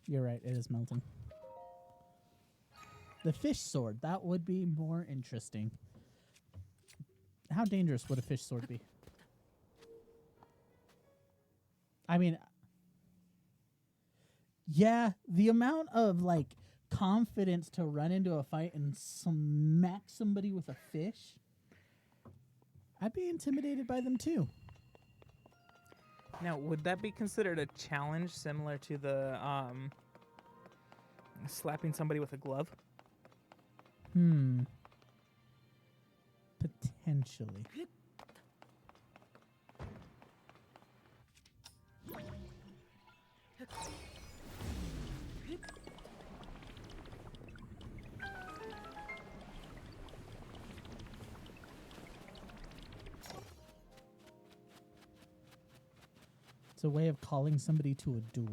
You're right, it is melting. The fish sword, that would be more interesting. How dangerous would a fish sword be? I mean, yeah, the amount of like confidence to run into a fight and smack somebody with a fish, I'd be intimidated by them too. Now, would that be considered a challenge similar to the slapping somebody with a glove? Potentially. It's a way of calling somebody to a duel.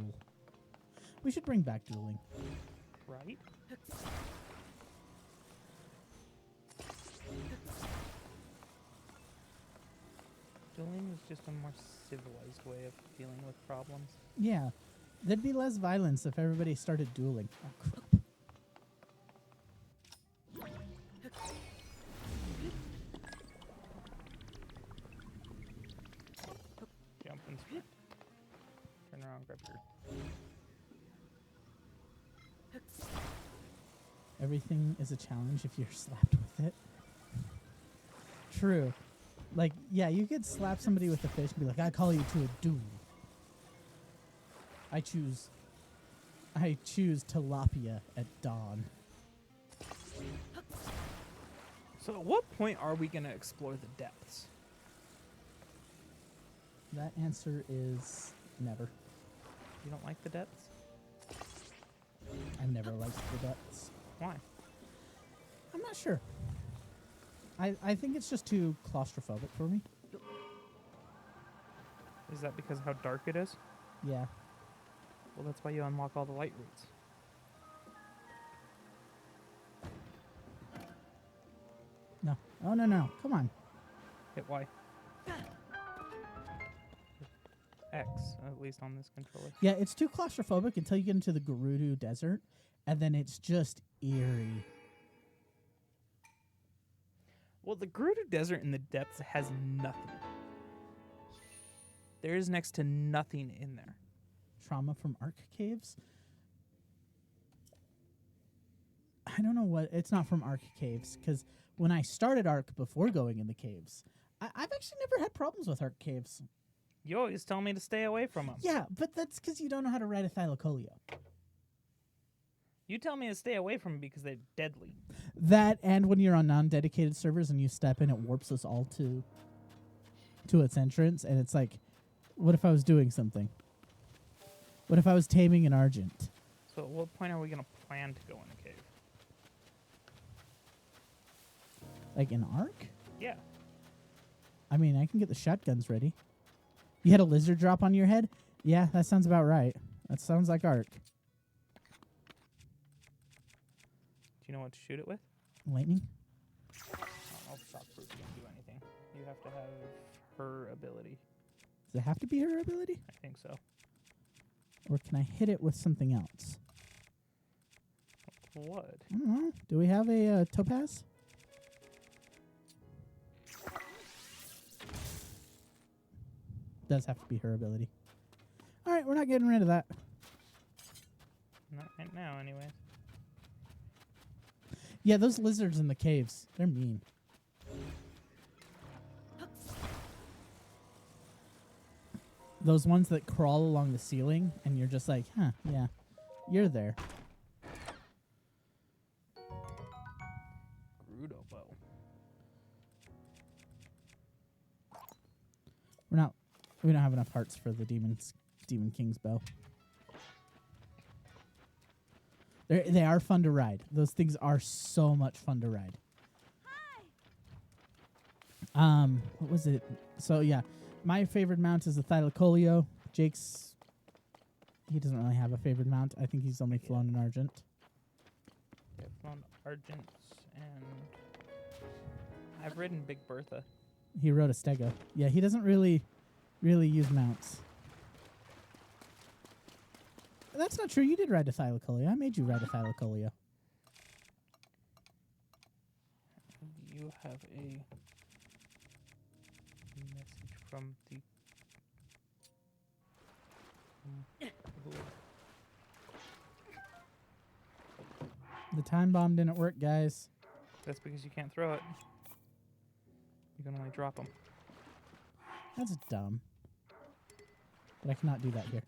We should bring back dueling. Right? Dueling is just a more civilized way of dealing with problems. Yeah. There'd be less violence if everybody started dueling. Oh, crap. Jump and sprint. Turn around, grab your... Everything is a challenge if you're slapped with it. True. Like, yeah, you could slap somebody with a fish and be like, I call you to a duel. I choose tilapia at dawn. So at what point are we going to explore the depths? That answer is never. You don't like the depths? I never liked the depths. Why? I'm not sure. I think it's just too claustrophobic for me. Is that because of how dark it is? Yeah. Well, that's why you unlock all the light routes. No. Oh, no. Come on. Hit Y. X, at least on this controller. Yeah, it's too claustrophobic until you get into the Gerudo Desert, and then it's just eerie. Well, the Gerudo Desert in the depths has nothing. There is next to nothing in there. Trauma from Ark Caves? I don't know what... It's not from Ark Caves, because when I started Ark before going in the caves, I've actually never had problems with Ark Caves. You always tell me to stay away from them. Yeah, but that's because you don't know how to ride a Thylacoleo. You tell me to stay away from them because they're deadly. That, and when you're on non-dedicated servers and you step in, it warps us all to its entrance, and it's like, what if I was doing something? What if I was taming an Argent? So at what point are we going to plan to go in a cave? Like an Ark? Yeah. I mean, I can get the shotguns ready. You had a lizard drop on your head? Yeah, that sounds about right. That sounds like Ark. Do you know what to shoot it with? Lightning? I'll shockproof can't do anything. You have to have her ability. Does it have to be her ability? I think so. Or can I hit it with something else? What? I don't know. Do we have a topaz? Does have to be her ability. All right, we're not getting rid of that. Not right now, anyways. Yeah, those lizards in the caves, they're mean. Those ones that crawl along the ceiling, and you're just like, huh, yeah, you're there. Gerudo bow. We don't have enough hearts for the Demon King's bow. They are fun to ride. Those things are so much fun to ride. What was it? So yeah, my favorite mount is the Thylacoleo. Jake's, he doesn't really have a favorite mount. I think he's only flown an Argent. Yeah, I've flown Argents and I've ridden Big Bertha. He rode a Stego. Yeah, he doesn't really use mounts. That's not true. You did ride a Thylacoleo. I made you ride a Thylacoleo. You have a message from the... The time bomb didn't work, guys. That's because you can't throw it. You can only drop them. That's dumb. But I cannot do that here.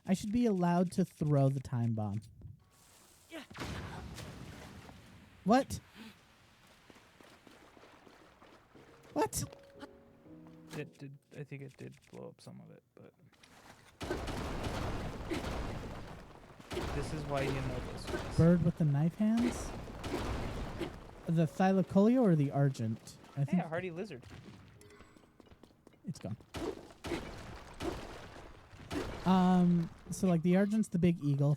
I should be allowed to throw the time bomb. What? What? It did. I think it did blow up some of it, but this is why you know this. Bird with the knife hands? The Thylacoleo or the Argent? I think Yeah, hardy lizard. it's gone. So like the Argent's the big eagle.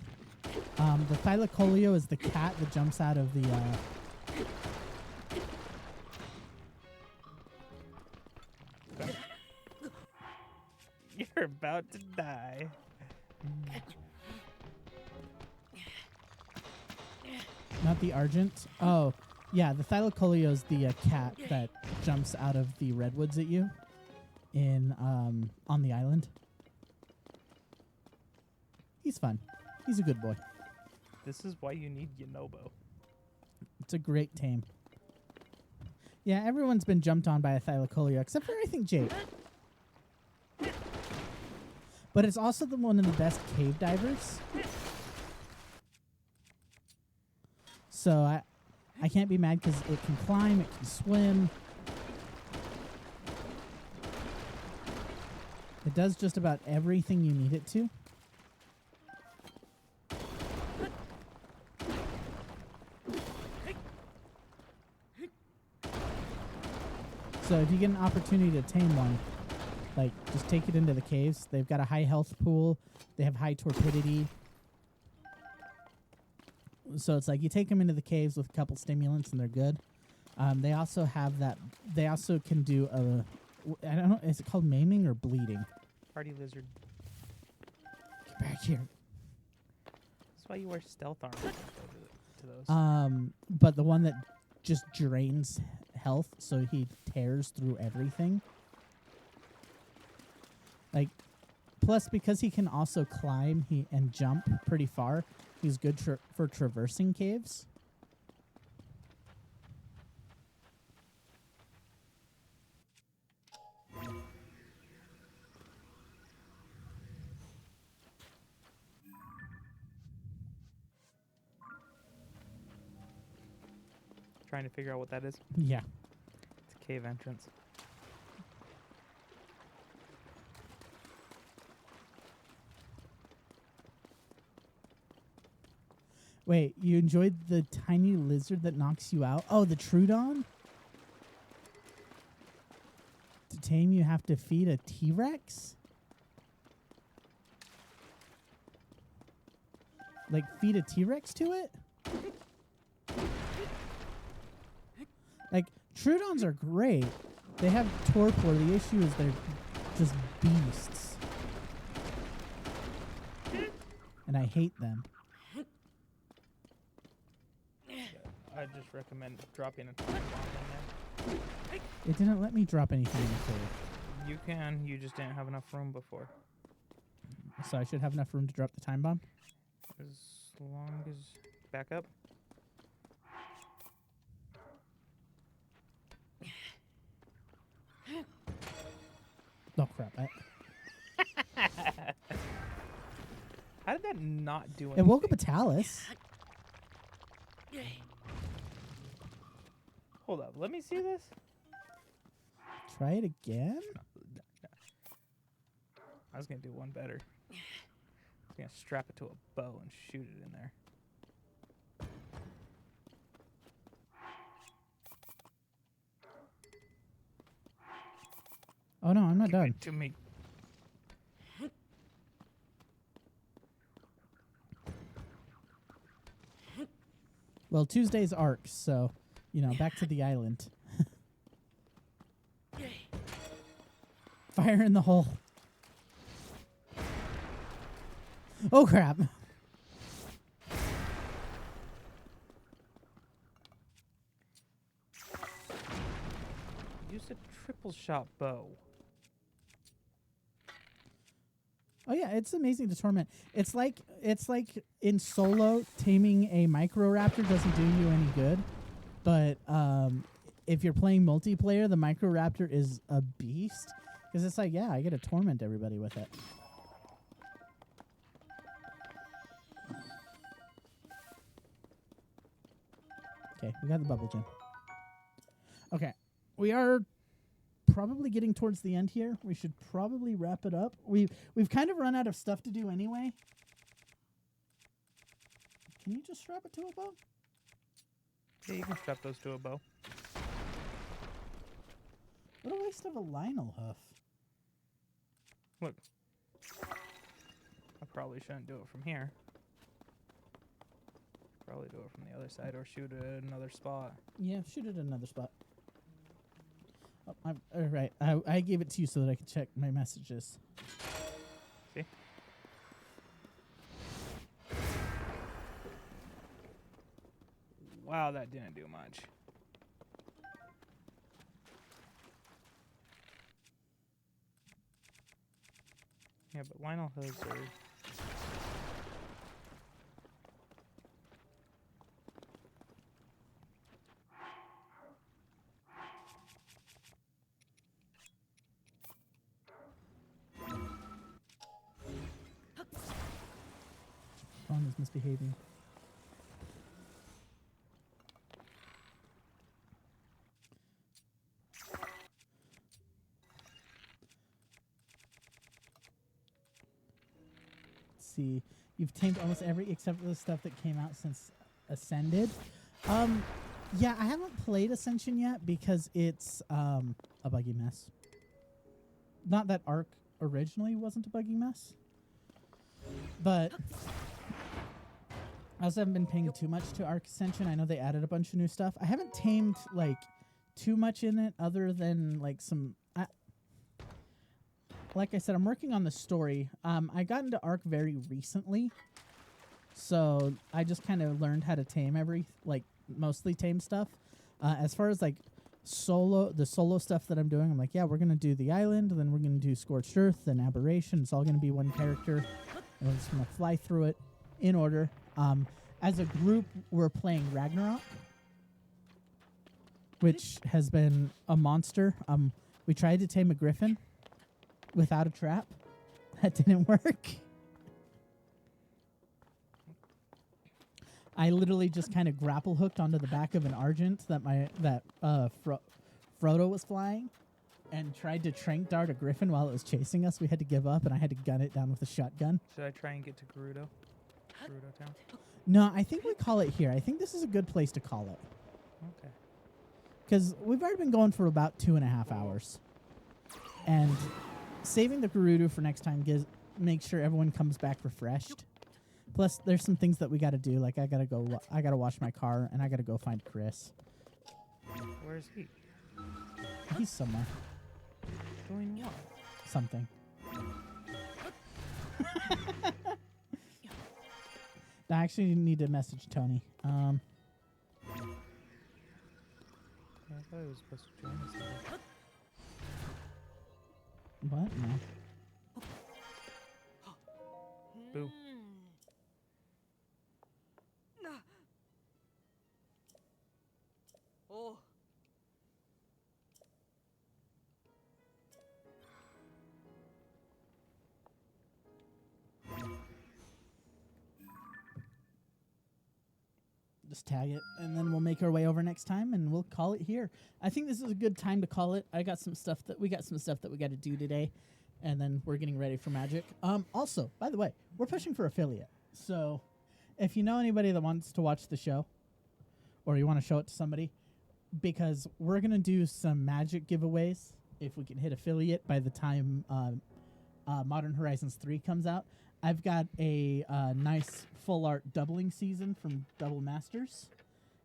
The Thylacoleo is the cat that jumps out of the You're about to die. not the Argent. Oh, yeah, the Thylacoleo is the cat that jumps out of the redwoods at you in on the island. He's fun. He's a good boy. This is why you need Yonobo. It's a great tame. Yeah, everyone's been jumped on by a Thylacoleo, except for, I think, Jake. But it's also one of the best cave divers. So I can't be mad because it can climb, it can swim. It does just about everything you need it to. So if you get an opportunity to tame one, like, just take it into the caves. They've got a high health pool. They have high torpidity. So it's like you take them into the caves with a couple stimulants and they're good. They also have that. They also can do a. I don't know. Is it called maiming or bleeding? Hardy lizard. Get back here. That's why you wear stealth armor to those. But the one that just drains health, so he tears through everything. Like, plus because he can also climb and jump pretty far, he's good for traversing caves. Trying to figure out what that is. Yeah. It's a cave entrance. Wait, you enjoyed the tiny lizard that knocks you out? Oh, the Trudon? To tame, you have to feed a T-Rex? Like, feed a T-Rex to it? Like, Trudons are great. They have torpor. The issue is they're just beasts. And I hate them. I just recommend dropping a time bomb in there. It didn't let me drop anything in the cave. You can. You just didn't have enough room before. So I should have enough room to drop the time bomb? As long as... Back up. Oh, crap. How did that not do anything? It woke up a Talus. Hold up. Let me see this. Try it again? I was going to do one better. I was going to strap it to a bow and shoot it in there. Oh, no, I'm not done. To me. Well, Tuesday's arc, so, you know, back to the island. Fire in the hole. Oh, crap. Use a triple shot bow. Oh yeah, it's amazing to torment. It's like in solo, taming a Microraptor doesn't do you any good. But if you're playing multiplayer, the Microraptor is a beast. Because it's like, yeah, I get to torment everybody with it. Okay, we got the bubble gem. Okay, we are probably getting towards the end here. We should probably wrap it up. We've kind of run out of stuff to do anyway. Can you just strap it to a bow? Yeah, you can strap those to a bow. What a waste of a Lionel hoof. Look. I probably shouldn't do it from here. Probably do it from the other side or shoot it at another spot. Yeah, shoot it at another spot. Oh, all right, I gave it to you so that I could check my messages. See? Wow, that didn't do much. Yeah, but Lionel hoods are... Phone is misbehaving. Let's see. You've tamed almost every except for the stuff that came out since Ascended. Yeah, I haven't played Ascension yet because it's a buggy mess. Not that Arc originally wasn't a buggy mess, but I also haven't been paying too much to Arc Ascension. I know they added a bunch of new stuff. I haven't tamed like too much in it other than like some... like I said, I'm working on the story. I got into Arc very recently, so I just kind of learned how to tame mostly tame stuff. As far as like the solo stuff that I'm doing, I'm like, yeah, we're gonna do the island, then we're gonna do Scorched Earth, then Aberration. It's all gonna be one character, and we're just gonna fly through it in order. As a group, we're playing Ragnarok, which has been a monster. We tried to tame a griffin without a trap. That didn't work. I literally just kind of grapple hooked onto the back of an Argent that Frodo was flying, and tried to trank dart a griffin while it was chasing us. We had to give up, and I had to gun it down with a shotgun. Should I try and get to Gerudo? Gerudo Town? No, I think we call it here. I think this is a good place to call it. Okay. Because we've already been going for about 2.5 hours. And saving the Gerudo for next time makes sure everyone comes back refreshed. Plus, there's some things that we got to do. Like, I got to wash my car, and I got to go find Chris. Where is he? He's somewhere. Doing what? Something. I actually need to message Tony. Yeah, I thought he was supposed to join us today. What? No. Boo. Oh. Just tag it, and then we'll make our way over next time, and we'll call it here. I think this is a good time to call it. We got some stuff that we got to do today, and then we're getting ready for Magic. Also, by the way, we're pushing for affiliate. So, if you know anybody that wants to watch the show, or you want to show it to somebody, because we're gonna do some Magic giveaways if we can hit affiliate by the time Modern Horizons 3 comes out. I've got a nice full art doubling season from Double Masters,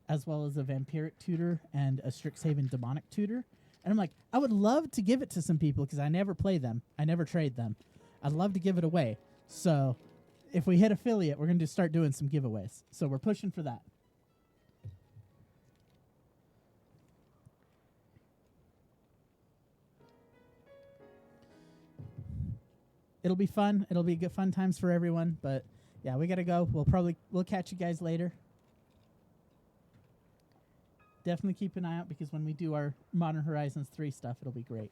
as well as a Vampiric tutor and a Strixhaven Demonic tutor. And I'm like, I would love to give it to some people because I never play them. I never trade them. I'd love to give it away. So if we hit affiliate, we're going to start doing some giveaways. So we're pushing for that. It'll be fun. It'll be good fun times for everyone. But yeah, we got to go. We'll catch you guys later. Definitely keep an eye out because when we do our Modern Horizons 3 stuff, it'll be great.